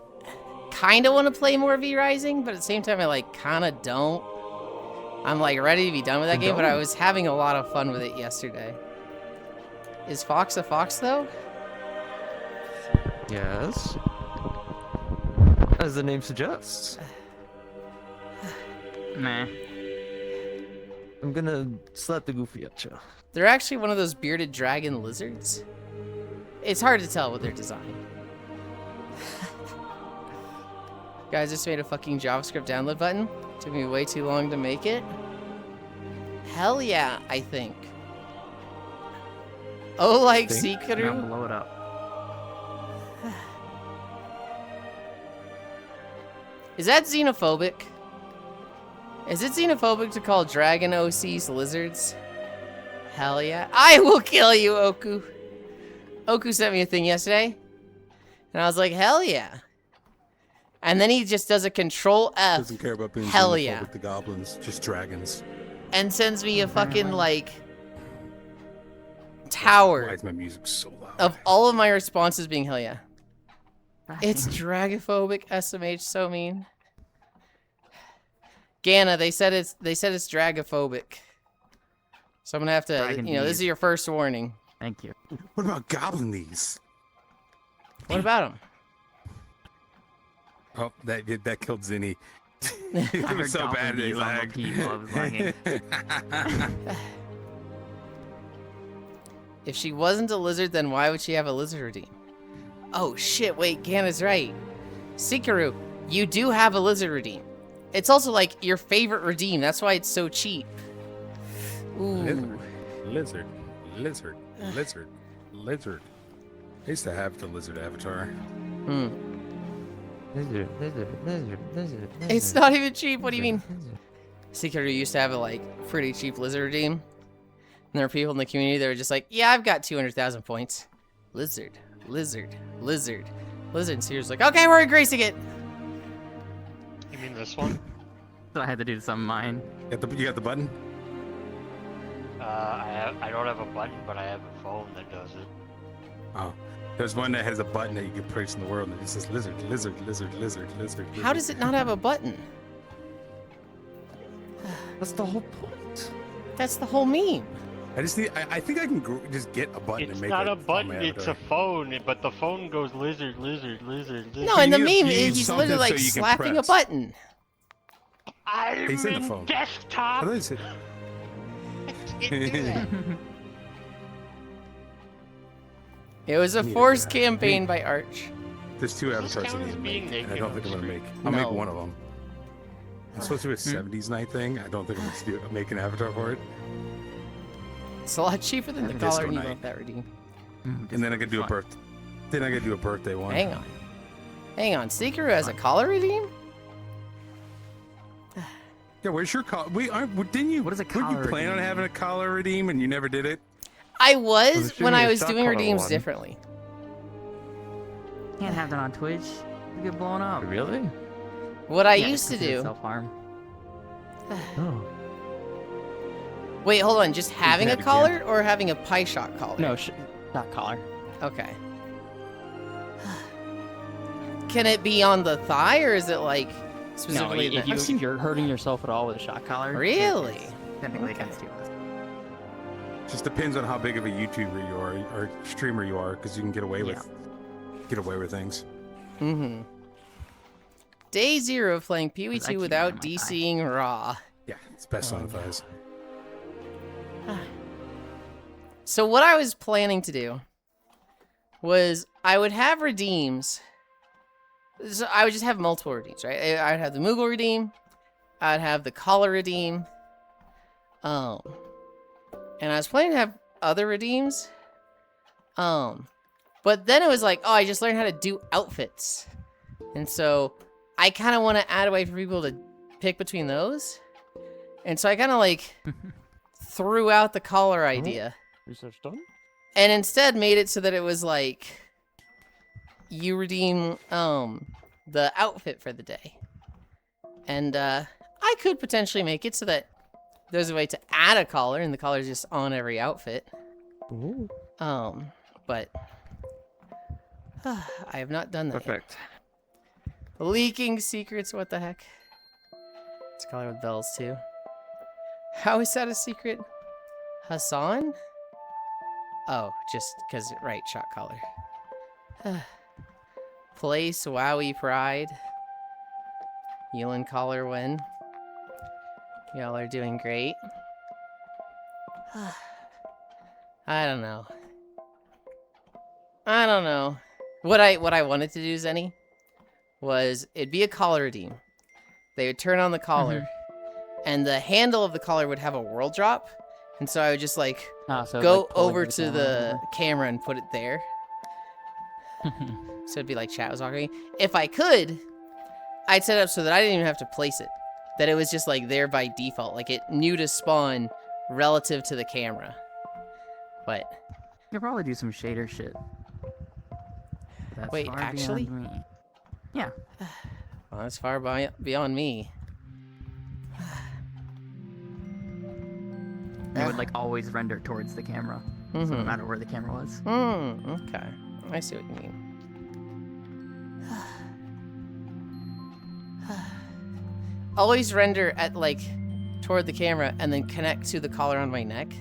kind of want to play more V Rising, but at the same time, I like kind of don't. I'm like ready to be done with that game, but I was having a lot of fun with it yesterday. Is Fox a fox though? Yes. As the name suggests. Nah. I'm gonna slap the goofy at you. They're actually one of those bearded dragon lizards. It's hard to tell with their design. Guys, just made a fucking JavaScript download button. Took me way too long to make it. Hell yeah, I think. Oh, like Now Seikaru? blow it up. Is that xenophobic? Is it xenophobic to call dragon OCs lizards? Hell yeah. I will kill you, Oku. Oku sent me a thing yesterday. And I was like, hell yeah. And then he just does a control F. Doesn't care about being Hell xenophobic yeah. to goblins, just dragons. And sends me a fucking, like, Why tower is my music so loud? of all of my responses being hell yeah. It's dragophobic, SMH, so mean. Ganna, they said it's dragophobic. So I'm gonna have to, Dragon you know, this bees. is your first warning. Thank you. What about goblin knees? What about him? Oh, that killed Zinni. I It heard was so goblin bad they bees on lagged. repeat while I was lagging. If she wasn't a lizard, then why would she have a lizard redeem? Oh shit, wait, Ganna's right. Seikaru, you do have a lizard redeem. It's also like your favorite redeem, that's why it's so cheap. Ooh. Lizard, lizard, lizard, lizard. I used to have the lizard avatar. Hmm. Lizard, lizard, lizard, lizard. It's not even cheap, what do you mean? Seikaru used to have a like pretty cheap lizard redeem. And there were people in the community that were just like, yeah, I've got 200,000 points. Lizard, lizard, lizard, lizard. And Seikaru's like, okay, we're increasing it. You mean this one? So I had to do some mine. You got the button? I don't have a button, but I have a phone that does it. Oh. There's one that has a button that you can place in the world and it says lizard, lizard, lizard, lizard, lizard. How does it not have a button? That's the whole point. That's the whole meme. I just need. I think I can just get a button It's and make not it a button, my it's a avatar. phone, but the phone goes lizard, lizard, lizard, lizard. No, in the You need- meme, you need he's something literally so like you can slapping a press. button. I'm He's in the in phone. desktop. I thought you said- Can't do that. It was a Neither forced did I. campaign by Arch. There's two Does this avatars I count need as to being make, and I naked don't on think the I'm gonna street? make. I'll make No. one of them. I'm supposed to do a '70s night thing. I don't think I'm gonna make an avatar for it. It's a lot cheaper than the Disco collar and you night. want that redeem. And then I could do a birth. Then I could do a birthday one. Hang on. Hang on. Seeker has a collar redeem? Yeah, where's your collar? Didn't you? What is a Weren't you collar planning on redeem? having a collar redeem and you never did it? I was assuming when I a was shot doing collar redeems one. differently. Can't have that on Twitch. You get blown up. Really? What I Yeah, it's used to considered do. self-harm. Oh. Wait, hold on. Just having a have it, collar or having a pie shot collar? No, not collar. Okay. Can it be on the thigh or is it like No, specifically if you're hurting yourself at all with a shot collar. Really? it's technically Okay. against you. Just depends on how big of a YouTuber you are or streamer you are, because you can get away with things. Mm-hmm. Day 0 of playing Pee Wee I 2 keep without it on my thigh. DCing Raw. Yeah, it's best on the thighs. So what I was planning to do was I would have redeems. So I would just have multiple redeems, right? I'd have the Moogle redeem. I'd have the collar redeem. And I was planning to have other redeems. But then it was like, oh, I just learned how to do outfits. And so I kind of want to add a way for people to pick between those. And so I kind of like threw out the collar idea. Research done? And instead made it so that it was like you redeem the outfit for the day. And I could potentially make it so that there's a way to add a collar, and the collar's just on every outfit. Ooh. But I have not done that yet. Perfect. Leaking secrets, what the heck? It's a collar with bells too. How is that a secret? Hassan? Oh, just because, right, shot collar. Place, Wowie Pride. Yulind collar win. Y'all are doing great. I don't know. What I wanted to do, Zenny, was it'd be a collar redeem. They would turn on the collar, and the handle of the collar would have a world drop, and so I would just like So go like, pull over the to camera the camera and put it there. So it'd be like chat was talking. If I could, I'd set it up so that I didn't even have to place it. That it was just like there by default, like it knew to spawn relative to the camera. But You could probably do some shader shit. That's Wait, far actually? beyond me. Yeah. well, that's far beyond me. It would like always render towards the camera. So no matter where the camera was. Okay. I see what you mean. Always render at like toward the camera and then connect to the collar on my neck.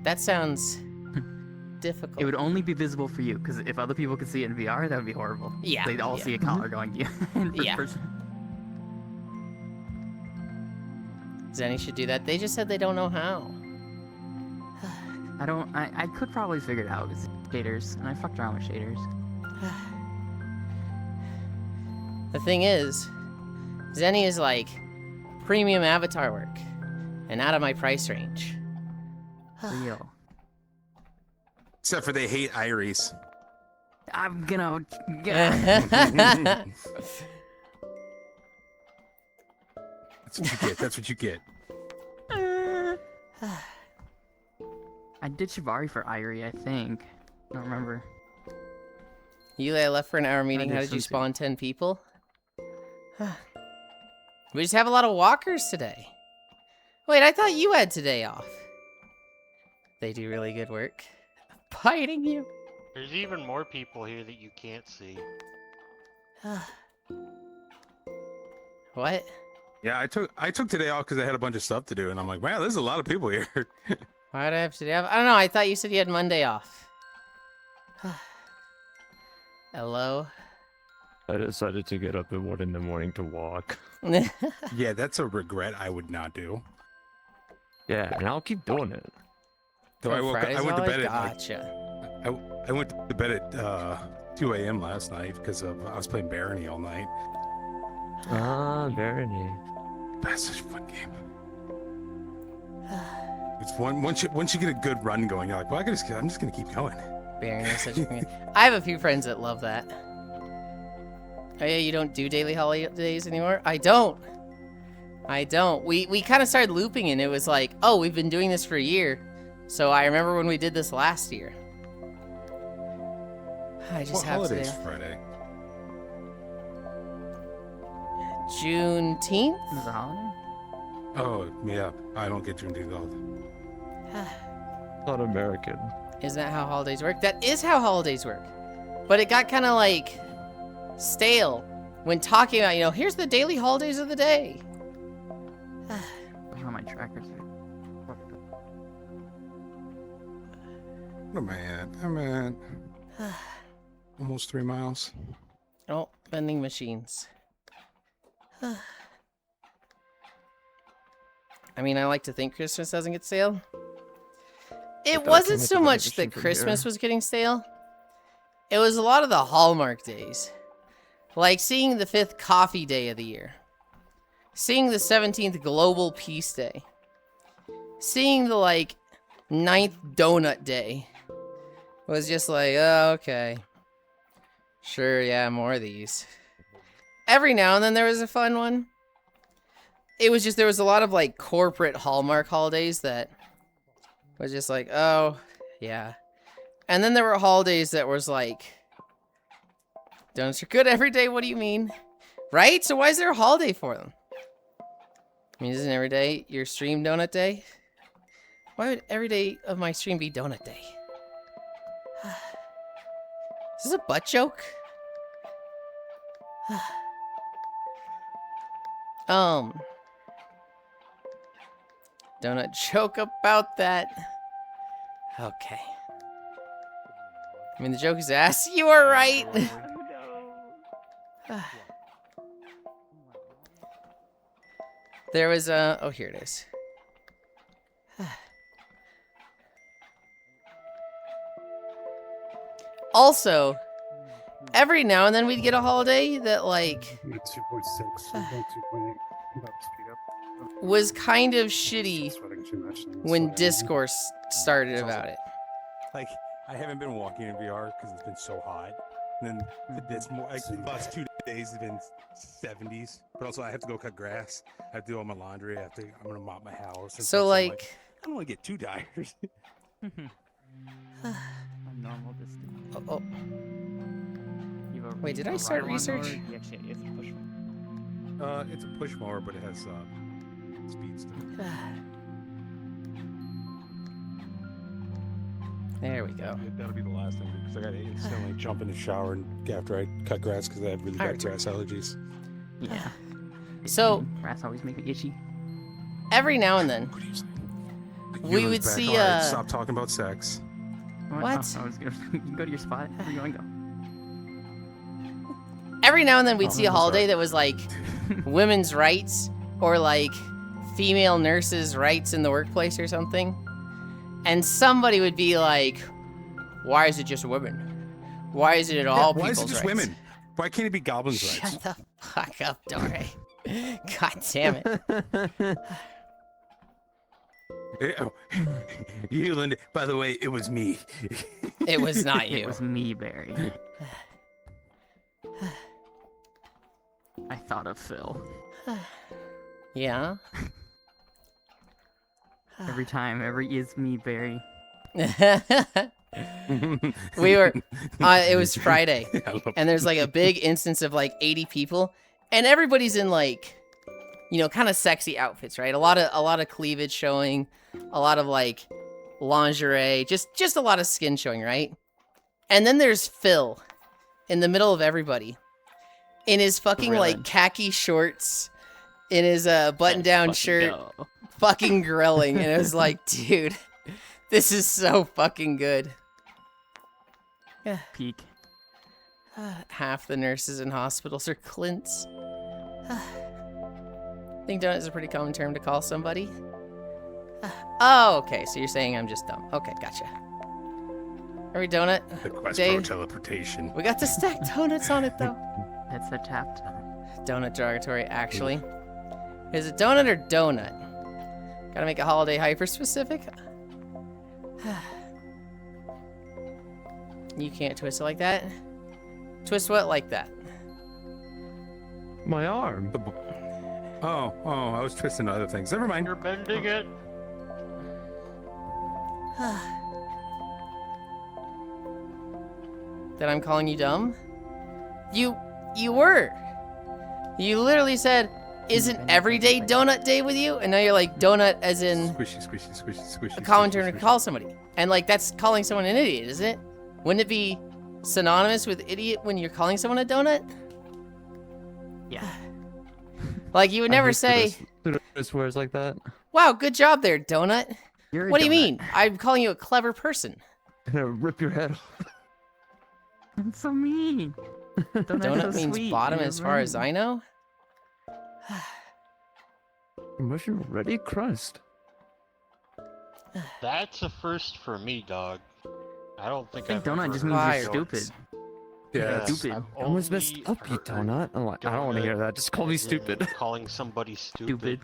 That sounds difficult. It would only be visible for you, because if other people could see it in VR, that would be horrible. Yeah, They'd all yeah. see a collar going to you in first Yeah. person. Zenny should do that. They just said they don't know how. I could probably figure it out. It's shaders, and I fucked around with shaders. The thing is, Zenny is like premium avatar work and out of my price range. Real. Except for they hate Iris. I'm gonna. That's what you get. That's what you get. I did Shibari for Irie, I think. I don't remember. Yuli, I left for an hour meeting. did How did you some too. spawn 10 people? We just have a lot of walkers today. Wait, I thought you had today off. They do really good work. Biting you. There's even more people here that you can't see. What? Yeah, I took today off because I had a bunch of stuff to do, and I'm like, wow, there's a lot of people here. Why do I have today off? I don't know. I thought you said you had Monday off. Hello? I decided to get up at 1 in the morning to walk. Yeah, that's a regret I would not do. Yeah, and I'll keep doing it. So I went to bed at like, Gotcha. I went to bed at 2 a.m. last night because I was playing Barony all night. Ah, very neat. That's such a fun game. It's once you get a good run going, you're like, well, I'm just gonna keep going. Baron is such a I have a few friends that love that. Oh yeah, you don't do daily holidays anymore? I don't. We kind of started looping and it was like, oh, we've been doing this for a year. So I remember when we did this last year. I just What have holiday's today. Friday? Juneteenth? Is it a holiday? Oh, yeah. I don't get Juneteenth all. Not American. Isn't that how holidays work? That is how holidays work. But it got kind of like stale when talking about, here's the daily holidays of the day. How my trackers are. What am I at? I'm at almost 3 miles. Oh, vending machines. I mean, I like to think Christmas doesn't get stale. It thought wasn't Timothy so was much a that Christmas superhero. was getting stale. It was a lot of the Hallmark days. Like seeing the 5th coffee day of the year. Seeing the 17th global peace day. Seeing the 9th donut day. Was just like, oh, okay. Sure, yeah, more of these. Every now and then there was a fun one. It was just, there was a lot of corporate Hallmark holidays that was just like, oh, yeah. And then there were holidays that was Donuts are good every day. What do you mean? Right? So why is there a holiday for them? I mean, isn't every day your stream donut day? Why would every day of my stream be donut day? Is this a butt joke? Donut joke about that. Okay. I mean, the joke is ass. You are right. There was a... Oh, here it is. Also, every now and then we'd get a holiday that, like... 2.6, 2.8. was kind of shitty Sweating too much. when discourse started about it. Like, I haven't been walking in VR because it's been so hot. And then it's more like the last 2 days have been 70s. But also, I have to go cut grass. I have to do all my laundry. I'm gonna mop my house. And So, stuff, like... I don't want to get too tired. Normal distance. Oh, oh. Wait, did I start research? It's a push mower, but it has speed stuff. There we go. That'll be the last thing because I gotta instantly jump in the shower and after I cut grass because I have really bad grass allergies. Yeah. So, Grass always make me itchy. every now and then, What are you saying? we would see, Stop talking about sex. What? Oh, I was gonna. You can go to your spot. Where you going to go? every now and then we'd Oh, see a I'm holiday sorry. that was like women's rights or like female nurses' rights in the workplace or something. And somebody would be like, why is it just women? Why is it at all Why people's is it just rights? women? Why can't it be goblins' rights? Shut the fuck up, Dore. God damn it. Yulind, by the way, it was me. It was not you. It was me, Barry. I thought of Phil. Yeah? Every time, is me, Barry. We were, it was Friday, I love and there's like a big instance of like 80 people, and everybody's in like, you know, kind of sexy outfits, right? A lot of cleavage showing, a lot of like lingerie, just a lot of skin showing, right? And then there's Phil in the middle of everybody in his fucking like Grilling. khaki shorts, in his button-down shirt, fucking grilling, and it was like, dude, this is so fucking good. Yeah. Peak. Half the nurses in hospitals are Clints. I think donut is a pretty common term to call somebody. Oh, okay, so you're saying I'm just dumb. Okay, gotcha. Are we donut? the quest Dave? for teleportation. We got the stacked donuts on it, though. That's the tapped. Donut derogatory, actually. Is it donut or donut? Gotta make a holiday hyper-specific. You can't twist it like that. Twist what like that? My arm. Oh, I was twisting other things. Never mind. You're bending it. That I'm calling you dumb? You were. You literally said, isn't every day donut day with you? And now you're like, donut as in Squishy. a common term to call somebody. And like, that's calling someone an idiot, isn't it? Wouldn't it be synonymous with idiot when you're calling someone a donut? Yeah. Like, you would never say, Swears like that. wow, good job there, donut. You're a What do you donut. mean? I'm calling you a clever person. Rip your head off. That's so mean. Donut means bottom as far as I know. Mushroom ready crust. That's a first for me, dog. I don't think I think I've donut ever just heard means Fire. you're stupid. Yeah, Stupid. I've I was messed only up, you heard donut. I don't want to hear that. Just call me as in stupid. Calling somebody stupid. Stupid.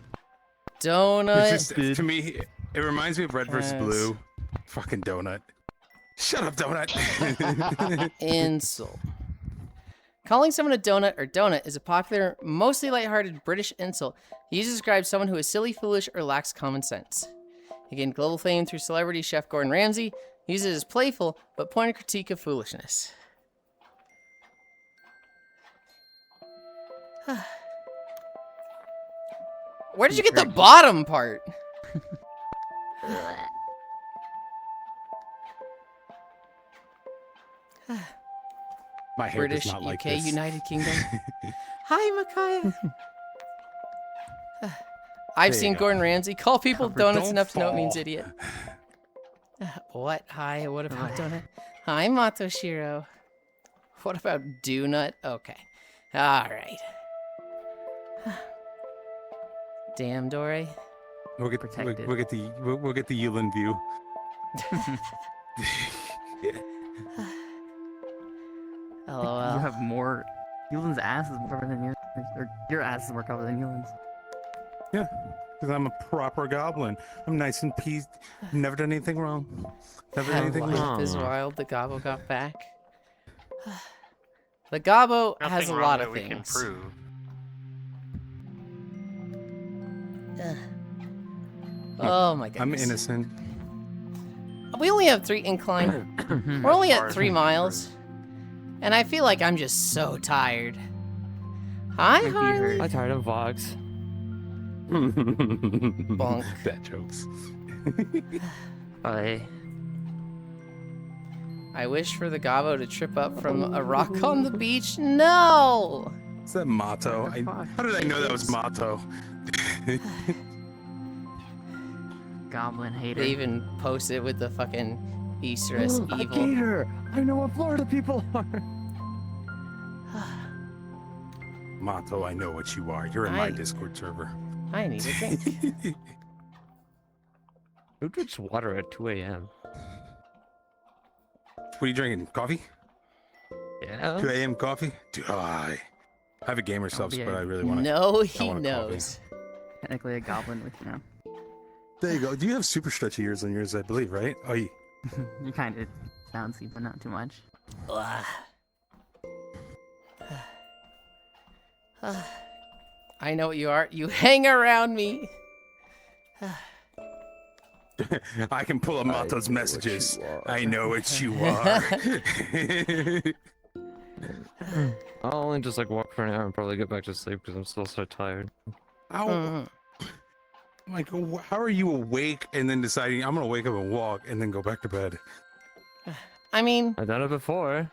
Donut. It's just, to me, it reminds me of Red versus Yes. Blue. Fucking donut. Shut up, donut. Insult. Calling someone a donut or donut is a popular, mostly lighthearted British insult used to describe someone who is silly, foolish, or lacks common sense. He gained global fame through celebrity chef Gordon Ramsay, uses it as playful but pointed critique of foolishness. Where did you get the bottom part? My hair British, does not like UK, this. United Kingdom. Hi, Micaiah. I've There you seen go. Gordon Ramsay call people Covered. donuts Don't enough to know it means fall. idiot. What? Hi, what about donut? Hi, Matoshiro. What about do nut? Okay. Alright. Damn, Dory. We'll get Protected. we'll get the we'll get the Yulind view. LOL. You have more. Yulin's ass is more covered than yours. Or your ass is more covered than Yulin's. Yeah, because I'm a proper goblin. I'm nice and peased. Never done anything wrong. Never done anything wrong. Life is wild. The Gobbo got back. The Gobbo has a Nothing wrong lot that of we can things. prove. Oh my goodness. I'm innocent. We only have 3 incline. We're only at 3 miles. And I feel like I'm just so tired. Hi, Harley. I'm tired of vlogs. Bonk. Bad jokes. I wish for the Gobbo to trip up from a rock on the beach. No! Is that motto? How did I know that was motto? Goblin hater. They even post it with the fucking Easter egg A evil. gator! I know what Florida people are. Motto, I know what you are. You're in my I- Discord server. I need a drink. Who drinks water at 2 a.m.? What are you drinking? Coffee? Yeah. 2 a.m. coffee? I have a gamer subs, be but a- I really want to. No, he want a coffee. knows. Technically a goblin with, you know. There you go. Do you have super stretchy ears on yours? I believe, right? Oh, you. You're kind of bouncy, but not too much. Ugh. I know what you are. You hang around me. I can pull up Motto's messages. I know what you are. I'll only just like walk for an hour and probably get back to sleep because I'm still so tired. How? Like, how are you awake and then deciding I'm gonna wake up and walk and then go back to bed? I mean, I've done it before.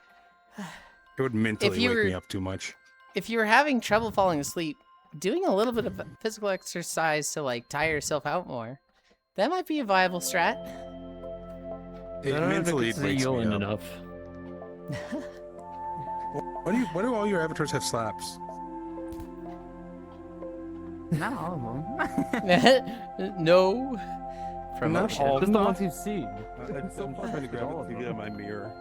It would mentally you wake were- me up too much. if you were having trouble falling asleep, doing a little bit of physical exercise to like tire yourself out more, that might be a viable strat. It I don't mentally think wakes it's me Yulind up. enough. Why do all your avatars have slaps? Not all of them. No promotion. all Just the ones you've seen. I'm so trying to grab it to get in my mirror.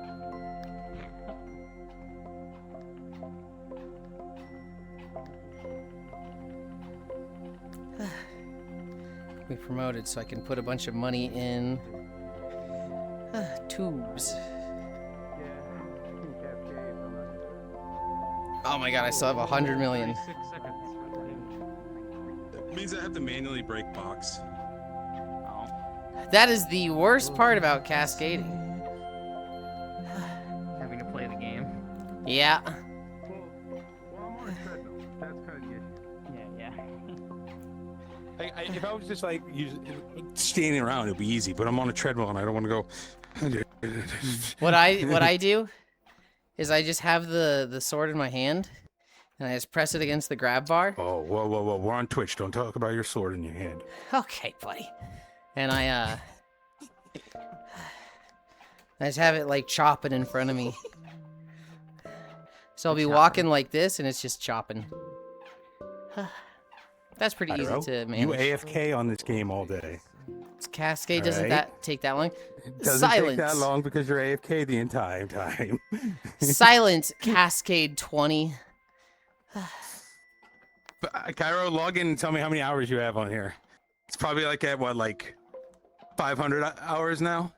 We promoted so I can put a bunch of money in tubes. Oh my god, I still have 100 million. 6 seconds. It means I have to manually break box. That is the worst part about cascading. Having to play the game. Yeah. Yeah. If I was just like standing around, it'd be easy. But I'm on a treadmill and I don't want to go. What I do is I just have the sword in my hand and I just press it against the grab bar. Oh, whoa! We're on Twitch. Don't talk about your sword in your hand. Okay, buddy. And I just have it like chopping in front of me. So I'll be walking like this and it's just chopping. That's pretty easy Pyro, to you manage. AFK on this game all day. Cascade doesn't Alright. that take that long? It doesn't Silence. take that long because you're AFK the entire time. Silence, Cascade 20. Cairo, log in and tell me how many hours you have on here. It's probably like at what, like 500 hours now?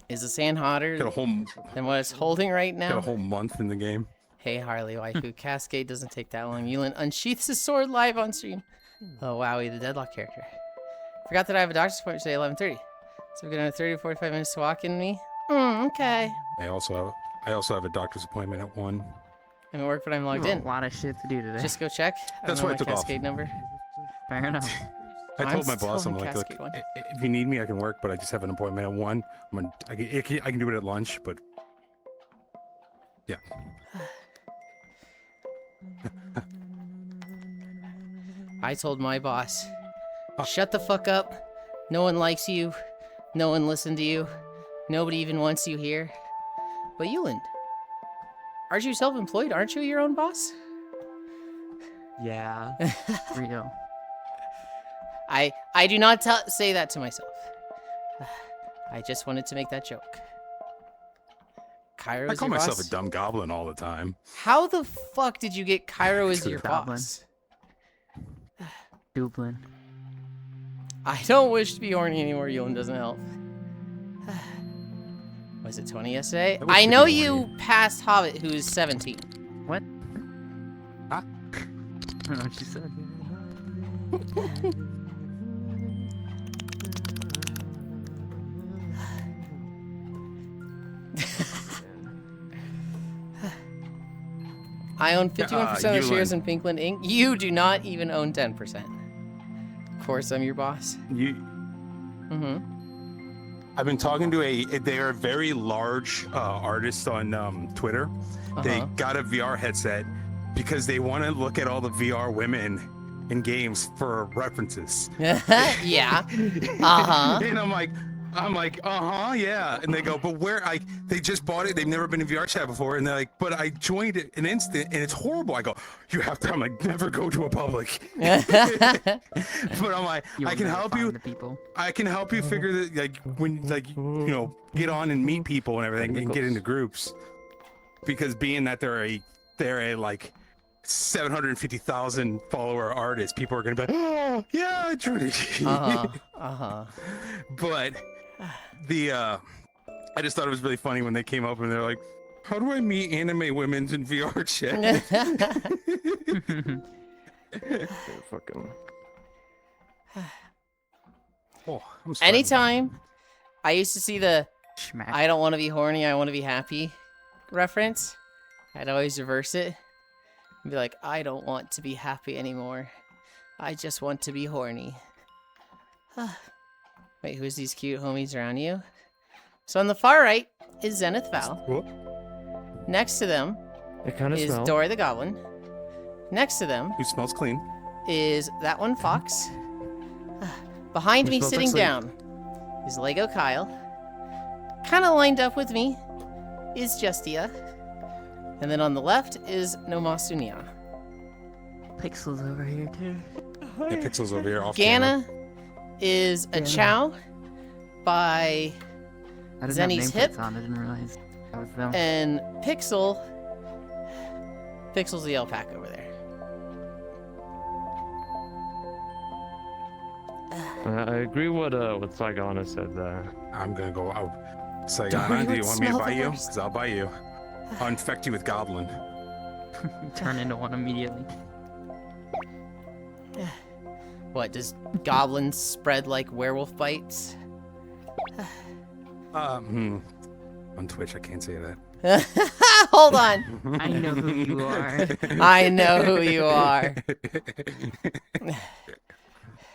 Is the sand hotter Got a whole than what it's holding right got a now? whole month in the game. Hey, Harley waifu, Cascade doesn't take that long. Yulind unsheaths his sword live on stream. Oh, wowie, the deadlock character. Forgot that I have a doctor's appointment today, 11:30. So we're gonna have 30 to 45 minutes to walk in me. Okay. I also have a doctor's appointment at 1. I'm at work, but I'm logged You in. have a lot of shit to do today. Just go check. I That's don't know why I my took off. Cascade number. Fair enough. I I'm told my still boss, I'm on like, look, Cascade 1. if you need me, I can work, but I just have an appointment at 1. I can do it at lunch, but yeah. I told my boss, shut the fuck up. No one likes you. No one listened to you. Nobody even wants you here. But Yulind, aren't you self-employed? Aren't you your own boss? Yeah. Real. I do not say that to myself. I just wanted to make that joke. Cairo I is call your myself boss? a dumb goblin all the time. How the fuck did you get Cairo as your Goblin. boss? Dublin. I don't wish to be horny anymore. Yulind doesn't help. Was it 20 yesterday? I wish I to know be you horny. passed Hobbit, who's 17. What? Huh? I don't know what you said. I own 51% of the shares Yulind. in Pinkland Inc. You do not even own 10%. Of course, I'm your boss. Mm-hmm. I've been talking to they're a very large artist on Twitter. They got a VR headset because they want to look at all the VR women in games for references. Yeah. Uh-huh. And I'm like, yeah. And they go, but they just bought it. They've never been in VR chat before. And they're like, but I joined it an instant and it's horrible. I go, you have to, I'm like, never go to a public. But I'm like, You'll I can never help find you. the people. I can help you figure that, like, when, like, you know, get on and meet people and everything and get into groups. Because being that they're a like 750,000 follower artist, people are gonna be like, oh yeah, Trudy. But I just thought it was really funny when they came up and they're like, how do I meet anime women's in VR chat? Fucking. Oh, I'm sweating. Anytime I used to see the Schmack. I don't want to be horny, I want to be happy reference, I'd always reverse it and be like, I don't want to be happy anymore. I just want to be horny. Wait, who's these cute homies around you? So on the far right is Zenith Val. Whoop. Next to them It kind of is smells. Dory the Goblin. Next to them Who smells clean? is that one Fox. Behind Who me, smells like sitting sleep. down, is Lego Kyle. Kind of lined up with me is Justia. And then on the left is Nomasunia. Pixels over here too. Yeah, Pixel's over here off Gana is a Gana. Chow by I didn't Zenny's have nameplates hip. on. I didn't realize that was them. and Pixel's the alpaca over there. I agree what Saigana said there. I'm gonna go out. Dory Sagana, do you would want me to smell buy the you? worst. Because I'll buy you. I'll infect you with goblin. Turn into one immediately. What, does goblins spread like werewolf bites? On Twitch, I can't say that. Hold on. I know who you are. I know who you are.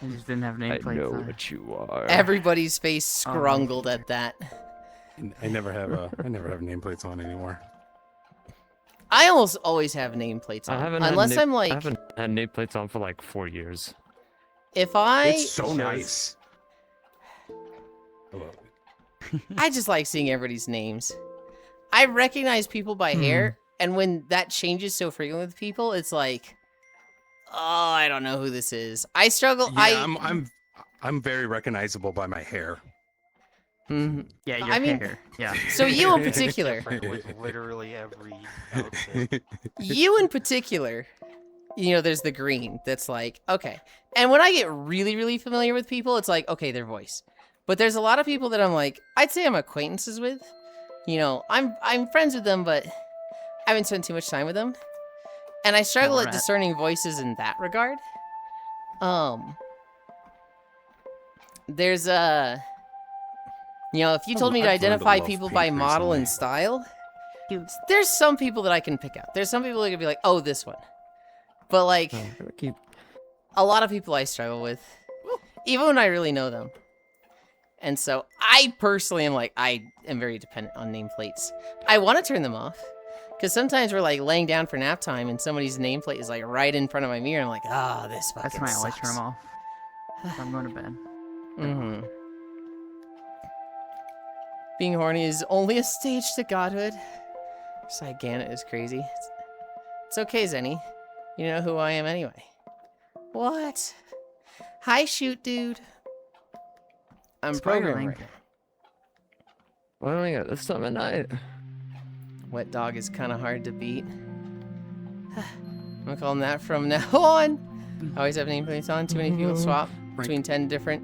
I just didn't have I nameplates know on. what you are. Everybody's face scrungled at that. I never have nameplates on anymore. I almost always have nameplates I on. haven't Unless had I'm like, I haven't had nameplates on for like 4 years. if I... It's so nice. Hello. I just like seeing everybody's names. I recognize people by hair, and when that changes so frequently with people, it's like, oh, I don't know who this is. I struggle. Yeah, I'm very recognizable by my hair. Mhm. Yeah, your I mean- hair. Yeah. So you in particular, With literally every outfit. you in particular, you know, there's the green that's like, okay. And when I get really, really familiar with people, it's like, okay, their voice. But there's a lot of people that I'm like, I'd say I'm acquaintances with. You know, I'm friends with them, but I haven't spent too much time with them. And I struggle at Alright. discerning voices in that regard. There's a, you know, if you told me to I've learned to identify love people pink by model recently. and style, There's some people that I can pick out. There's some people that can be like, oh, this one. But like, a lot of people I struggle with, even when I really know them. And so I personally am like, I am very dependent on nameplates. I want to turn them off. Because sometimes we're like laying down for nap time and somebody's nameplate is like right in front of my mirror. I'm like, ah, this fucking That's why I always sucks. turn them off. If I'm going to bed. Mm-hmm. Being horny is only a stage to godhood. Gannett is crazy. It's okay, Zenny. You know who I am anyway. What? Hi, shoot, dude. I'm programming. Why don't I get this time at night? Wet dog is kind of hard to beat. I'm gonna call him that from now on. I always have nameplates on. Too many people swap between 10 different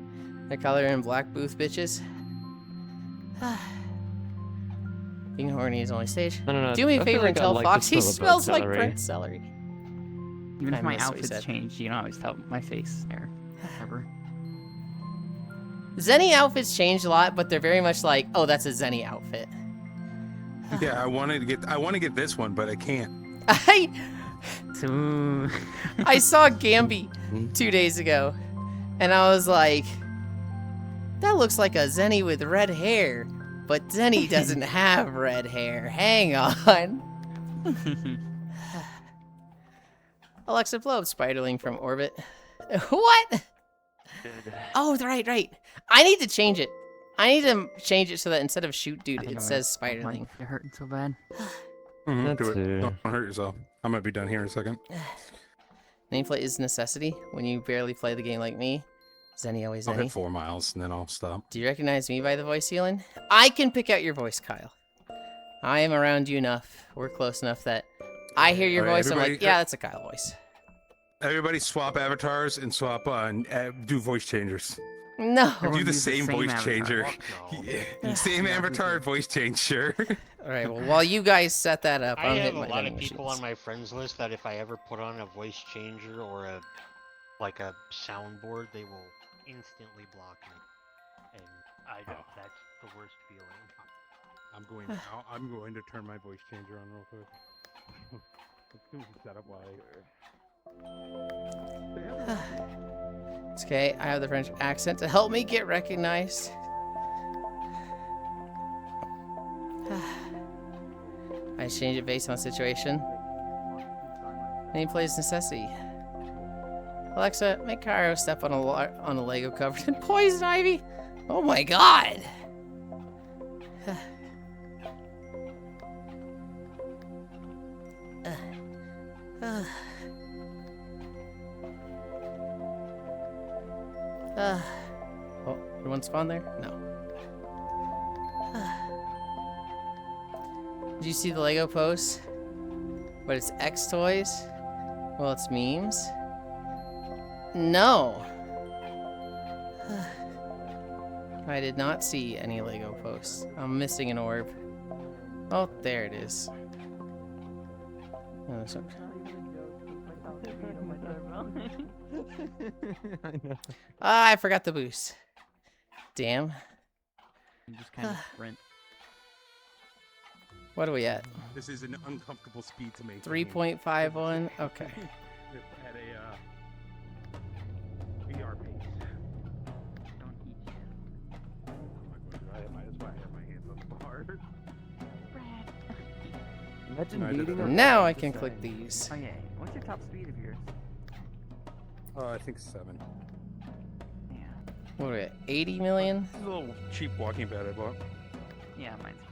color and black booth bitches. Being horny is only stage. No. Do me a I feel favor and like I tell like Fox the he smell of smells like celery. burnt celery. Even I if my missed what he outfit's said. changed, you don't always tell my face there. Ever. Zenny outfits change a lot, but they're very much like, oh, that's a Zenny outfit. Yeah, I want to get this one, but I can't. So, I saw Gamby 2 days ago, and I was like, that looks like a Zenny with red hair, but Zenny doesn't have red hair. Hang on. Alexa, blow up Spiderling from orbit. What? Oh, right. I need to change it. I need to change it so that instead of shoot dude, it says Spiderling. You're hurting so bad. Do it. Don't hurt yourself. I might be done here in a second. Nameplate is necessity when you barely play the game like me. Zenny always I'll hit Zenny. 4 miles and then I'll stop. Do you recognize me by the voice, Yulind? I can pick out your voice, Kyle. I am around you enough. We're close enough that I hear your Alright, voice. I'm like, everybody- yeah, that's a Kyle voice. Everybody swap avatars and swap do voice changers. No. Do Everyone the use the same same voice avatar. changer. Fuck Yeah, same avatar, voice change, sure. All right. Well, while you guys set that up, I I'm have hitting a my lot of vending people machines. on my friends list that if I ever put on a voice changer or a soundboard, they will instantly block me. And that's the worst feeling. I'm going to turn my voice changer on real quick. Let's do the setup while It's okay. I have the French accent to help me get recognized. I change it based on situation. Nameplate is necessity. Alexa, make Cairo step on a Lego covered in poison ivy. Oh my god. Oh, everyone spawned there? No. Did you see the Lego post? But it's X toys? Well, it's memes. No. I did not see any Lego posts. I'm missing an orb. Oh, there it is. Oh, there's one. Ah, I forgot the boost. Damn. You just kind of sprint. What are we at? This is an uncomfortable speed to make. 3.51? Okay. At a VR pace. Don't eat shit. I might as well have my hands on the bar. Imagine No, I didn't. beating a Now rat I with can the click same. these. Oh yeah. What's your top speed of yours? I think 7. Yeah. What are we at? 80 million? This is a little cheap walking pad I bought. Yeah, mine's pretty.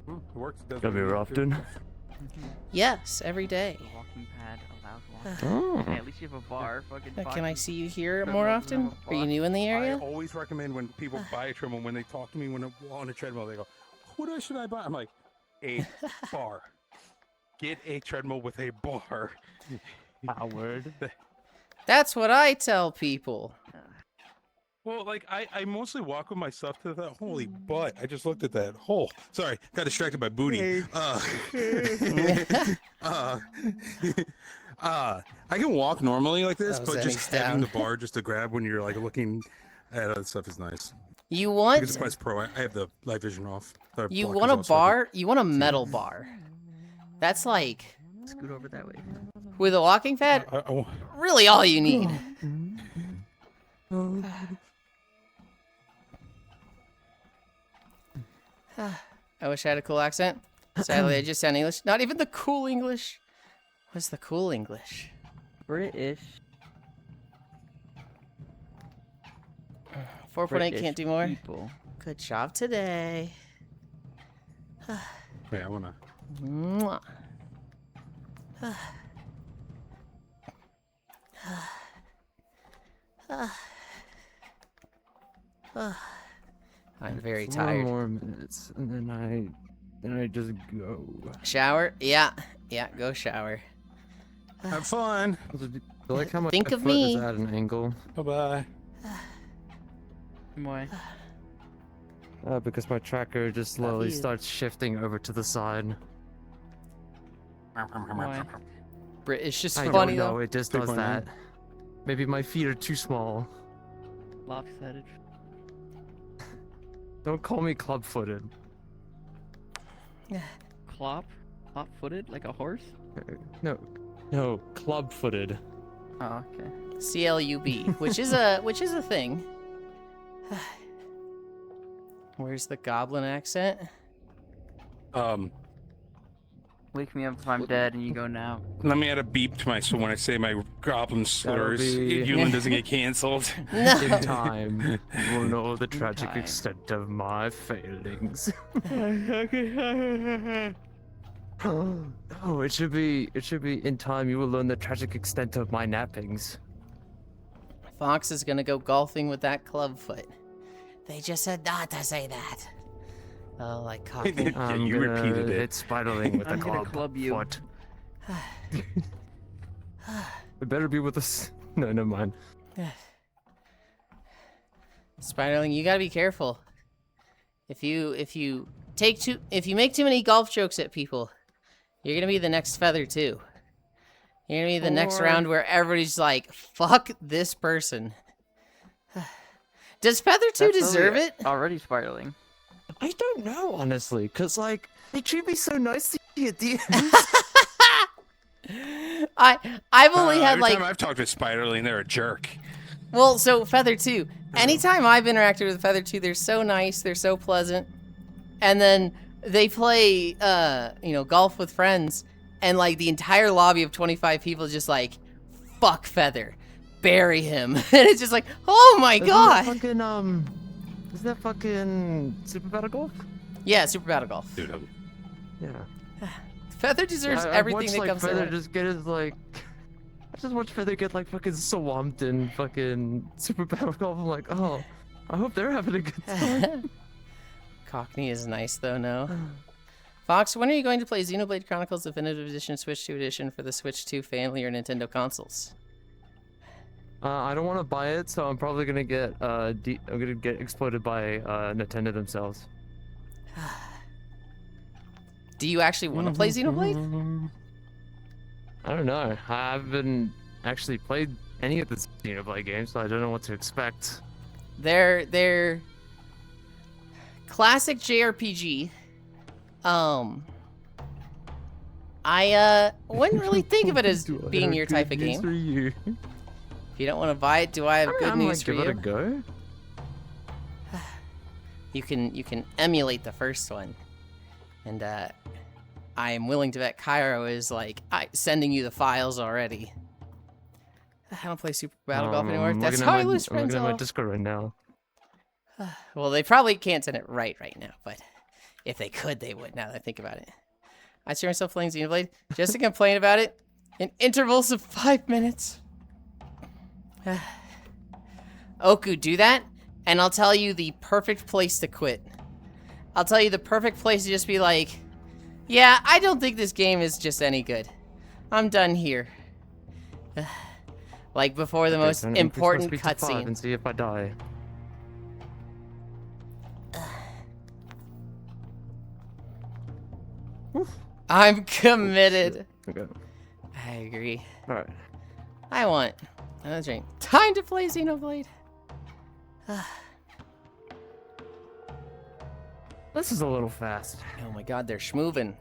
It works. It does Come what it here needs to. often. Yes, every day. The walking pad allows walking. Oh. Hey, at least you have a bar. Fucking. Can I Fox. see you here Doesn't more have often? a Are you bar. new in the I area? always recommend when people buy a treadmill, when they talk to me when I'm on a treadmill, they go, "What should I buy?" I'm like, "A bar. Get a treadmill with a bar." Howard. That's what I tell people. Well, like I mostly walk with my stuff to that. Holy butt! I just looked at that. Oh, sorry, got distracted by booty. I can walk normally like this, Oh, but just Zenny's having down. the bar just to grab when you're like looking at other stuff is nice. You Because want it's Quest Pro. I have the light vision off. The you block want is a also- bar? You want a metal bar? That's like Scoot over that way. with a walking pad. I- Really, all you need. I wish I had a cool accent. Sadly, I just sound English. Not even the cool English. What's the cool English? British. 4.8 British can't do more. People. Good job today. Wait, I wanna. Mwah. I'm very 4 tired. more minutes, and then I just go. Shower? Yeah. Yeah, go shower. Have fun. I like how my Think of foot me. is at an angle. Bye-bye. Why? Because my tracker just slowly starts shifting over to the side. Why? It's just I funny don't know, though. it just does 3.9. that. Maybe my feet are too small. Lopsided. Don't call me club-footed. Clop? Clop-footed? Like a horse? No, club-footed. Oh, okay. CLUB, which is a thing. Where's the goblin accent? Wake me up if I'm dead and you go now. Let me add a beep to my so when I say my goblin slurs, be- Yulind doesn't get canceled. No. In time, you will know the tragic time. extent of my failings. Oh, it should be in time you will learn the tragic extent of my nappings. Fox is gonna go golfing with that clubfoot. They just said not to say that. Oh, like Cockney. Yeah, you repeated it. It's spiraling with a I'm gonna club club you. foot. It better be with us. No, never mind. Spiraling, you gotta be careful. If you make too many golf jokes at people, you're gonna be the next Feather too. You're gonna be the next Or- round where everybody's like, "Fuck this person." Does Feather 2 That's deserve already- it? Already spiraling. I don't know, honestly, because, like, they treat me so nicely at the end. I've only had Every like time I've talked with Spiderling, they're a jerk. well, so Feather 2. Anytime I've interacted with Feather 2, they're so nice, they're so pleasant. And then they play golf with friends, and like the entire lobby of 25 people just like, fuck Feather. Bury him. And it's just like, oh my god. Is that fucking Super Battle Golf? Yeah, Super Battle Golf. Dude, Yeah. Feather deserves I everything watched, that like, comes their Feather way. just get his, like... I just watched Feather get, like, fucking swamped in fucking Super Battle Golf. I'm like, oh, I hope they're having a good time. Cockney is nice though, no? Fox, when are you going to play Xenoblade Chronicles Definitive Edition, Switch 2 Edition for the Switch 2 family or Nintendo consoles? I don't want to buy it, so I'm probably gonna get I'm gonna get exploded by Nintendo themselves. Do you actually want to play Xenoblade? I don't know. I haven't actually played any of the Xenoblade games, so I don't know what to expect. They're classic JRPG. I wouldn't really think of it as Do I being have your good type of news game. for you? If you don't want to buy it, do I have good I news might for give it a you? go. You can emulate the first one, and I am willing to bet Cairo is like sending you the files already. I don't play Super Battle Golf anymore. I'm That's looking how at I lose I'm friends looking at my off. Discord right now. Well, they probably can't send it right now, but if they could, they would. Now that I think about it, I see myself playing Xenoblade just to complain about it in intervals of 5 minutes. Oku, do that, and I'll tell you the perfect place to quit. I'll tell you the perfect place to just be like, yeah, I don't think this game is just any good. I'm done here. Like before the most so I'm gonna increase my important speed to 5 cutscene. and see if I die. I'm committed. Okay. I agree. All right. I want another drink. Time to play Xenoblade. This is a little fast. Oh my god, they're schmoovin'.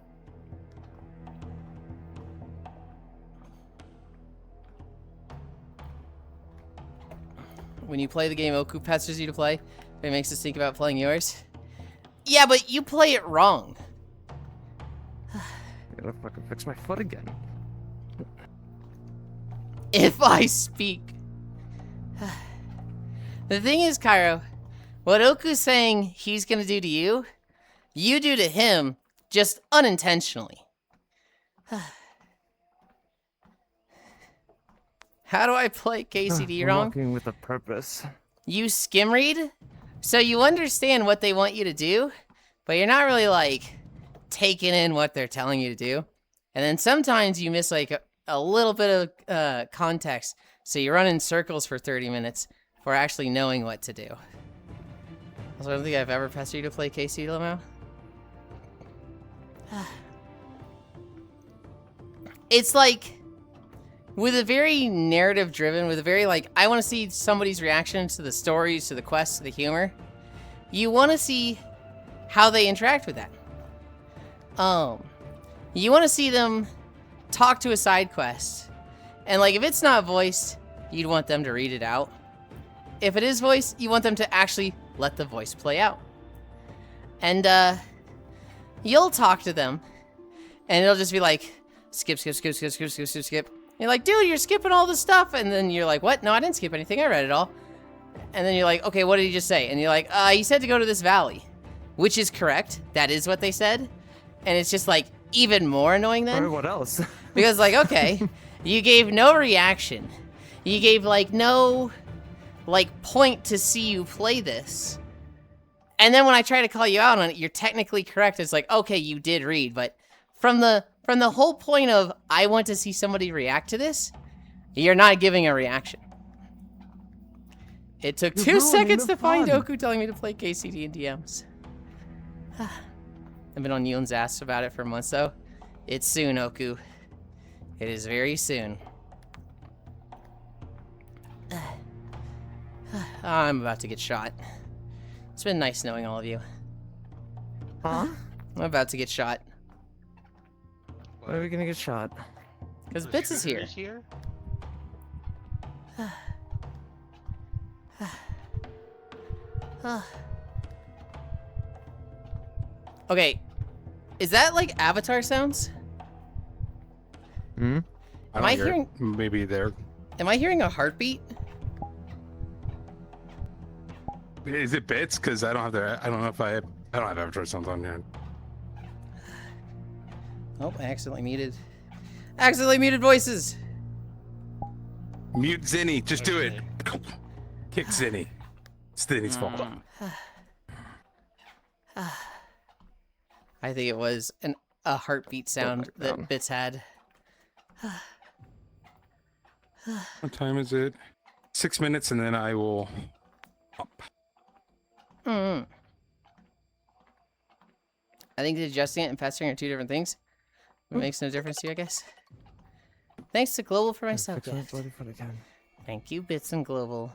When you play the game Oku pesters you to play, it makes us think about playing yours. Yeah, but you play it wrong. Gotta fucking fix my foot again. If I speak. The thing is, Cairo, what Oku's saying he's gonna do to you, you do to him, just unintentionally. How do I play KCD I'm wrong? walking with a purpose. You skim read, so you understand what they want you to do, but you're not really, like, taking in what they're telling you to do. And then sometimes you miss, like, a little bit of context, so you run in circles for 30 minutes before actually knowing what to do. Also, I don't think I've ever pressed you to play KCD, Lamo. It's like, with a very narrative driven, with a very like, I want to see somebody's reaction to the stories, to the quests, to the humor. You want to see how they interact with that. You want to see them talk to a side quest. And like, if it's not voiced, you'd want them to read it out. If it is voiced, you want them to actually let the voice play out. And you'll talk to them, and it'll just be like, skip, skip, skip, skip, skip, skip, skip, skip. You're like, dude, you're skipping all this stuff. And then you're like, what? No, I didn't skip anything. I read it all. And then you're like, okay, what did he just say? And you're like, he said to go to this valley, which is correct. That is what they said. And it's just like even more annoying then. Or what else? Because like, okay, you gave no reaction. You gave like no like point to see you play this. And then when I try to call you out on it, you're technically correct. It's like, okay, you did read, but from the whole point of I want to see somebody react to this, you're not giving a reaction. It took You're 2 ruining seconds the to find fun. Oku telling me to play KCD in DMs. I've been on Yulin's ass about it for months though. It's soon, Oku. It is very soon. I'm about to get shot. It's been nice knowing all of you. Huh? I'm about to get shot. Why are we gonna get shot? Because The Bits is shooter here. Is here? Okay. Is that like Avatar sounds? Hmm? Am I don't hear it. hearing- Maybe there. Am I hearing a heartbeat? Is it bits? Because I don't have the. I don't know if I don't have Avatar sounds on here. Oh, I accidentally muted. Accidentally muted voices. Mute Zinni. Just do it. Kick Zinni. It's Zinni's fault. I think it was a heartbeat sound that down. Bits had. What time is it? 6 minutes, and then I will. I think adjusting it and pestering are two different things. It makes no difference to you, I guess. Thanks to Global for my Fix my subject. bloody foot again. Thank you, Bits and Global.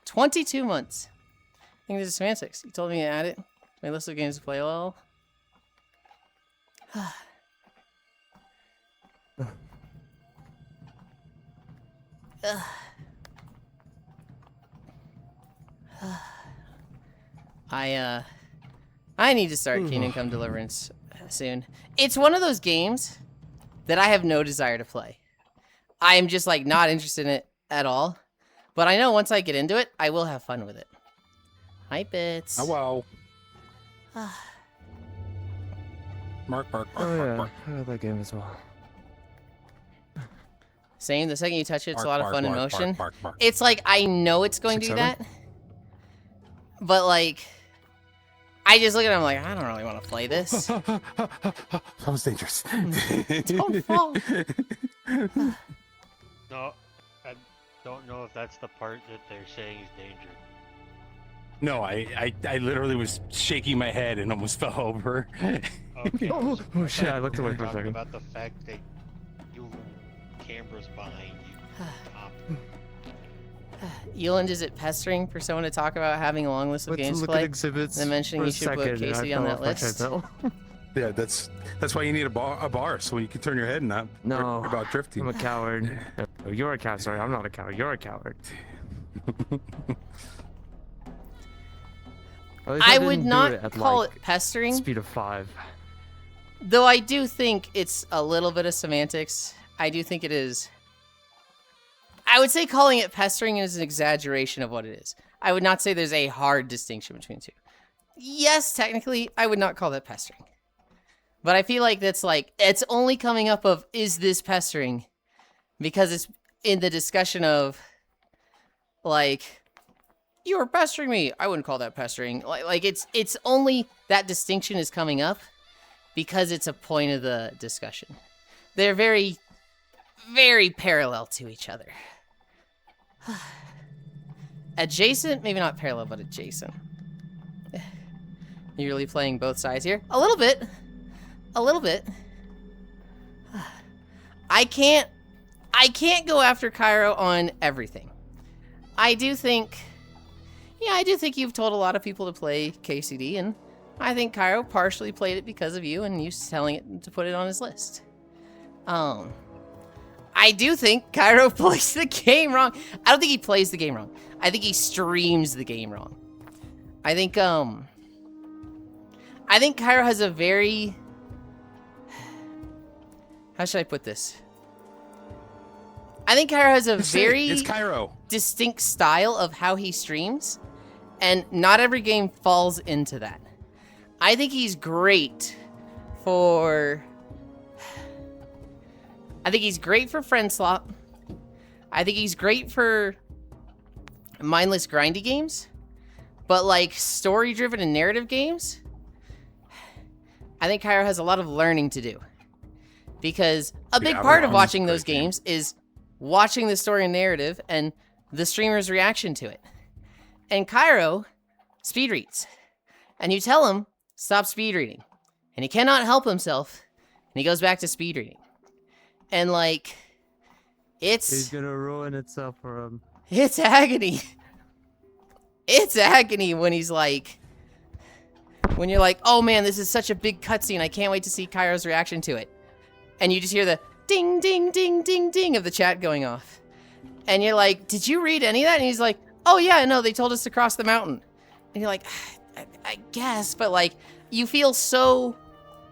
22 months. I think this is semantics. You told me to add it. My list of games to play LOL. I need to start Kingdom Come Deliverance soon. It's one of those games that I have no desire to play. I am just like not interested in it at all. But I know once I get into it, I will have fun with it. Hi, Bits. Oh wow. Mark, mark, Oh mark, yeah, mark, I got that game as well. Same. The second you touch it, it's a mark, lot of fun in mark, motion. mark, mark. It's like I know it's going to do 6-7? that, but like I just look at it, I'm like, I don't really want to play this. That was dangerous. Don't fall. No, I don't know if that's the part that they're saying is danger. No, I literally was shaking my head and almost fell over. Okay. Oh, so oh shit, I looked away we're for a talking second. about the fact that you cameras behind you. Yulind, is it pestering for someone to talk about having a long list of Let's games to look play? at exhibits. Then mentioning for you a should put second, and I Casey on fell that off my list. treadmill. Yeah, that's why you need a bar so you can turn your head and not No, worry about drifting. I'm a coward. No, you're a coward. Sorry, I'm not a coward. You're a coward. At least I would didn't do not it at, call like, it pestering, speed of 5. though I do think it's a little bit of semantics. I do think it is. I would say calling it pestering is an exaggeration of what it is. I would not say there's a hard distinction between the two. Yes, technically, I would not call that pestering. But I feel like that's like, it's only coming up of, is this pestering? Because it's in the discussion of, like, you were pestering me. I wouldn't call that pestering. Like it's only that distinction is coming up because it's a point of the discussion. They're very, very parallel to each other. Adjacent, maybe not parallel, but adjacent. You're really playing both sides here? A little bit. A little bit. I can't go after Cairo on everything. I do think you've told a lot of people to play KCD, and I think Cairo partially played it because of you and you telling it to put it on his list. I do think Cairo plays the game wrong. I don't think he plays the game wrong. I think he streams the game wrong. I think Cairo has a very... How should I put this? I think Cairo has a very It's Cairo. distinct style of how he streams, and not every game falls into that. I think he's great for... I think he's great for friend slot. I think he's great for mindless grindy games, but like story-driven and narrative games, I think Cairo has a lot of learning to do. Because a big part of watching those games is watching the story and narrative and the streamer's reaction to it. And Cairo speed reads. And you tell him, stop speed reading. And he cannot help himself. And he goes back to speed reading. And like, He's gonna ruin itself for him. it's agony. It's agony when he's like, when you're like, oh man, this is such a big cutscene. I can't wait to see Cairo's reaction to it. And you just hear the ding, ding, ding, ding, ding of the chat going off. And you're like, did you read any of that? And he's like, oh yeah, no, they told us to cross the mountain. And you're like, I guess, but like, you feel so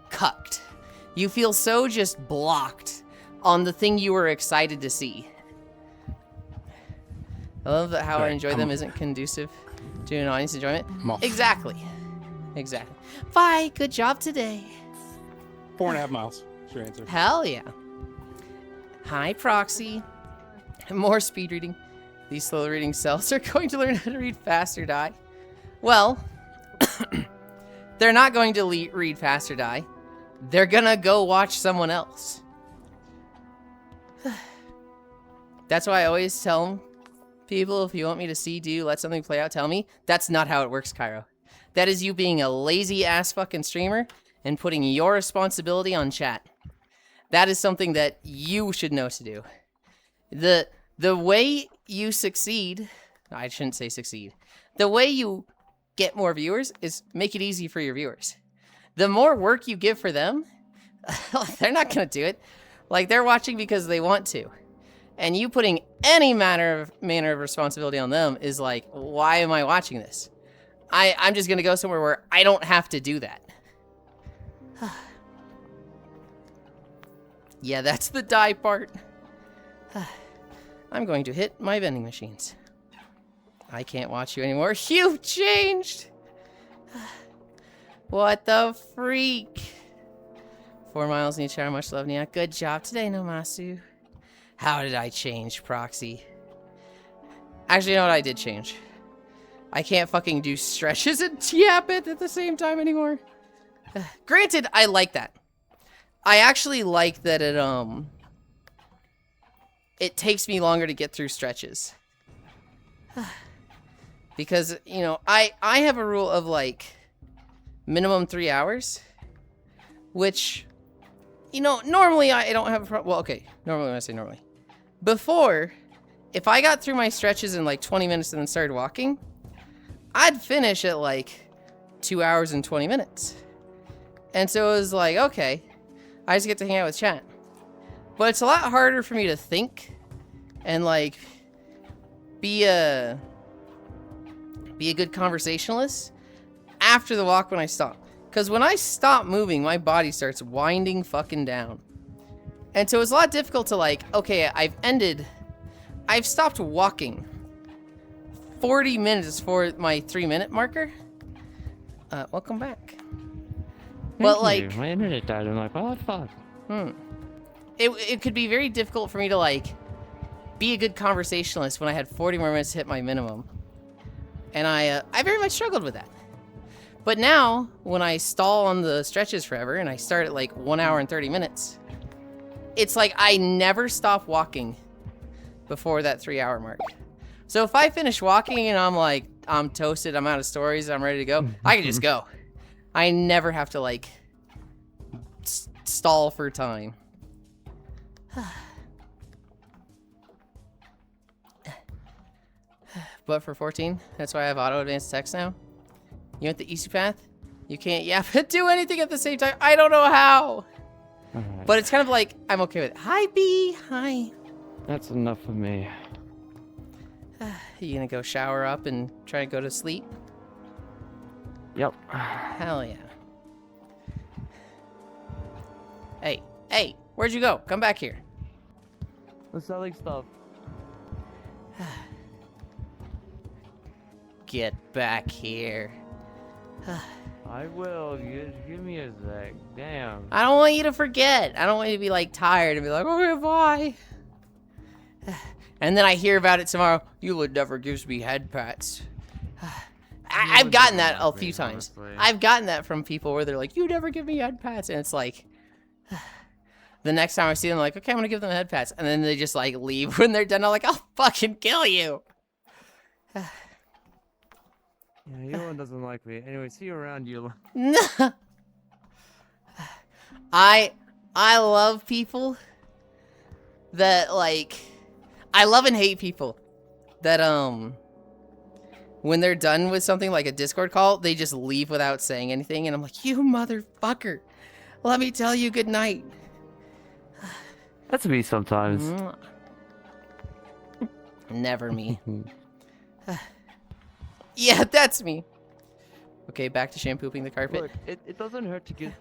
cucked. You feel so just blocked on the thing you were excited to see. I love that how I enjoy them isn't conducive to an audience enjoyment. Exactly. Exactly. Bye. Good job today. 4.5 miles. Your answer. Hell yeah. Hi, Proxy. More speed reading. These slow reading cells are going to learn how to read fast or die. Well, they're not going to read fast or die. They're gonna go watch someone else. That's why I always tell people, if you want me to see, do, let something play out, tell me. That's not how it works, Cairo. That is you being a lazy ass fucking streamer and putting your responsibility on chat. That is something that you should know to do. The way you succeed, I shouldn't say succeed. The way you get more viewers is make it easy for your viewers. The more work you give for them, they're not going to do it. Like, they're watching because they want to. And you putting any manner of responsibility on them is like, why am I watching this? I'm just going to go somewhere where I don't have to do that. Yeah, that's the die part. I'm going to hit my vending machines. I can't watch you anymore. You've changed! What the freak? 4 miles in each hour, much love, Nia. Good job today, Nomasu. How did I change, Proxy? Actually, you know what I did change? I can't fucking do stretches and yap it at the same time anymore. Granted, I like that. I actually like that it takes me longer to get through stretches. Because, you know, I have a rule of like minimum 3 hours, which, you know, normally I don't have a problem. Well, okay, normally when I say normally. Before, if I got through my stretches in like 20 minutes and then started walking, I'd finish at like 2 hours and 20 minutes. And so it was like, okay, I just get to hang out with chat. But it's a lot harder for me to think and like be a good conversationalist after the walk when I stop. Because when I stop moving, my body starts winding fucking down. And so it's a lot difficult to like, okay, I've stopped walking 40 minutes for my 3-minute marker. Welcome back. But like, my internet died. I'm like, what the fuck? It could be very difficult for me to like be a good conversationalist when I had 40 more minutes to hit my minimum. And I very much struggled with that. But now, when I stall on the stretches forever and I start at like 1 hour and 30 minutes, it's like I never stop walking before that 3-hour mark. So if I finish walking and I'm like, I'm toasted, I'm out of stories, I'm ready to go, I can just go. I never have to like stall for time. But for 14, that's why I have auto advanced text now. You want the easy path? You can't yap and do anything at the same time. I don't know how. Alright. But it's kind of like, I'm okay with it. Hi, B. Hi. That's enough for me. You gonna go shower up and try to go to sleep? Yep. Hell yeah. Hey, where'd you go? Come back here. I'm selling stuff. Get back here. I will. Give me a sec. Damn. I don't want you to forget. I don't want you to be like tired and be like, okay, bye. And then I hear about it tomorrow. Yulind never gives me head pats. I've gotten that a few times. I've gotten that from people where they're like, you never give me head pats. And it's like, the next time I see them, I'm like, okay, I'm gonna give them head pats. And then they just like leave when they're done. I'm like, I'll fucking kill you. Yeah, Yulind doesn't like me. Anyway, see you around, Yulind. No. I love people that like, I love and hate people that when they're done with something like a Discord call, they just leave without saying anything, and I'm like, you motherfucker, let me tell you good night. That's me sometimes. Never me. Yeah, that's me. Okay, back to shampooing the carpet. Look, it doesn't hurt to give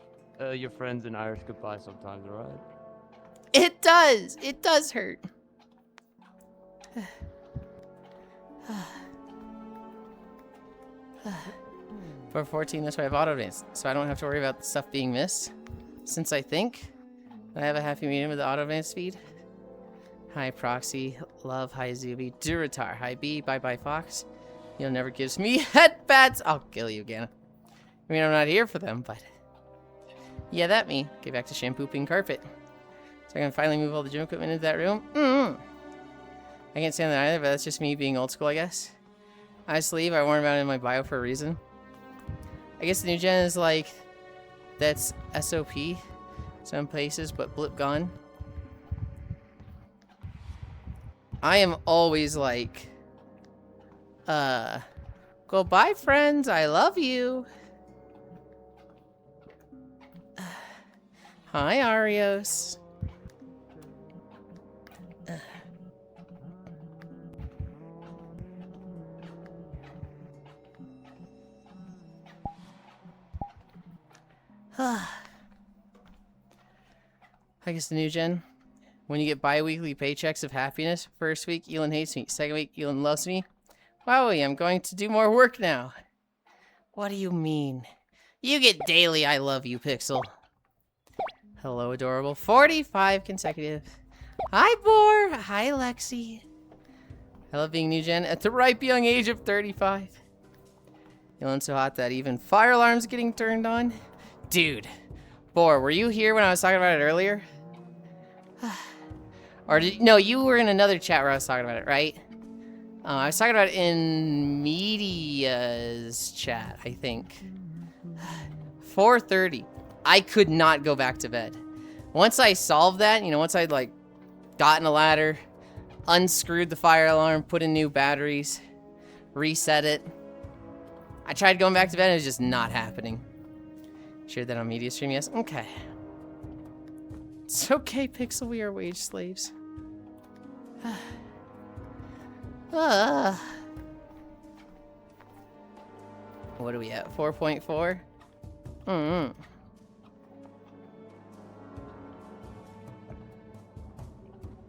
your friends an Irish goodbye sometimes, alright? It does. It does hurt. For 14, that's why I have auto advance, so I don't have to worry about stuff being missed. Since I think I have a happy medium with the auto advance speed. Hi Proxy, love, hi Zuby, Duratar, hi B, bye bye Fox. You'll never gives me headbats. I'll kill you again. I mean, I'm not here for them, but yeah, that me. Get back to shampooing carpet. So I can finally move all the gym equipment into that room. I can't stand that either, but that's just me being old school, I guess. I sleeve, I warn about it in my bio for a reason. I guess the new gen is like, that's SOP, some places, but blip gone. I am always like, goodbye friends, I love you. Hi Arios. I guess the new gen. When you get bi-weekly paychecks of happiness, first week, Yulind hates me. Second week, Yulind loves me. Wowie, I'm going to do more work now. What do you mean? You get daily I love you, Pixel. Hello, adorable. 45 consecutive. Hi, Boar. Hi, Lexi. I love being new gen at the ripe young age of 35. Yulind's so hot that even fire alarms getting turned on. Dude. Boar, were you here when I was talking about it earlier? Or no, you were in another chat where I was talking about it, right? I was talking about it in Media's chat, I think. 4:30. I could not go back to bed. Once I solved that, you know, once I'd like gotten a ladder, unscrewed the fire alarm, put in new batteries, reset it. I tried going back to bed and it was just not happening. Shared that on media stream, yes? Okay. It's okay, Pixel, we are wage slaves. What are we at? 4.4?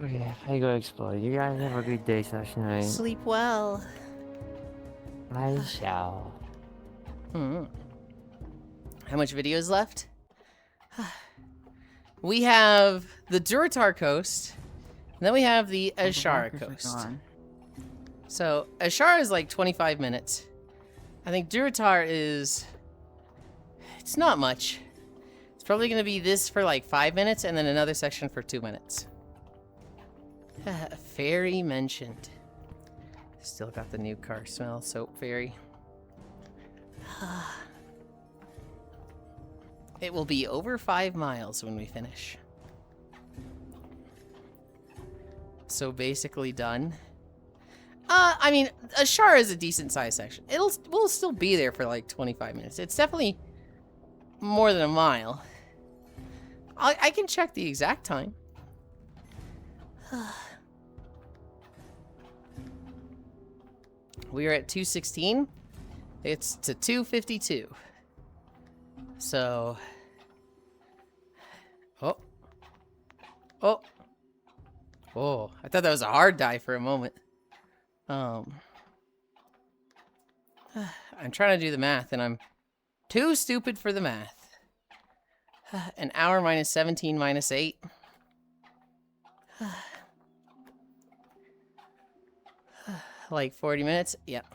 Okay, I go explore. You guys have a good day slash night. Sleep well. I shall. How much video is left? We have the Duratar Coast, and then we have the Ashara Coast. So, Ashara is like 25 minutes. I think Duratar is... It's not much. It's probably going to be this for like 5 minutes, and then another section for 2 minutes. Fairy mentioned. Still got the new car smell, soap fairy. It will be over 5 miles when we finish. So basically done. I mean, Ashara is a decent sized section. We'll still be there for like 25 minutes. It's definitely more than a mile. I can check the exact time. We are at 2:16. It's to 2:52. So, oh, I thought that was a hard die for a moment. I'm trying to do the math and I'm too stupid for the math. An hour minus 17 minus 8. Like 40 minutes? Yep.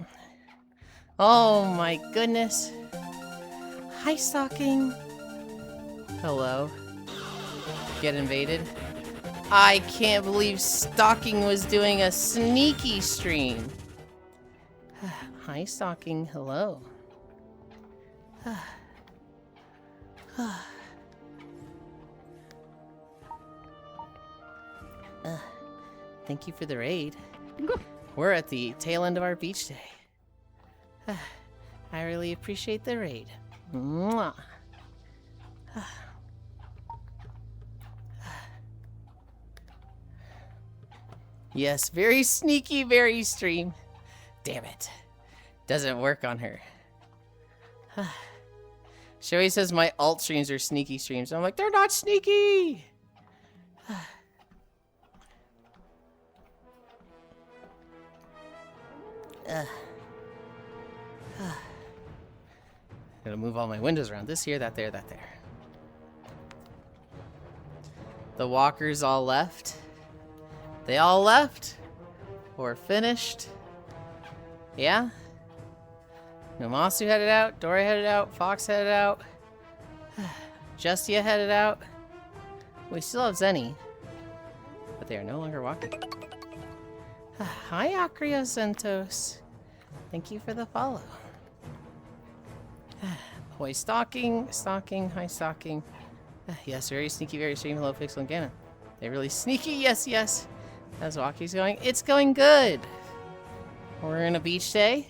Oh my goodness. Hi, Stalking. Hello. Get invaded. I can't believe Stalking was doing a sneaky stream. Hi, Stalking. Hello. Thank you for the raid. We're at the tail end of our beach day. I really appreciate the raid. Mwah. Yes, very sneaky, very stream. Damn it. Doesn't work on her. She always says my alt streams are sneaky streams. I'm like, they're not sneaky! Gotta move all my windows around. This here, that there, that there. The walkers all left. They all left. Or finished. Yeah? Nomasu headed out. Dory headed out. Fox headed out. Justia headed out. We still have Zenny. But they are no longer walking. Hi, Acria Centos. Thank you for the follow. Boy, stalking, hi stalking. Yes, very sneaky, very stream. Hello, Pixel and Ganon. They're really sneaky, yes, yes. How's Walkie's going? It's going good. We're in a beach day.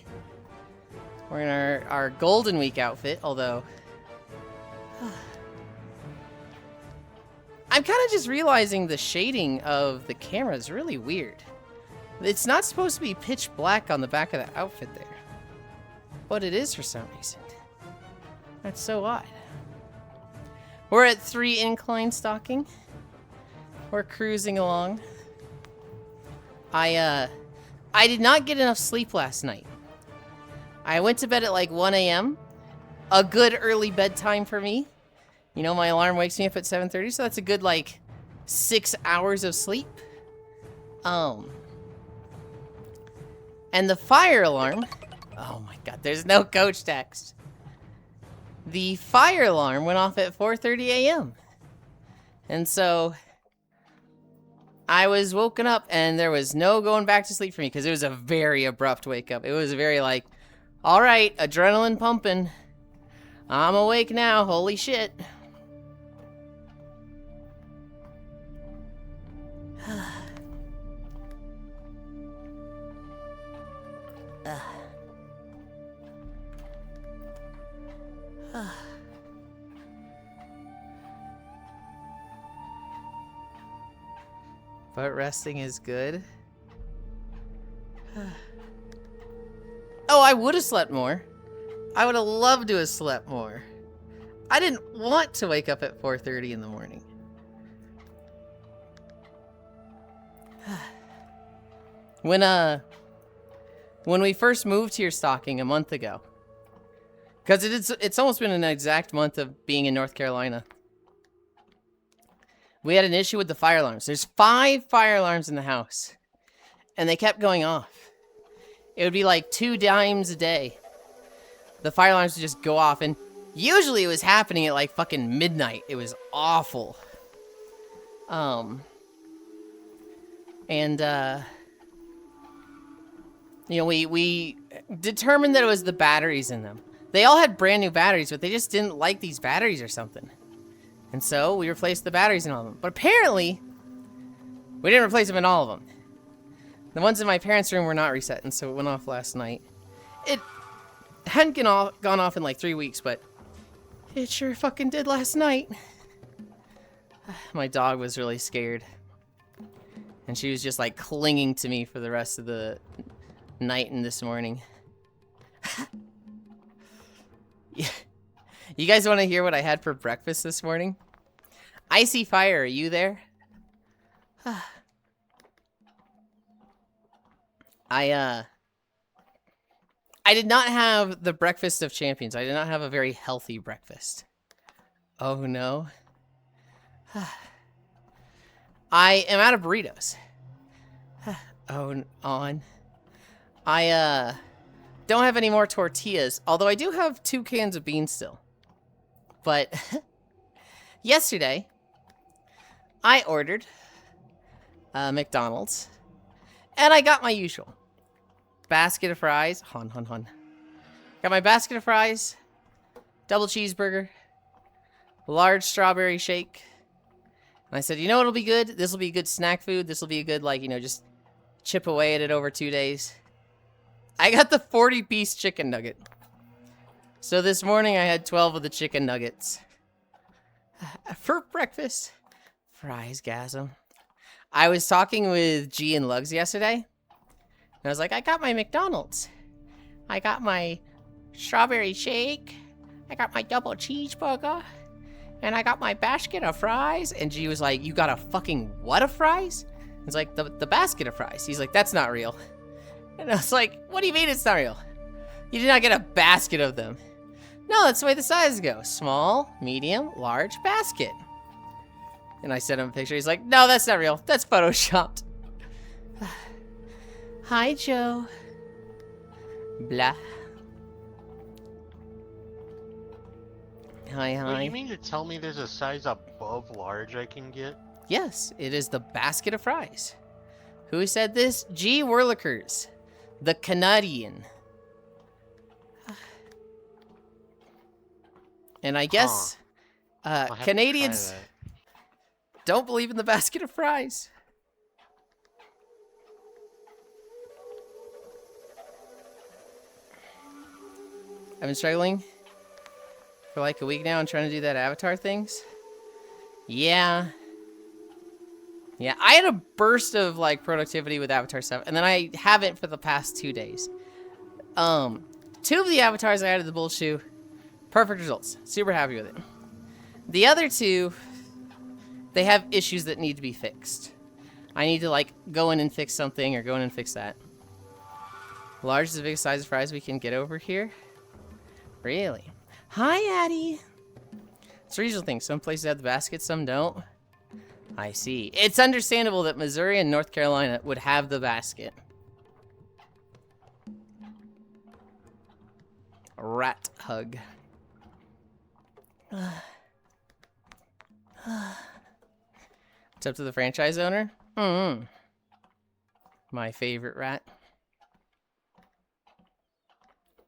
We're in our Golden Week outfit, although... I'm kind of just realizing the shading of the camera is really weird. It's not supposed to be pitch black on the back of the outfit there. But it is for some reason. That's so odd. We're at 3 incline stalking. We're cruising along. I did not get enough sleep last night. I went to bed at like 1 a.m. A good early bedtime for me. You know, my alarm wakes me up at 7:30, so that's a good like 6 hours of sleep. And the fire alarm, oh my god, there's no coach text. The fire alarm went off at 4:30 a.m. And so I was woken up and there was no going back to sleep for me because it was a very abrupt wake up. It was very like, all right, adrenaline pumping. I'm awake now, holy shit. But resting is good. Oh, I would have slept more. I would have loved to have slept more. I didn't want to wake up at 4:30 in the morning. When we first moved here stalking a month ago, because it's almost been an exact month of being in North Carolina, we had an issue with the fire alarms. There's 5 fire alarms in the house, and they kept going off. It would be like 2 dimes a day. The fire alarms would just go off, and usually it was happening at like fucking midnight. It was awful. You know, we determined that it was the batteries in them. They all had brand new batteries, but they just didn't like these batteries or something. And so we replaced the batteries in all of them. But apparently, we didn't replace them in all of them. The ones in my parents' room were not reset, and so it went off last night. It hadn't gone off in like 3 weeks, but it sure fucking did last night. My dog was really scared. And she was just like clinging to me for the rest of the night and this morning. You guys want to hear what I had for breakfast this morning? Icy Fire, are you there? I did not have the breakfast of champions. I did not have a very healthy breakfast. Oh no. I am out of burritos. Oh, on. I don't have any more tortillas, although I do have 2 cans of beans still. But yesterday, I ordered McDonald's, and I got my usual basket of fries. Got my basket of fries, double cheeseburger, large strawberry shake. And I said, you know what'll be good? This will be good snack food. This will be a good, like, you know, just chip away at it over 2 days. I got the 40-piece chicken nugget. So this morning I had 12 of the chicken nuggets. For breakfast. Fries, gasm. I was talking with G and Lugs yesterday. And I was like, I got my McDonald's. I got my strawberry shake. I got my double cheeseburger. And I got my basket of fries. And G was like, you got a fucking what of fries? It's like, the basket of fries. He's like, that's not real. And I was like, what do you mean it's not real? You did not get a basket of them. No, that's the way the sizes go. Small, medium, large, basket. And I sent him a picture. He's like, no, that's not real. That's photoshopped. Hi, Joe. Blah. Hi. Wait, you mean to tell me there's a size above large I can get? Yes, it is the basket of fries. Who said this? G. Whirlikers. The Canadian. And I guess Canadians don't believe in the basket of fries. I've been struggling for like a week now and trying to do that avatar things. Yeah, I had a burst of like productivity with avatar stuff, and then I haven't for the past 2 days. 2 of the avatars I added the bullshoe, perfect results. Super happy with it. The other 2, they have issues that need to be fixed. I need to like go in and fix something or go in and fix that. Large is the biggest size of fries we can get over here. Really? Hi, Addie. It's a regional thing. Some places have the basket, some don't. I see. It's understandable that Missouri and North Carolina would have the basket. Rat hug. It's up to the franchise owner? My favorite rat.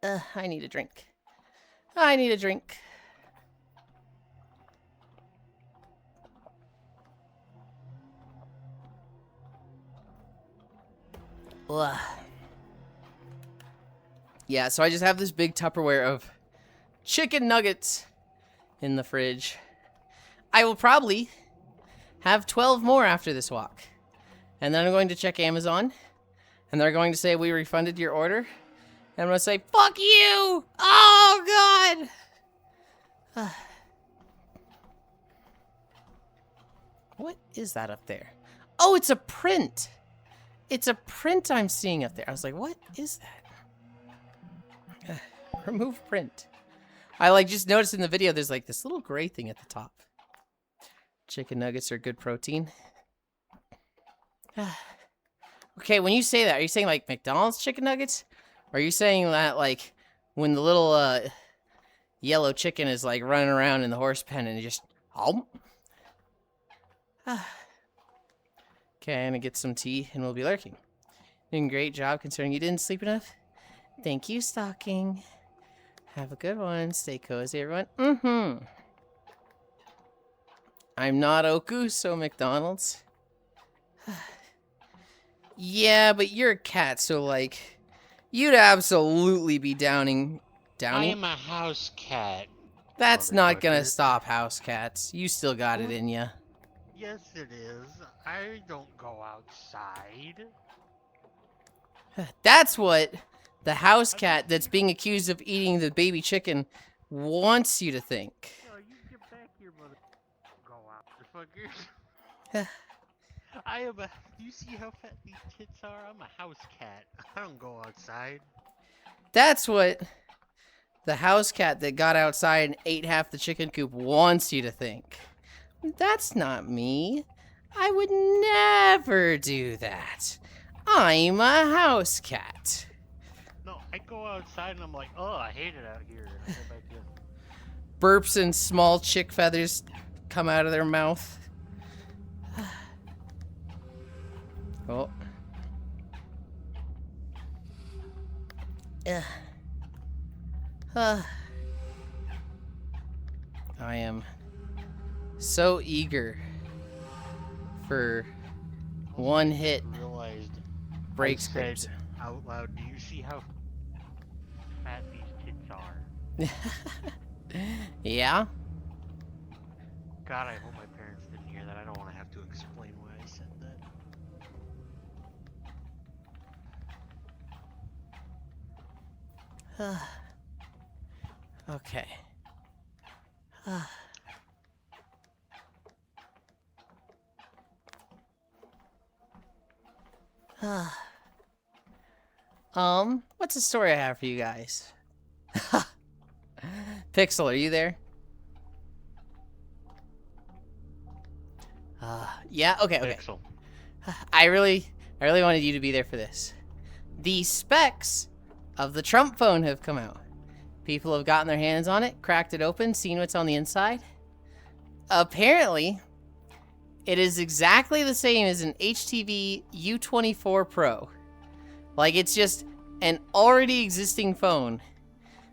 I need a drink. I need a drink. Ugh. Yeah, so I just have this big Tupperware of chicken nuggets in the fridge. I will probably have 12 more after this walk. And then I'm going to check Amazon. And they're going to say, we refunded your order. And I'm going to say, fuck you! Oh, God! What is that up there? Oh, it's a print! It's a print I'm seeing up there. I was like, what is that? Remove print. I like just noticed in the video there's like this little gray thing at the top. Chicken nuggets are good protein. Okay, when you say that, are you saying like McDonald's chicken nuggets? Or are you saying that like when the little yellow chicken is like running around in the horse pen and you just Okay, I'm gonna get some tea and we'll be lurking. Doing a great job considering you didn't sleep enough. Thank you, Stocking. Have a good one. Stay cozy, everyone. I'm not Oku, so McDonald's. Yeah, but you're a cat, so like, you'd absolutely be downing. I am a house cat. That's not gonna motherfucker. stop house cats. You still got it in ya. Yes, it is. I don't go outside. That's what the house cat that's being accused of eating the baby chicken wants you to think. No, you get back here, mother. Go out, motherfucker. I am a. You see how fat these tits are? I'm a house cat. I don't go outside. That's what the house cat that got outside and ate half the chicken coop wants you to think. That's not me. I would never do that. I'm a house cat. No, I go outside and I'm like, oh, I hate it out here. And I go back in. Burps and small chick feathers come out of their mouth. Oh. I am so eager for one hit Realized break I said scripts. out loud, do you see how fat these tits are? Yeah? God, I hope my parents didn't hear that. I don't want to have to explain why I said that. Okay. What's the story I have for you guys? Pixel, are you there? Yeah, okay. Pixel. I really wanted you to be there for this. The specs of the Trump phone have come out. People have gotten their hands on it, cracked it open, seen what's on the inside. Apparently, it is exactly the same as an HTV U24 Pro. Like, it's just an already existing phone.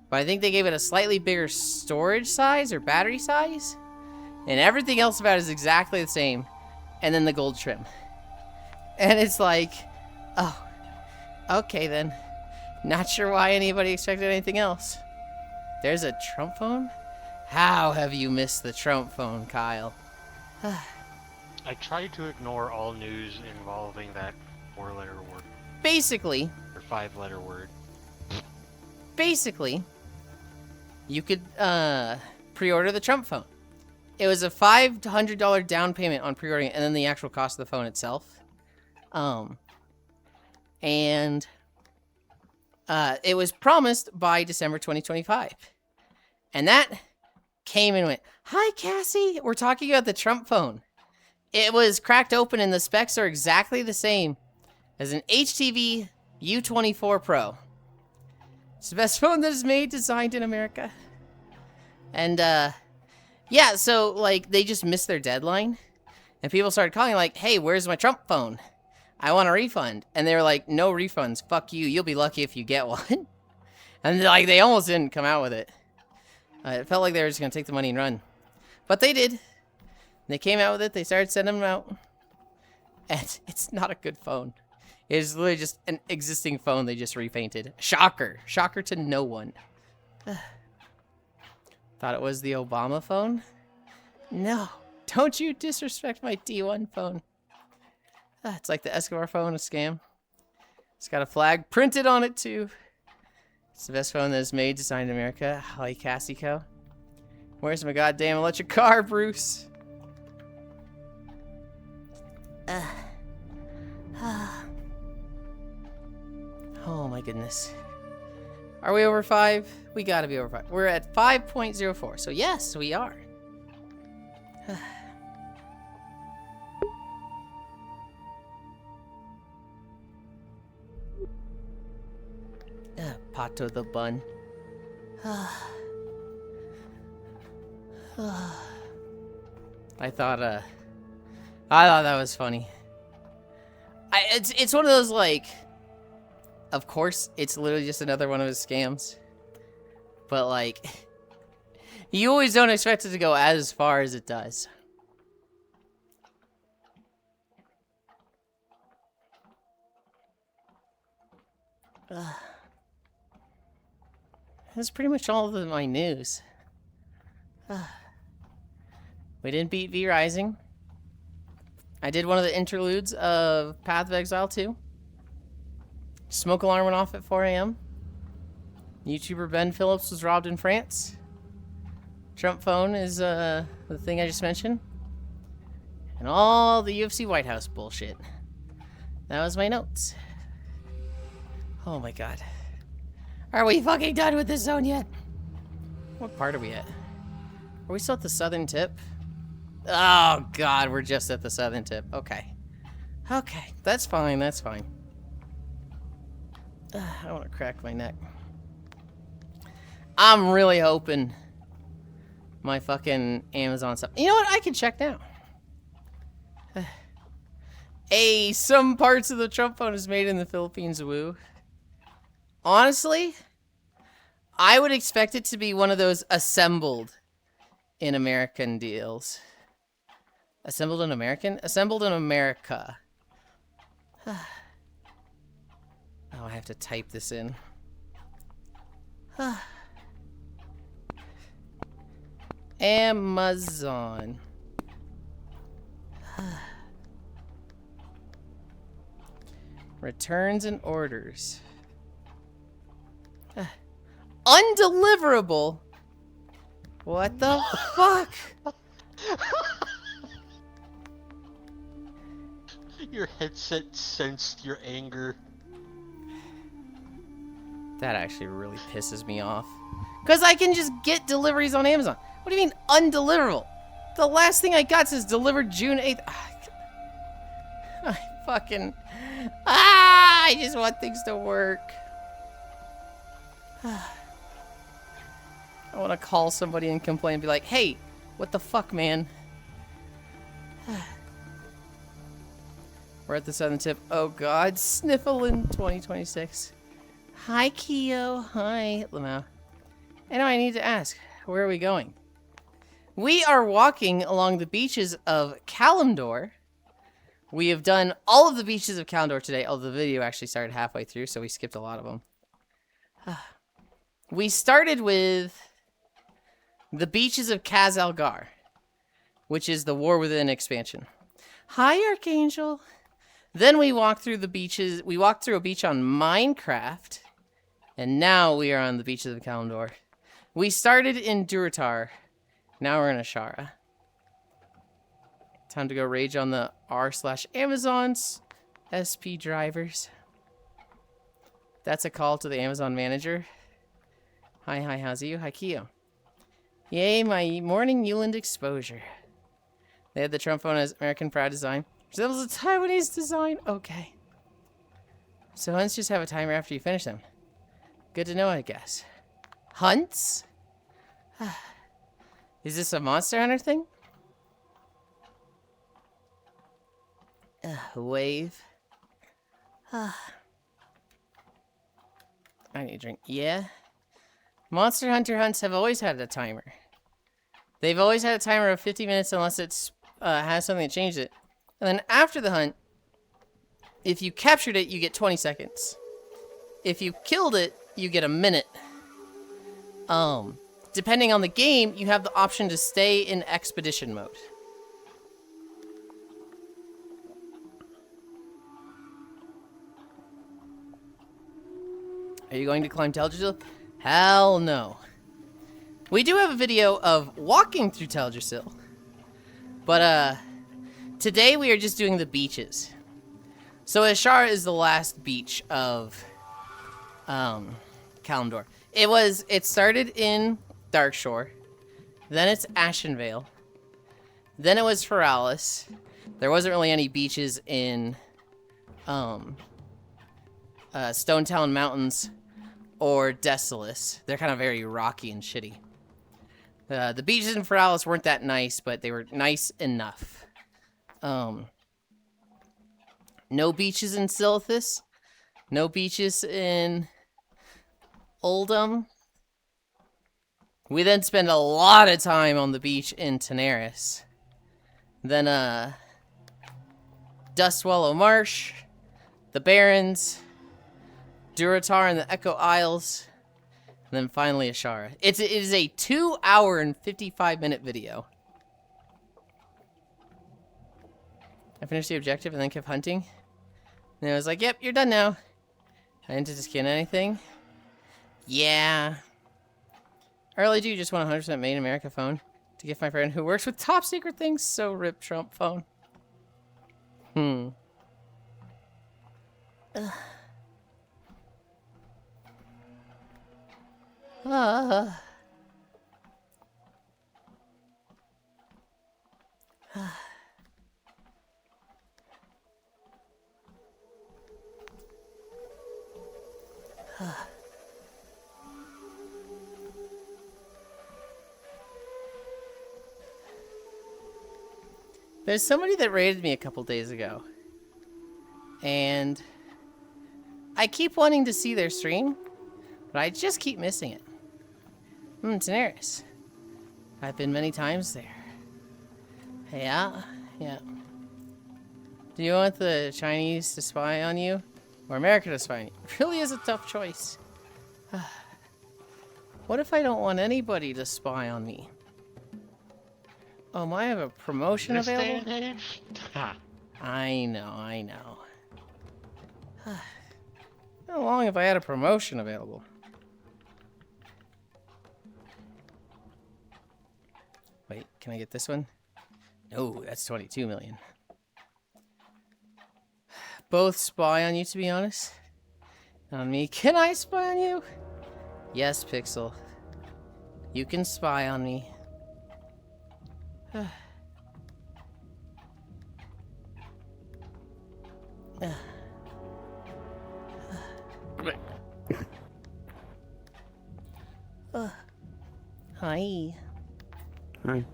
But I think they gave it a slightly bigger storage size or battery size. And everything else about it is exactly the same. And then the gold trim. And it's like, oh, okay then. Not sure why anybody expected anything else. There's a Trump phone? How have you missed the Trump phone, Kyle? I try to ignore all news involving that 4-letter word. Basically, Or 5-letter word. you could pre-order the Trump phone. It was a $500 down payment on pre-ordering it, and then the actual cost of the phone itself. And it was promised by December 2025. And that came and went. Hi, Cassie. We're talking about the Trump phone. It was cracked open, and the specs are exactly the same as an HTV U24 Pro. It's the best phone that is made, designed in America. And, yeah, so, like, they just missed their deadline. And people started calling, like, hey, where's my Trump phone? I want a refund. And they were like, no refunds. Fuck you. You'll be lucky if you get one. And, like, they almost didn't come out with it. It felt like they were just going to take the money and run. But they did. They came out with it. They started sending them out. And it's not a good phone. It's literally just an existing phone they just repainted. Shocker. Shocker to no one. Thought it was the Obama phone? No. Don't you disrespect my D1 phone. It's like the Escobar phone, a scam. It's got a flag printed on it, too. It's the best phone that is made, designed in America. Holly Cassico. Where's my goddamn electric car, Bruce? Oh my goodness. Are we over 5? We gotta be over 5. We're at 5.04, so yes, we are. Pato the bun. I thought that was funny. It's one of those, like, of course, it's literally just another one of his scams. But, like, you always don't expect it to go as far as it does. That's pretty much all of my news. We didn't beat V Rising. I did one of the interludes of Path of Exile 2. Smoke alarm went off at 4 a.m. YouTuber Ben Phillips was robbed in France. Trump phone is the thing I just mentioned. And all the UFC White House bullshit. That was my notes. Oh my god. Are we fucking done with this zone yet? What part are we at? Are we still at the southern tip? Oh god, we're just at the southern tip. Okay. Okay, that's fine, that's fine. I don't want to crack my neck. I'm really hoping my fucking Amazon stuff. You know what? I can check now. Hey, some parts of the Trump phone is made in the Philippines. Woo. Honestly, I would expect it to be one of those assembled in American deals. Assembled in American? Assembled in America. Oh, I have to type this in. Amazon. Returns and orders. Undeliverable? What the fuck? Your headset sensed your anger. That actually really pisses me off. Because I can just get deliveries on Amazon. What do you mean, undeliverable? The last thing I got says delivered June 8th. I fucking... I just want things to work. I want to call somebody and complain and be like, hey, what the fuck, man? We're at the southern tip. Oh god, sniffling 2026. Hi, Keo. Hi, Lamau. Anyway, I need to ask, where are we going? We are walking along the beaches of Kalimdor. We have done all of the beaches of Kalimdor today, although the video actually started halfway through, so we skipped a lot of them. We started with the beaches of Kaz Algar, which is the War Within expansion. Hi, Archangel. Then we walked through the beaches. We walked through a beach on Minecraft, and now we are on the beaches of Kalimdor. We started in Durotar. Now we're in Ashara. Time to go rage on the r/Amazon's SP drivers. That's a call to the Amazon manager. Hi, how's you? Hi, Keo. Yay, my morning Yulind exposure. They had the Trump phone as American Proud design. Resembles a Taiwanese design. Okay. So hunts just have a timer after you finish them. Good to know, I guess. Hunts? Is this a Monster Hunter thing? Wave. I need a drink. Yeah. Monster Hunter hunts have always had a timer. They've always had a timer of 50 minutes unless it's has something that changed it. And then after the hunt, If you captured it, you get 20 seconds. If you killed it, you get a minute. Depending on the game, you have the option to stay in expedition mode. Are you going to climb Teldrassil? Hell no. We do have a video of walking through Teldrassil. But, today we are just doing the beaches. So Ashara is the last beach of, Kalimdor. It started in Darkshore. Then it's Ashenvale. Then it was Feralis. There wasn't really any beaches in, Stone Talon Mountains or Desolus. They're kind of very rocky and shitty. The beaches in Feralis weren't that nice, but they were nice enough. No beaches in Silithus. No beaches in Oldham. We then spend a lot of time on the beach in Tenaris. Then, Dustwallow Marsh, the Barrens, Durotar and the Echo Isles, and then finally Ashara. It is a 2-hour and 55-minute video. I finished the objective and then kept hunting. And I was like, yep, you're done now. I didn't just skin anything. Yeah. I really do just want a 100% made in America phone to give my friend who works with top secret things, so rip Trump phone. Ugh. There's somebody that raided me a couple days ago. And I keep wanting to see their stream, but I just keep missing it. Tenaris. I've been many times there. Yeah. Do you want the Chinese to spy on you? Or America to spy on you? It really is a tough choice. What if I don't want anybody to spy on me? Oh, I have a promotion This day available? and age? Ha. I know. How long have I had a promotion available? Wait, can I get this one? No, that's 22 million. Both spy on you, to be honest. On me. Can I spy on you? Yes, Pixel. You can spy on me. Hi. Hi.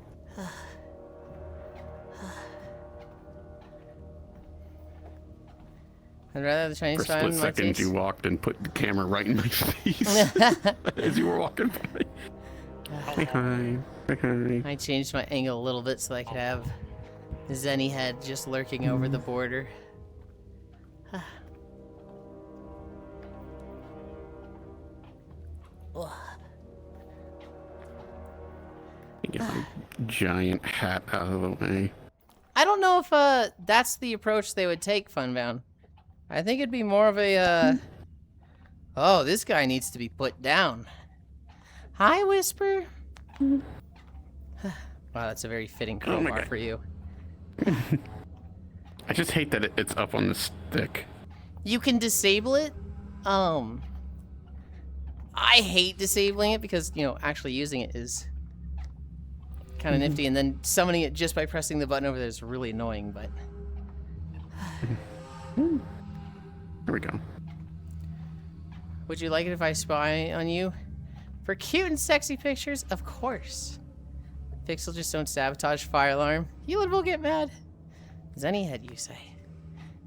I'd rather the Chinese For spy split on my seconds, face. you walked and put the camera right in my face as you were walking by. Hi, hi. Hi. I changed my angle a little bit so I could have Zenny head just lurking over the border. Get my giant hat out of the way. I don't know if that's the approach they would take, Funbound. I think it'd be more of a oh, this guy needs to be put down. Hi, Whisper. Wow, that's a very fitting crowbar for you. I just hate that it's up on the stick. You can disable it. I hate disabling it because, you know, actually using it is kind of nifty, and then summoning it just by pressing the button over there is really annoying, but... There we go. Would you like it if I spy on you? For cute and sexy pictures? Of course. Pixel, just don't sabotage fire alarm. Yulind will get mad. Zenny head, you say?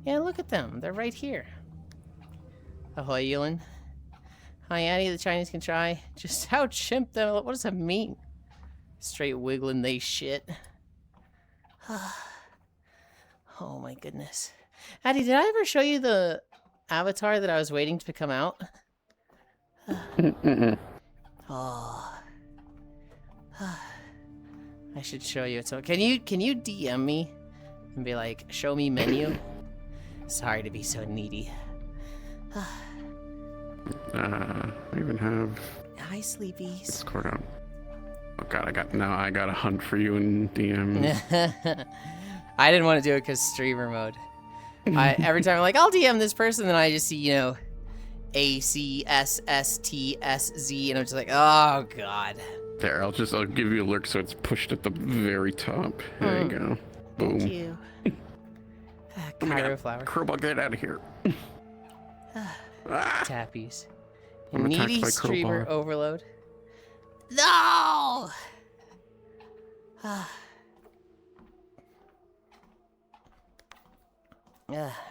Yeah, look at them. They're right here. Ahoy, Yulind. Hi, Addy. The Chinese can try. Just how chimp them. What does that mean? Straight wiggling they shit. Oh my goodness. Addie, did I ever show you the avatar that I was waiting to come out? Oh. I should show you. So can you DM me and be like, show me menu? Sorry to be so needy. I even have Hi, sleepies. Discord on. Oh god, I got a hunt for you in DM. I didn't want to do it because streamer mode. Every time I'm like, I'll DM this person, then I just see, you know, ACSSTSZ, and I'm just like, oh god. There, I'll give you a lurk so it's pushed at the very top. There you go. Boom. Thank you. Oh my Cairo god. flower. Crowbar, get out of here. Tappies. I'm attacked Needy by streamer crowbar. overload. No!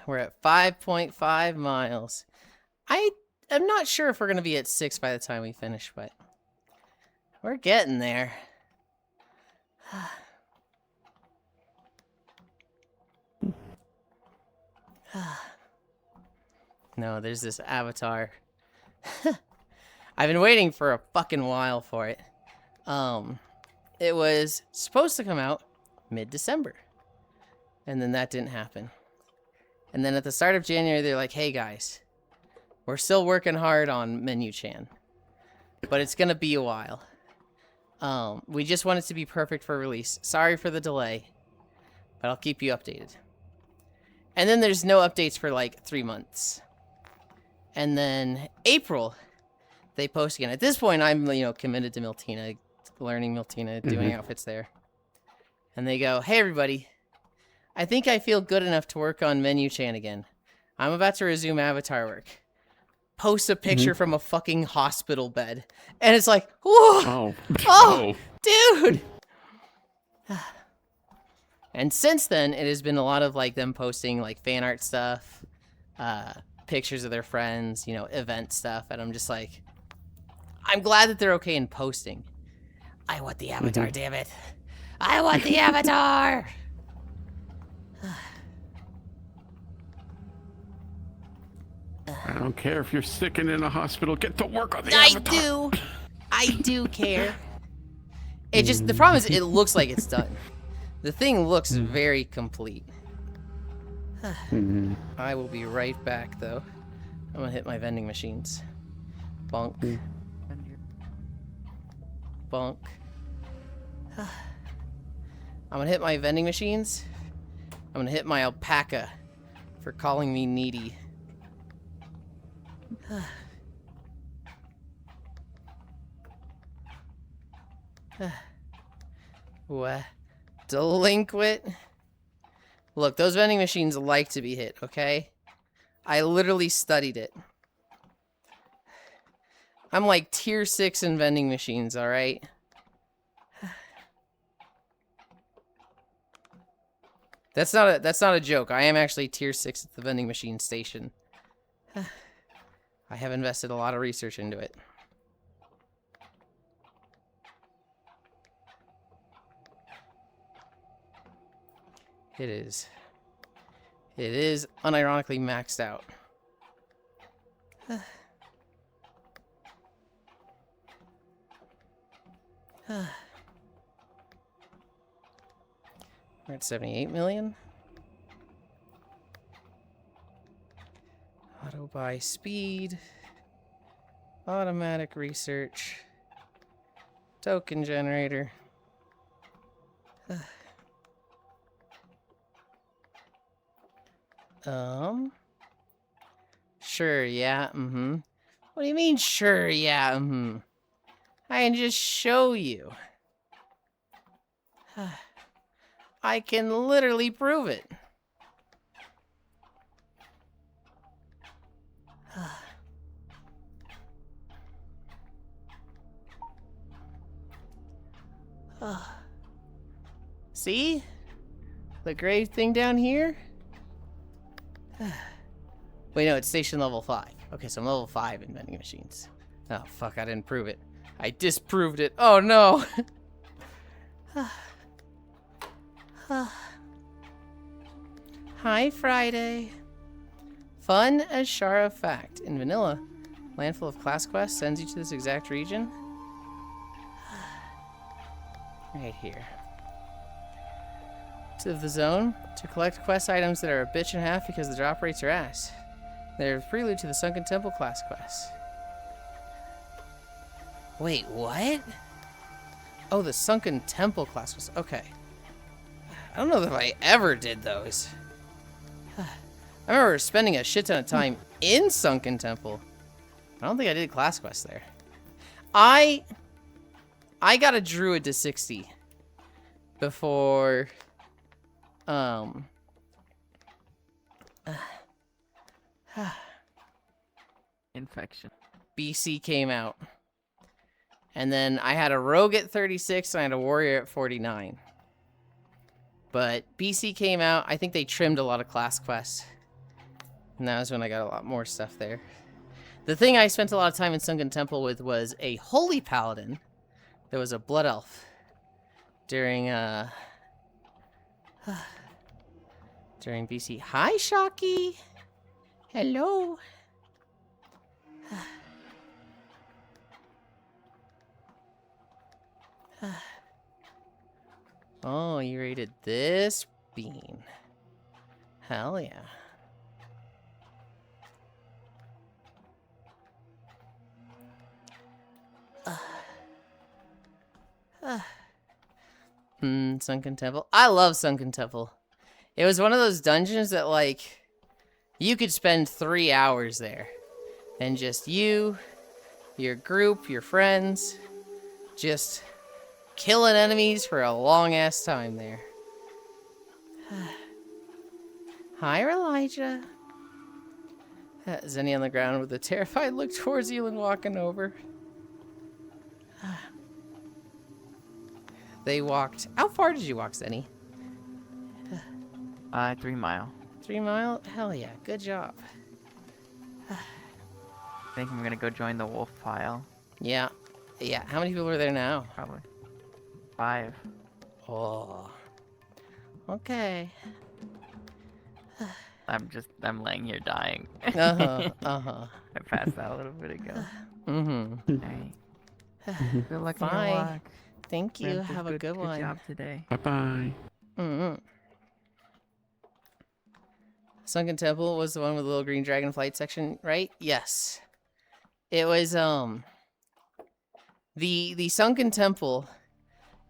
We're at 5.5 miles. I'm not sure if we're going to be at 6 by the time we finish, but we're getting there. No, there's this avatar. I've been waiting for a fucking while for it. It was supposed to come out mid-December. And then that didn't happen. And then at the start of January, they're like, hey guys, we're still working hard on Menu Chan, but it's gonna be a while. We just want it to be perfect for release. Sorry for the delay, but I'll keep you updated. And then there's no updates for like 3 months. And then April, they post again. At this point, I'm, you know, committed to Miltina, learning Miltina, doing outfits there. And they go, hey everybody, I think I feel good enough to work on Menu Chan again. I'm about to resume avatar work. Post a picture from a fucking hospital bed. And it's like, whoa! Oh, dude! And since then, it has been a lot of like them posting like fan art stuff, pictures of their friends, you know, event stuff. And I'm just like, I'm glad that they're okay in posting. I want the avatar, damn it. I want the avatar! I don't care if you're sick and in a hospital. Get to work on the I avatar. I do care. It just, the problem is it looks like it's done. The thing looks very complete. I will be right back though. I'm gonna hit my vending machines. Bonk. Bonk. I'm gonna hit my vending machines. I'm gonna hit my alpaca for calling me needy. What? Delinquent? Look, those vending machines like to be hit, okay? I literally studied it. I'm like tier 6 in vending machines, alright? That's not a joke. I am actually tier 6 at the vending machine station. I have invested a lot of research into it. It is unironically maxed out. We're at 78 million. Auto buy speed. Automatic research. Token generator. Sure, yeah, What do you mean, sure, yeah, I can just show you. I can literally prove it. See? The gray thing down here? Wait, no, it's station level 5. Okay, so I'm level 5 in vending machines. Oh, fuck, I didn't prove it. I disproved it. Oh, no. Hi, Friday. Fun as Shara of Fact. In vanilla, landful of class quests sends you to this exact region. Right here. To the zone to collect quest items that are a bitch and a half because the drop rates are ass. They're a prelude to the Sunken Temple class quest. Wait, what? Oh, the Sunken Temple class quest. Okay. I don't know if I ever did those. I remember spending a shit ton of time in Sunken Temple. I don't think I did class quests there. I got a druid to 60 before Infection. BC came out. And then I had a rogue at 36 and I had a warrior at 49. But BC came out. I think they trimmed a lot of class quests. And that was when I got a lot more stuff there. The thing I spent a lot of time in Sunken Temple with was a holy paladin. There was a blood elf during during BC. Hi, Shocky. Hello. Oh, you rated this bean. Hell yeah. Sunken Temple. I love Sunken Temple. It was one of those dungeons that, like, you could spend 3 hours there. And just you, your group, your friends, just killing enemies for a long-ass time there. Hi, Elijah. Zenny on the ground with a terrified look towards Yulind walking over. They walked... How far did you walk, Zenny? 3 mile. 3 mile? Hell yeah, good job. I think I'm gonna go join the wolf pile. Yeah. Yeah, how many people are there now? Probably 5. Oh. Okay. I'm laying here dying. Uh-huh, uh-huh. I passed out a little bit ago. Mm-hmm. Alright. Good luck in your Bye. walk. Thank you. Ramses, Have a good one. Good job today. Bye-bye. Mm-hmm. Sunken Temple was the one with the little green dragon flight section, right? Yes. It was, the Sunken Temple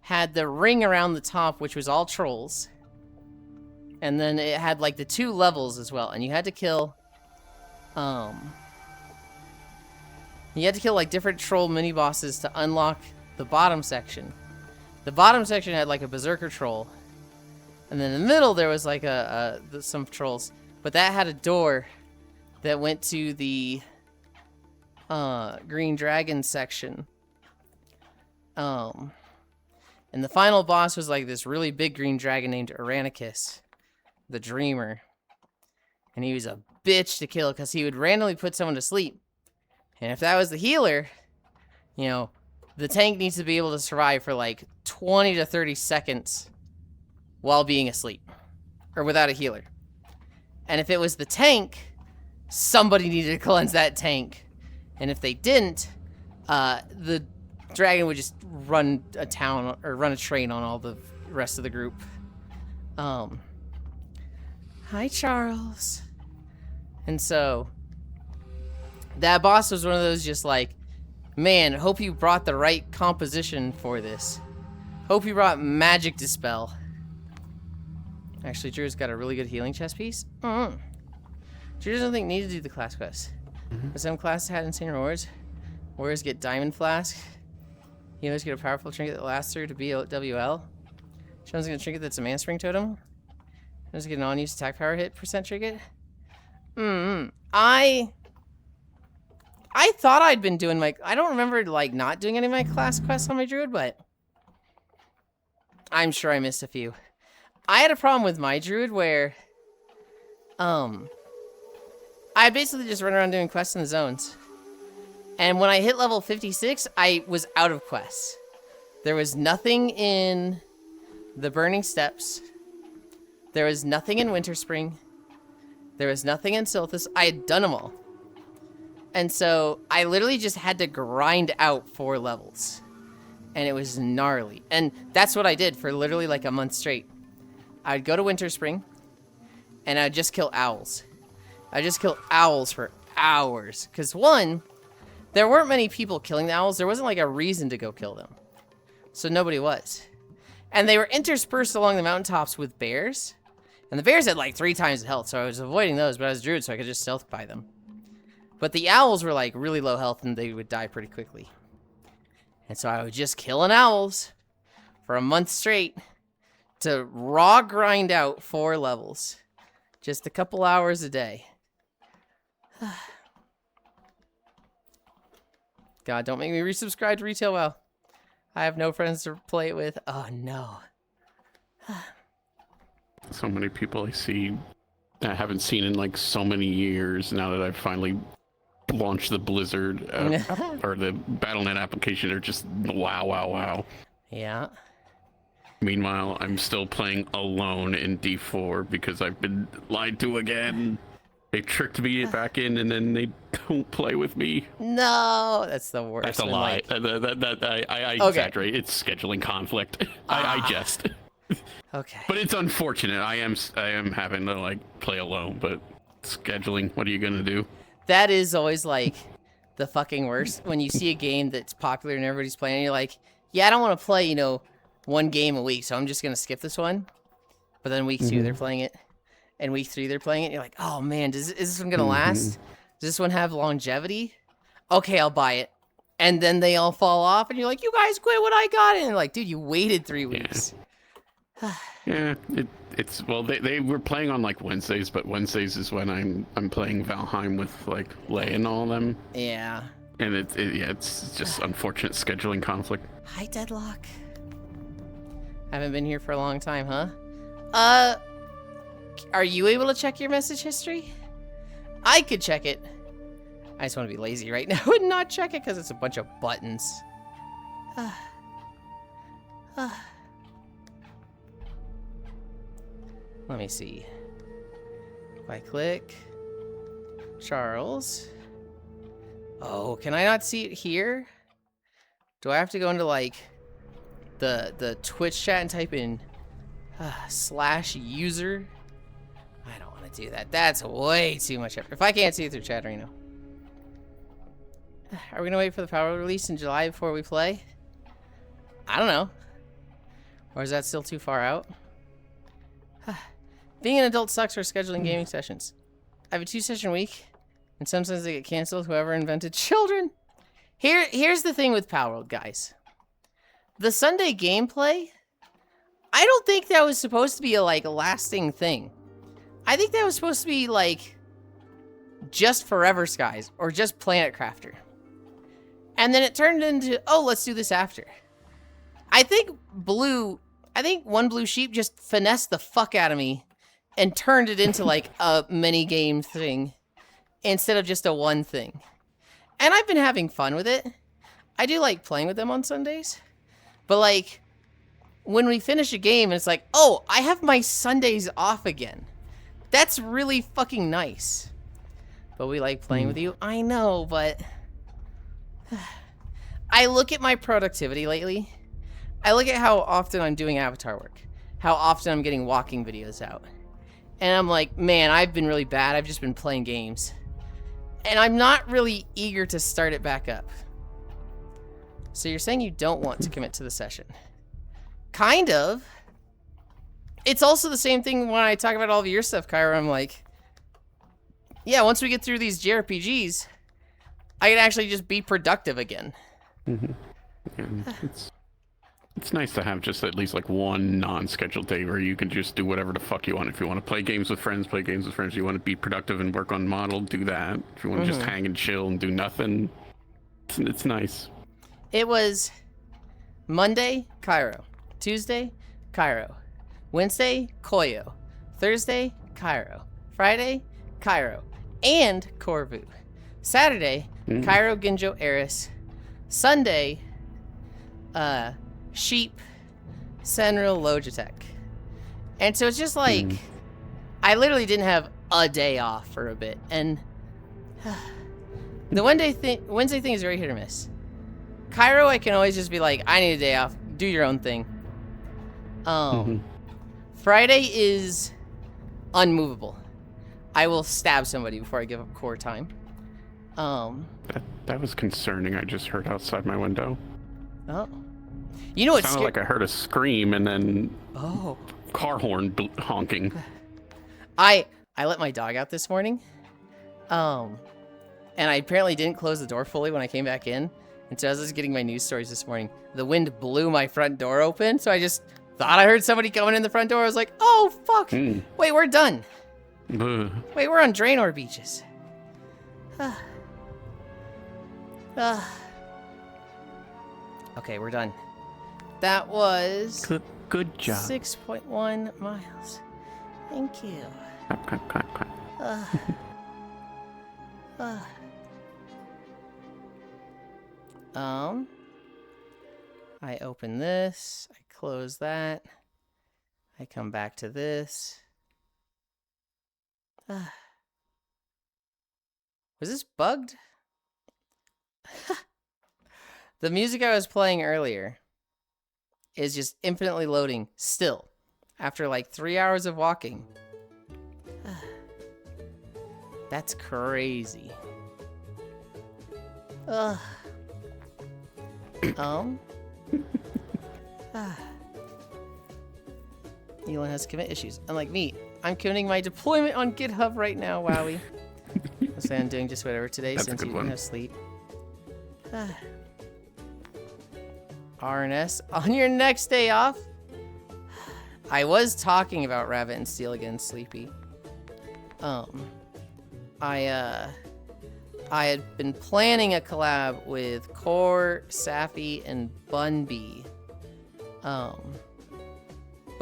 had the ring around the top, which was all trolls. And then it had, like, the 2 levels as well. And you had to kill, like, different troll mini-bosses to unlock the bottom section. The bottom section had, like, a berserker troll. And then in the middle, there was, like, some trolls. But that had a door that went to the green dragon section. And the final boss was like this really big green dragon named Aranicus, the Dreamer. And he was a bitch to kill because he would randomly put someone to sleep. And if that was the healer, you know, the tank needs to be able to survive for like 20 to 30 seconds while being asleep or without a healer. And if it was the tank, somebody needed to cleanse that tank. And if they didn't, the dragon would just run a town or run a train on all the rest of the group. Hi, Charles. And so that boss was one of those just like, man, hope you brought the right composition for this. Hope you brought magic dispel. Actually, Drew's got a really good healing chest piece. Drew doesn't think need to do the class quest. But some classes had insane rewards. Warriors get Diamond Flask. Healers get a powerful trinket that lasts through to BWL. Shaman's get a trinket that's a Man Spring Totem. Shaman's get an on-use attack power hit % trinket. I thought I'd been doing my... I don't remember, like, not doing any of my class quests on my Druid, but... I'm sure I missed a few. I had a problem with my Druid where... I basically just run around doing quests in the zones. And when I hit level 56, I was out of quests. There was nothing in the Burning Steps. There was nothing in Winter Spring. There was nothing in Silthus. I had done them all. And so I literally just had to grind out 4 levels. And it was gnarly. And that's what I did for literally like a month straight. I'd go to Winter Spring, and I'd just kill owls. I'd just kill owls for hours. Because one, there weren't many people killing the owls. There wasn't like a reason to go kill them. So nobody was. And they were interspersed along the mountaintops with bears. And the bears had like 3 times the health, so I was avoiding those, but I was druid, so I could just stealth by them. But the owls were like really low health, and they would die pretty quickly. And so I was just killing owls for a month straight to raw grind out 4 levels. Just a couple hours a day. God, don't make me resubscribe to Retail WoW. I have no friends to play it with. Oh, no. So many people I see I haven't seen in like so many years now that I've finally launched the Blizzard or the Battle.net application. They're just wow. Yeah. Meanwhile, I'm still playing alone in D4 because I've been lied to again. They tricked me back in, and then they don't play with me. No, that's the worst. That's a lie. I Okay. exaggerate. It's scheduling conflict. I jest. Okay. But it's unfortunate. I am having to like play alone, but scheduling. What are you gonna do? That is always like the fucking worst when you see a game that's popular and everybody's playing. And you're like, yeah, I don't want to play, 1 game a week, so I'm just gonna skip this one. But then week 2 they're playing it, and week 3 they're playing it. And you're like, oh man, is this one gonna last? Does this one have longevity? Okay, I'll buy it. And then they all fall off, and you're like, you guys quit when I got it. And you're like, dude, you waited 3 weeks. Yeah, it's well, they were playing on like Wednesdays, but Wednesdays is when I'm playing Valheim with like Lay and all them. Yeah. And it's just unfortunate scheduling conflict. Hi, Deadlock. Haven't been here for a long time, huh? Are you able to check your message history? I could check it. I just want to be lazy right now and not check it because it's a bunch of buttons. Let me see. If I click Charles. Oh, can I not see it here? Do I have to go into like the Twitch chat and type in /user? I don't want to do that. That's way too much effort. If I can't see it through chat right now. Are we gonna wait for the power release in July before we play? I don't know. Or is that still too far out? Being an adult sucks for scheduling gaming sessions. I have a 2-session week, and sometimes they get canceled. Whoever invented children. Here's the thing with Power World, guys. The Sunday gameplay, I don't think that was supposed to be a lasting thing. I think that was supposed to be like just Forever Skies or just Planet Crafter. And then it turned into, oh, let's do this after. I think One Blue Sheep just finessed the fuck out of me and turned it into like a mini game thing instead of just a one thing. And I've been having fun with it. I do like playing with them on Sundays. But like, when we finish a game, it's like, oh, I have my Sundays off again. That's really fucking nice. But we like playing with you. I know, but I look at my productivity lately. I look at how often I'm doing avatar work. How often I'm getting walking videos out. And I'm like, man, I've been really bad. I've just been playing games. And I'm not really eager to start it back up. So you're saying you don't want to commit to the session? Kind of. It's also the same thing when I talk about all of your stuff, Kyra. I'm like, yeah, once we get through these JRPGs, I can actually just be productive again. Yeah, it's nice to have just at least like one non-scheduled day where you can just do whatever the fuck you want. If you want to play games with friends, play games with friends. If you want to be productive and work on model, do that. If you want to just hang and chill and do nothing, it's nice. It was Monday, Cairo. Tuesday, Cairo. Wednesday, Koyo. Thursday, Cairo. Friday, Cairo. And Corvu. Saturday, Cairo, Ginjo, Eris. Sunday, Sheep, Senril, Logitech. And so it's just like, I literally didn't have a day off for a bit. And the Wednesday thing is very hit or miss. Cairo, I can always just be like, I need a day off. Do your own thing. Friday is unmovable. I will stab somebody before I give up core time. That was concerning. I just heard outside my window. Oh. You know It what's sounded like I heard a scream and then car horn honking. I let my dog out this morning. And I apparently didn't close the door fully when I came back in. And so as I was getting my news stories this morning, the wind blew my front door open. So I just thought I heard somebody coming in the front door. I was like, oh, fuck. Wait, we're done. Wait, we're on Draenor beaches. Okay, we're done. That was good job. 6.1 miles. Thank you. Clap. I open this, I close that, I come back to this. Was this bugged? The music I was playing earlier is just infinitely loading still after like 3 hours of walking. That's crazy. Yulind has commit issues. Unlike me, I'm committing my deployment on GitHub right now, wowie. So I'm doing just whatever today since you didn't have sleep. RNS, on your next day off? I was talking about Rabbit and Steel again, Sleepy. I had been planning a collab with Core, Safi, and Bunby. But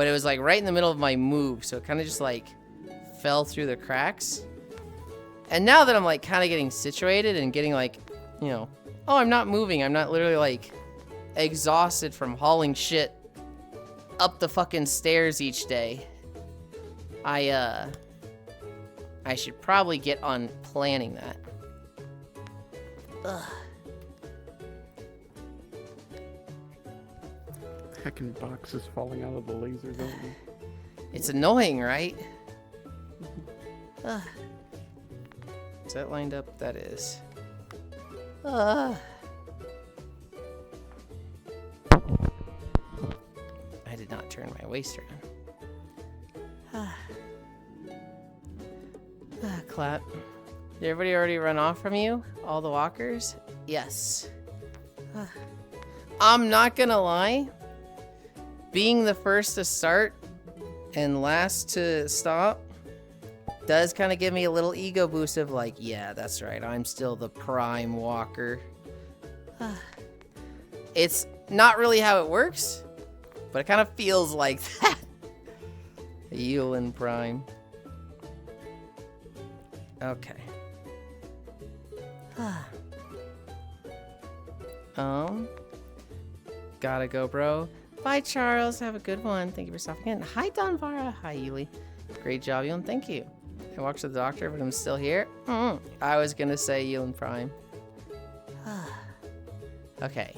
it was like right in the middle of my move, so it kind of just like fell through the cracks. And now that I'm like kind of getting situated and getting like, you know, oh, I'm not moving. I'm not literally like exhausted from hauling shit up the fucking stairs each day. I should probably get on planning that. Ugh. Heckin' boxes falling out of the laser zone. It's annoying, right? Ugh. Is that lined up? That is. I did not turn my waist around. Clap. Did everybody already run off from you? All the walkers? Yes. I'm not gonna lie. Being the first to start and last to stop does kind of give me a little ego boost of like, yeah, that's right. I'm still the prime walker. It's not really how it works, but it kind of feels like that. Yulind Prime. Okay. Gotta go, bro. Bye, Charles. Have a good one. Thank you for stopping in. Hi, Donvara. Hi, Yuli. Great job, Yulind. Thank you. I walked to the doctor, but I'm still here. I was gonna say Yulind Prime. Okay.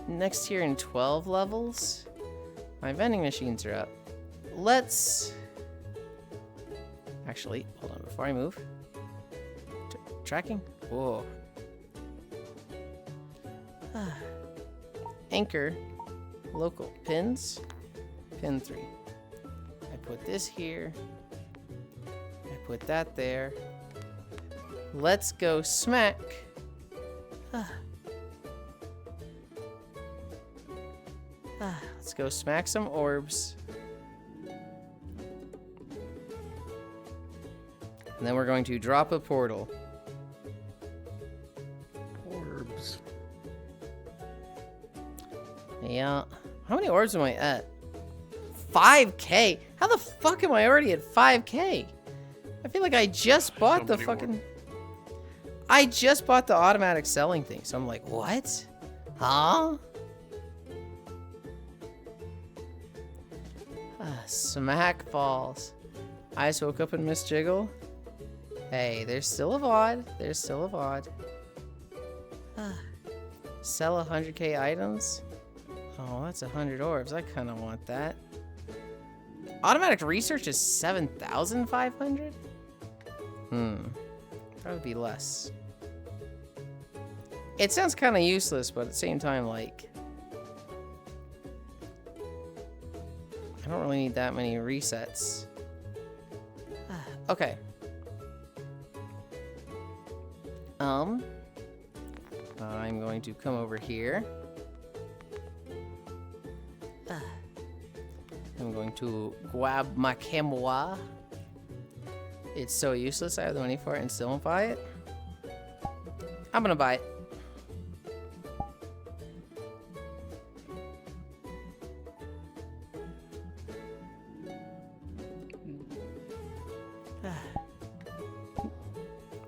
Next here in 12 levels. My vending machines are up. Let's... Actually, hold on before I move. Tracking? Whoa. Anchor. Local. Pins. Pin 3. I put this here. I put that there. Let's go smack. Let's go smack some orbs. And then we're going to drop a portal. Orbs. Yeah. How many orbs am I at? 5K? How the fuck am I already at 5K? I feel like I just bought the fucking... I just bought the automatic selling thing, so I'm like, what? Huh? Smack balls. I just woke up and missed Jiggle. Hey, there's still a VOD. There's still a VOD. Sell 100k items? Oh, that's 100 orbs. I kind of want that. Automatic research is 7,500? Probably be less. It sounds kind of useless, but at the same time, like, I don't really need that many resets. Okay. I'm going to come over here. I'm going to grab my camera. It's so useless. I have the money for it and still won't buy it. I'm gonna buy it.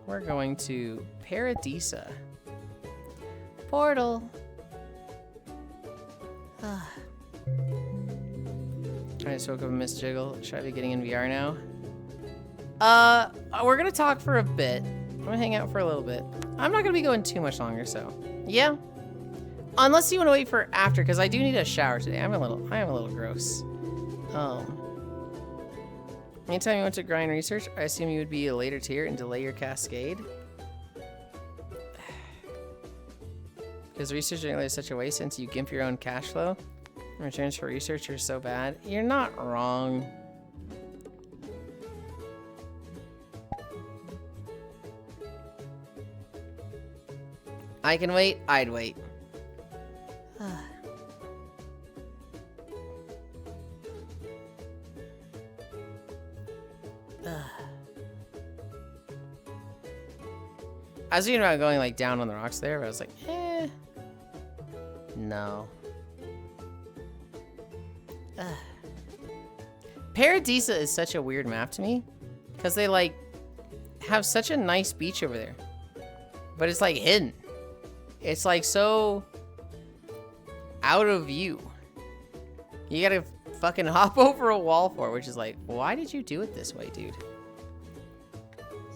We're going to Paradisa. Portal. I just woke up and missed Jiggle. Should I be getting in VR now? We're gonna talk for a bit. I'm gonna hang out for a little bit. I'm not gonna be going too much longer, so yeah. Unless you want to wait for after, because I do need a shower today. I am a little gross. Anytime you went to grind research, I assume you would be a later tier and delay your cascade. Because research generally is such a waste since you gimp your own cash flow. Returns for research are so bad. You're not wrong. I can wait. I'd wait. I was thinking about going like down on the rocks there, but I was like, no. Paradisa is such a weird map to me because they like have such a nice beach over there, but it's like hidden. It's like so out of view. You gotta fucking hop over a wall for it, which is like, why did you do it this way, dude?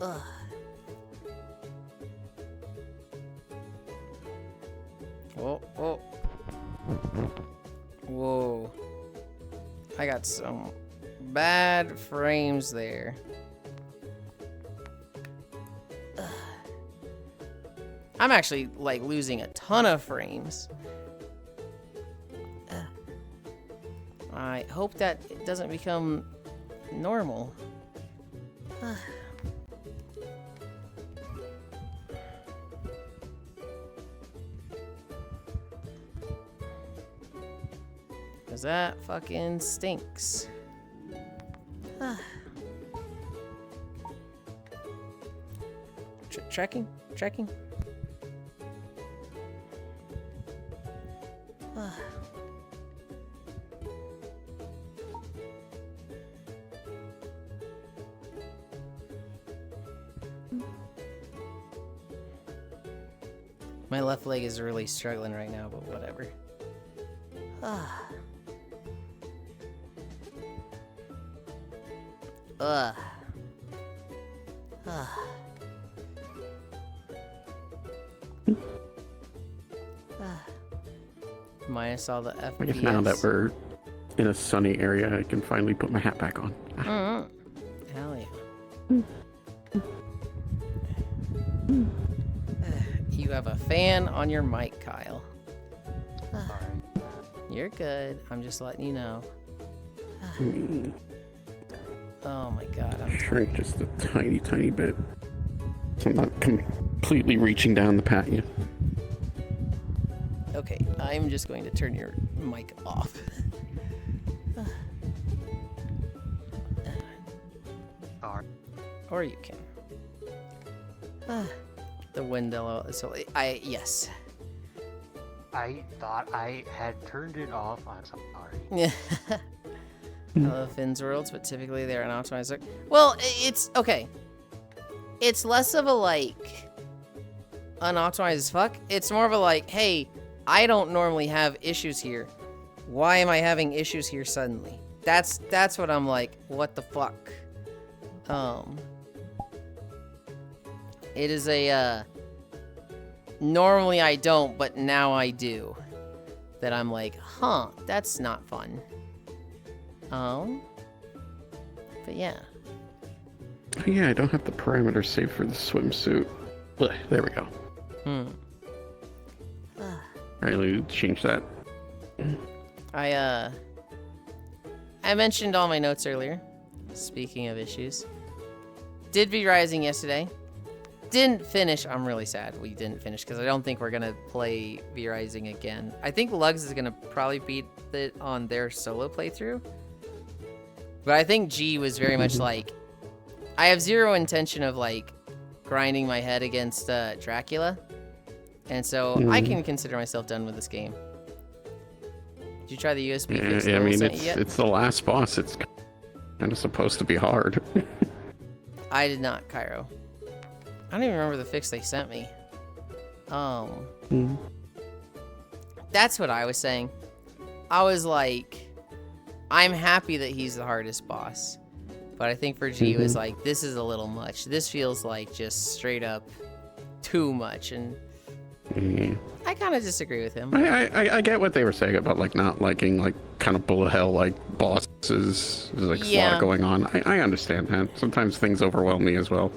Ugh. Whoa, whoa. Whoa. I got some bad frames there. Ugh. I'm actually like losing a ton of frames. I hope that it doesn't become normal. Cause that fucking stinks. Trekking? My left leg is really struggling right now, but whatever. Minus all the FPS. I guess now that we're in a sunny area, I can finally put my hat back on. Hell yeah. You have a fan on your mic, Kyle. You're good. I'm just letting you know. Oh my god. Shrink just a tiny bit. So I'm not completely reaching down to pat you. Okay, I'm just going to turn your mic off. Or you can. The window. So yes. I thought I had turned it off. I'm sorry. Yeah. I love Finn's worlds, but typically they're unoptimized. Well, it's okay. It's less of a like unoptimized as fuck. It's more of a like, hey, I don't normally have issues here. Why am I having issues here suddenly? That's what I'm like, what the fuck? It is a, normally I don't, but now I do. That I'm like, huh, that's not fun. But yeah. Yeah, I don't have the parameters saved for the swimsuit. Blech, there we go. Alright, let me change that. I mentioned all my notes earlier. Speaking of issues. Did V-Rising yesterday. Didn't finish. I'm really sad we didn't finish because I don't think we're going to play V-Rising again. I think Lugs is going to probably beat it on their solo playthrough. But I think G was very much like, I have zero intention of like grinding my head against Dracula. And so I can consider myself done with this game. Did you try the USB fix? Yeah, I mean, it's the last boss. It's kind of supposed to be hard. I did not, Cairo. I don't even remember the fix they sent me. That's what I was saying. I was like, I'm happy that he's the hardest boss. But I think for G, it was like, this is a little much. This feels like just straight up too much. And I kind of disagree with him. I get what they were saying about like not liking like kind of bullet hell like bosses. There's like a lot going on. I understand that. Sometimes things overwhelm me as well.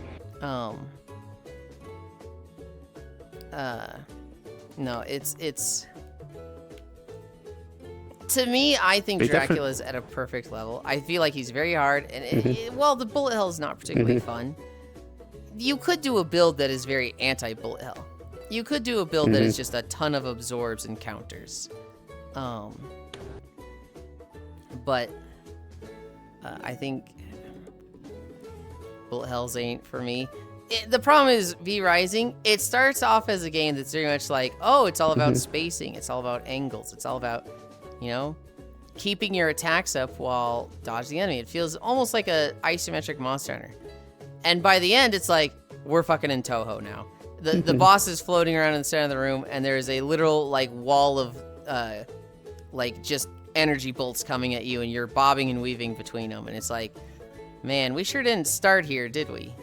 No, it's to me, I think Dracula's at a perfect level. I feel like he's very hard, and well, the bullet hell is not particularly fun. You could do a build that is very anti-bullet hell. You could do a build that is just a ton of absorbs and counters. But I think bullet hells ain't for me. The problem is V-Rising, it starts off as a game that's very much like, oh, it's all about spacing. It's all about angles. It's all about, you know, keeping your attacks up while dodging the enemy. It feels almost like a isometric Monster Hunter. And by the end, it's like, we're fucking in Toho now. The boss is floating around in the center of the room, and there's a literal, like, wall of, like, just energy bolts coming at you, and you're bobbing and weaving between them. And it's like, man, we sure didn't start here, did we?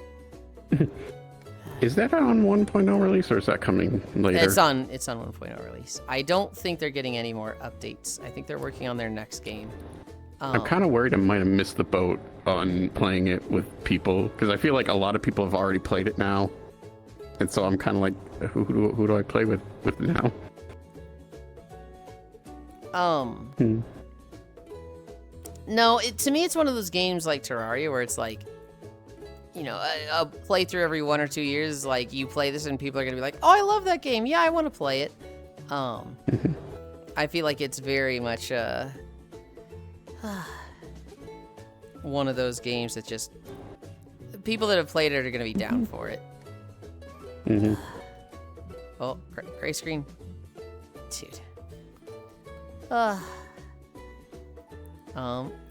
Is that on 1.0 release, or is that coming later? It's on 1.0 release. I don't think they're getting any more updates. I think they're working on their next game. I'm kind of worried I might have missed the boat on playing it with people, because I feel like a lot of people have already played it now. And so I'm kind of like, who do I play with now? No, to me, it's one of those games like Terraria where it's like, you know, a playthrough every 1 or 2 years. Like, you play this and people are going to be like, oh, I love that game. Yeah, I want to play it. I feel like it's very much one of those games that just, people that have played it are going to be down for it. Oh, gray screen. Dude. I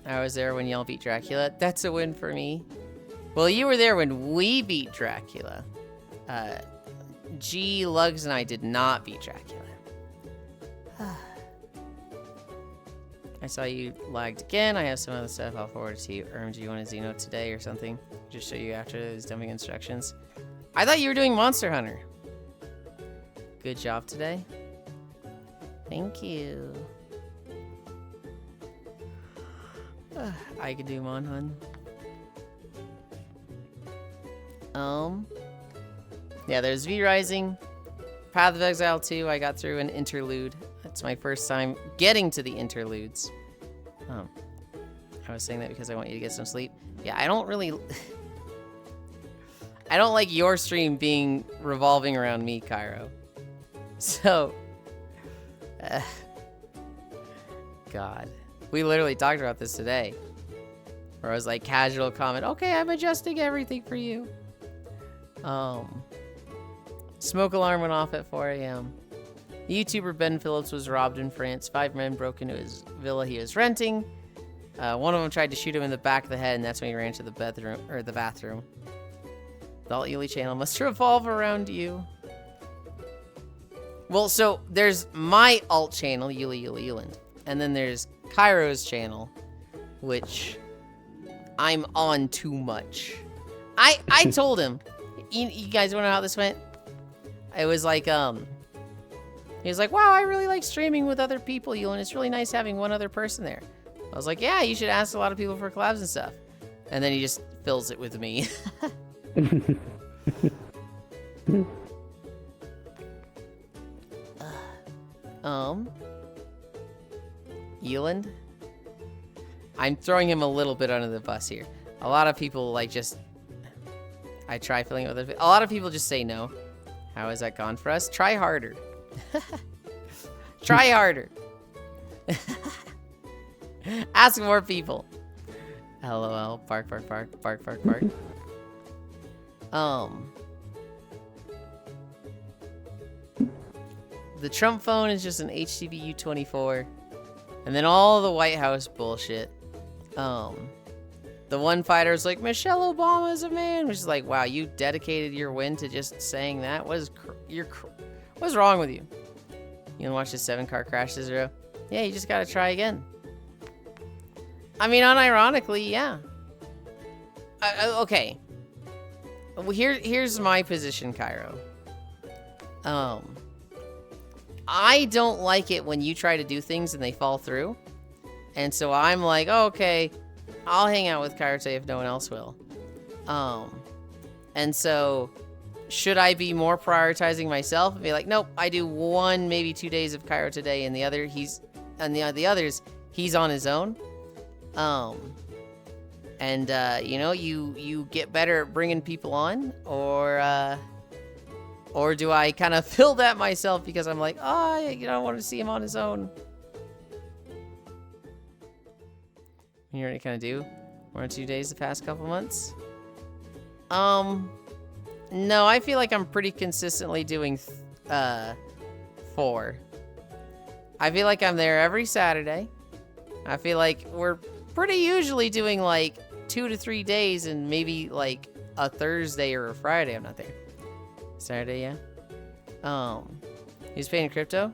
was there when y'all beat Dracula. That's a win for me. Well, you were there when we beat Dracula. G, Lugs, and I did not beat Dracula. I saw you lagged again. I have some other stuff I'll forward to you. Do you want a Xeno today or something? Just show you after those dumping instructions. I thought you were doing Monster Hunter. Good job today. Thank you. I could do Monhun. Yeah, there's V-Rising. Path of Exile 2, I got through an interlude. That's my first time getting to the interludes. I was saying that because I want you to get some sleep. Yeah, I don't really... I don't like your stream being revolving around me, Cairo. So... God. We literally talked about this today. Where I was like, casual comment, okay, I'm adjusting everything for you. Smoke alarm went off at 4 a.m. The YouTuber Ben Phillips was robbed in France. 5 men broke into his villa he was renting. One of them tried to shoot him in the back of the head, and that's when he ran to the bathroom. The Alt Yuli channel must revolve around you. Well, so there's my alt channel, Yulind, and then there's Cairo's channel, which I'm on too much. I told him, you guys want to know how this went? It was like, he was like, wow, I really like streaming with other people, Yulind. It's really nice having one other person there. I was like, yeah, you should ask a lot of people for collabs and stuff. And then he just fills it with me. Yulind? I'm throwing him a little bit under the bus here. A lot of people, like, just... I try filling it with... A lot of people just say no. How has that gone for us? Try harder. Try harder. Ask more people. LOL. Bark, bark, bark. Bark, bark, bark. The Trump phone is just an HTV U24. And then all the White House bullshit. The one fighter is like, Michelle Obama is a man. Which is like, wow, you dedicated your win to just saying that? What's wrong with you? You wanna watch the 7-car crash to 0? Yeah, you just gotta try again. I mean, unironically, yeah. Okay. Well, here's my position, Cairo. I don't like it when you try to do things and they fall through. And so I'm like, oh, okay, I'll hang out with Cairo today if no one else will. And so should I be more prioritizing myself and be like, nope, I do 1, maybe 2 days of Cairo today, and the other the others he's on his own. You know, you get better at bringing people on, or do I kind of fill that myself because I'm like, oh, you know, I want to see him on his own. You know what I kind of do? 1 or 2 days the past couple months? No, I feel like I'm pretty consistently doing 4. I feel like I'm there every Saturday. I feel like we're pretty usually doing like 2 to 3 days and maybe like a Thursday or a Friday I'm not there. Saturday, yeah. He's paying in crypto.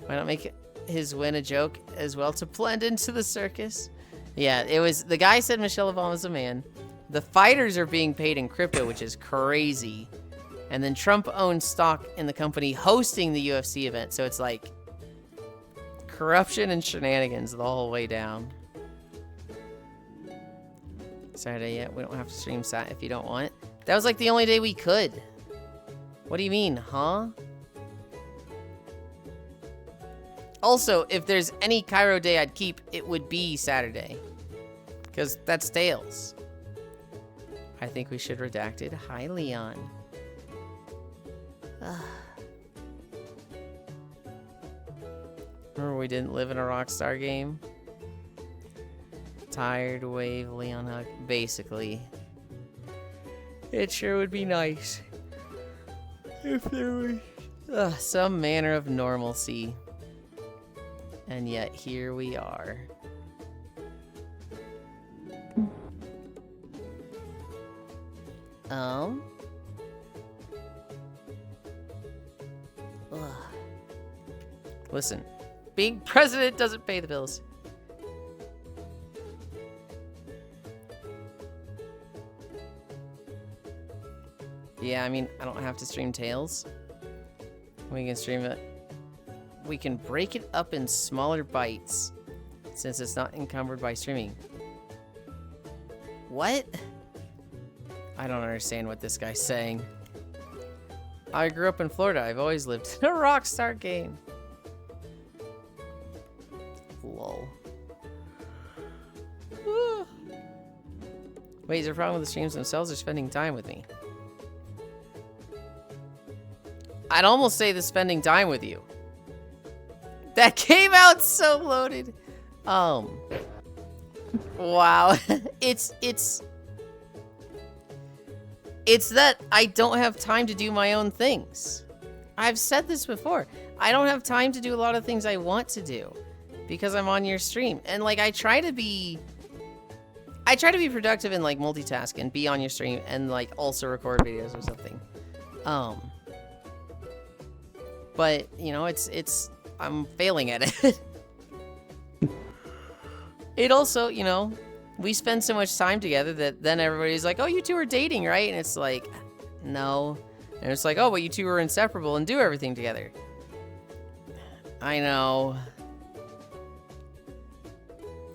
Why not make his win a joke as well to blend into the circus? Yeah, it was, the guy said Michelle Obama's a man. The fighters are being paid in crypto, which is crazy. And then Trump owns stock in the company hosting the UFC event. So it's like corruption and shenanigans the whole way down. Saturday, yeah, we don't have to stream Sat if you don't want it. That was like the only day we could. What do you mean, huh? Also, if there's any Cairo day I'd keep, it would be Saturday. Because that's Dale's. I think we should redact it. Hi, Leon. Remember we didn't live in a Rockstar game? Tired wave, Leon Hug. Basically. It sure would be nice if there was some manner of normalcy. And yet, here we are. Listen, being president doesn't pay the bills. Yeah, I mean, I don't have to stream Tales. We can stream it. We can break it up in smaller bites since it's not encumbered by streaming. What? I don't understand what this guy's saying. I grew up in Florida. I've always lived in a Rockstar game. Lol. Wait, is there a problem with the streams themselves or spending time with me? I'd almost say the spending time with you. That came out so loaded. Wow. It's that I don't have time to do my own things. I've said this before. I don't have time to do a lot of things I want to do because I'm on your stream. And like I try to be productive and like multitask and be on your stream and like also record videos or something. But you know, I'm failing at it. it also, you know, we spend so much time together that then everybody's like, oh, you two are dating, right? And it's like, no. And it's like, oh, but you two are inseparable and do everything together. I know.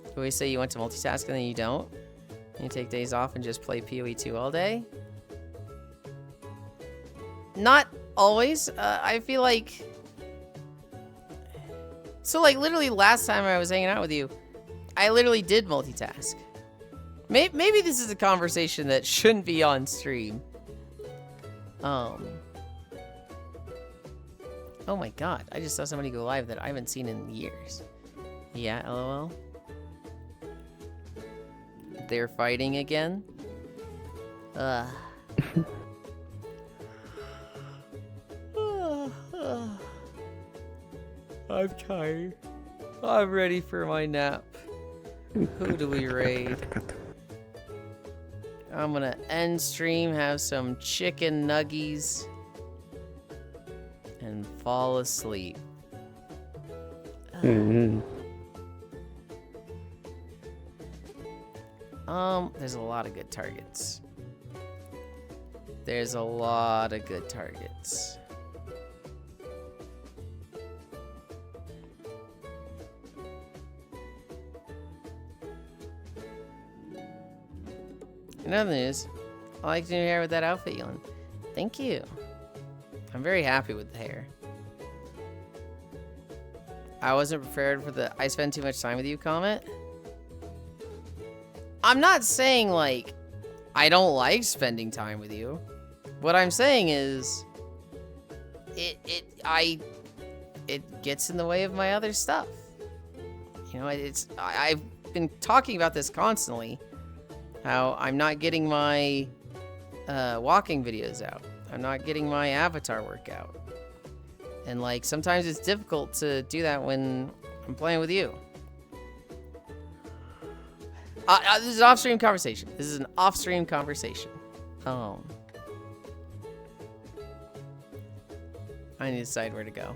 You always say you want to multitask and then you don't. You take days off and just play PoE 2 all day. Not always. I feel like... So, like, literally last time I was hanging out with you, I literally did multitask. Maybe this is a conversation that shouldn't be on stream. Oh my god, I just saw somebody go live that I haven't seen in years. Yeah, lol. They're fighting again? Ugh. I'm tired. I'm ready for my nap. Who do we raid? I'm gonna end stream, have some chicken nuggies, and fall asleep. There's a lot of good targets. There's a lot of good targets. In other news, I like your hair with that outfit, Yulind. Thank you. I'm very happy with the hair. I wasn't prepared for the I spend too much time with you comment. I'm not saying, like, I don't like spending time with you. What I'm saying is, it gets in the way of my other stuff. You know, I've been talking about this constantly. How I'm not getting my walking videos out. I'm not getting my avatar workout. And like, sometimes it's difficult to do that when I'm playing with you. This is an off-stream conversation. This is an off-stream conversation. I need to decide where to go.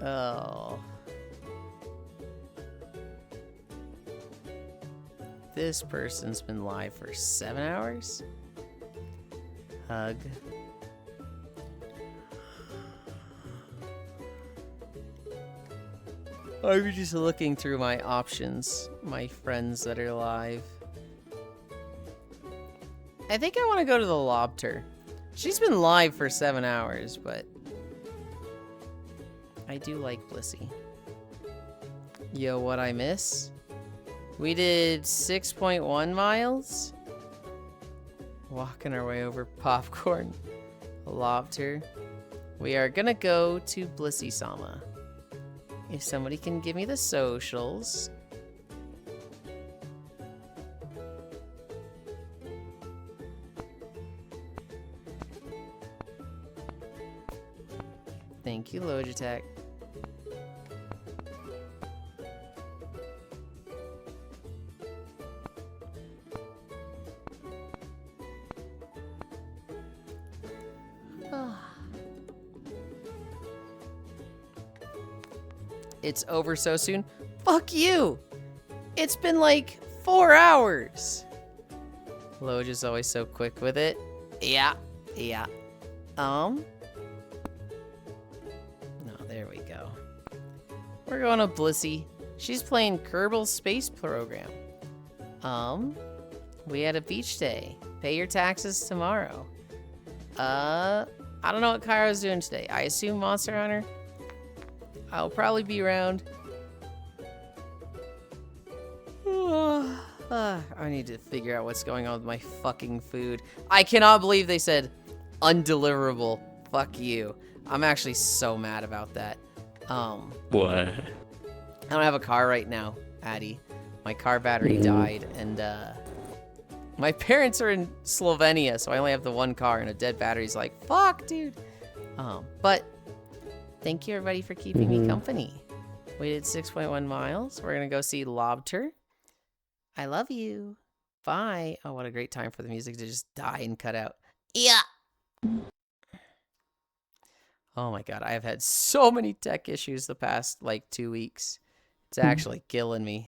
Oh. This person's been live for 7 hours? Hug. I'm just looking through my options, my friends that are live. I think I want to go to the Lobster. She's been live for 7 hours, but I do like Blissey. Yo, what I miss? We did 6.1 miles. Walking our way over popcorn. Lobster. We are gonna go to Blissey-sama. If somebody can give me the socials. Thank you, Logitech. It's over so soon. Fuck you! It's been like 4 hours. Loj is always so quick with it. Yeah. No, there we go. We're going to Blissey. She's playing Kerbal Space Program. We had a beach day. Pay your taxes tomorrow. I don't know what Kairo's doing today. I assume Monster Hunter. I'll probably be around. I need to figure out what's going on with my fucking food. I cannot believe they said undeliverable. Fuck you. I'm actually so mad about that. What? I don't have a car right now, Addy. My car battery died, and my parents are in Slovenia, so I only have the one car, and a dead battery's like, fuck, dude. But thank you, everybody, for keeping me company. We did 6.1 miles. We're going to go see Lobster. I love you. Bye. Oh, what a great time for the music to just die and cut out. Yeah. Oh my god, I have had so many tech issues the past like 2 weeks. It's actually killing me.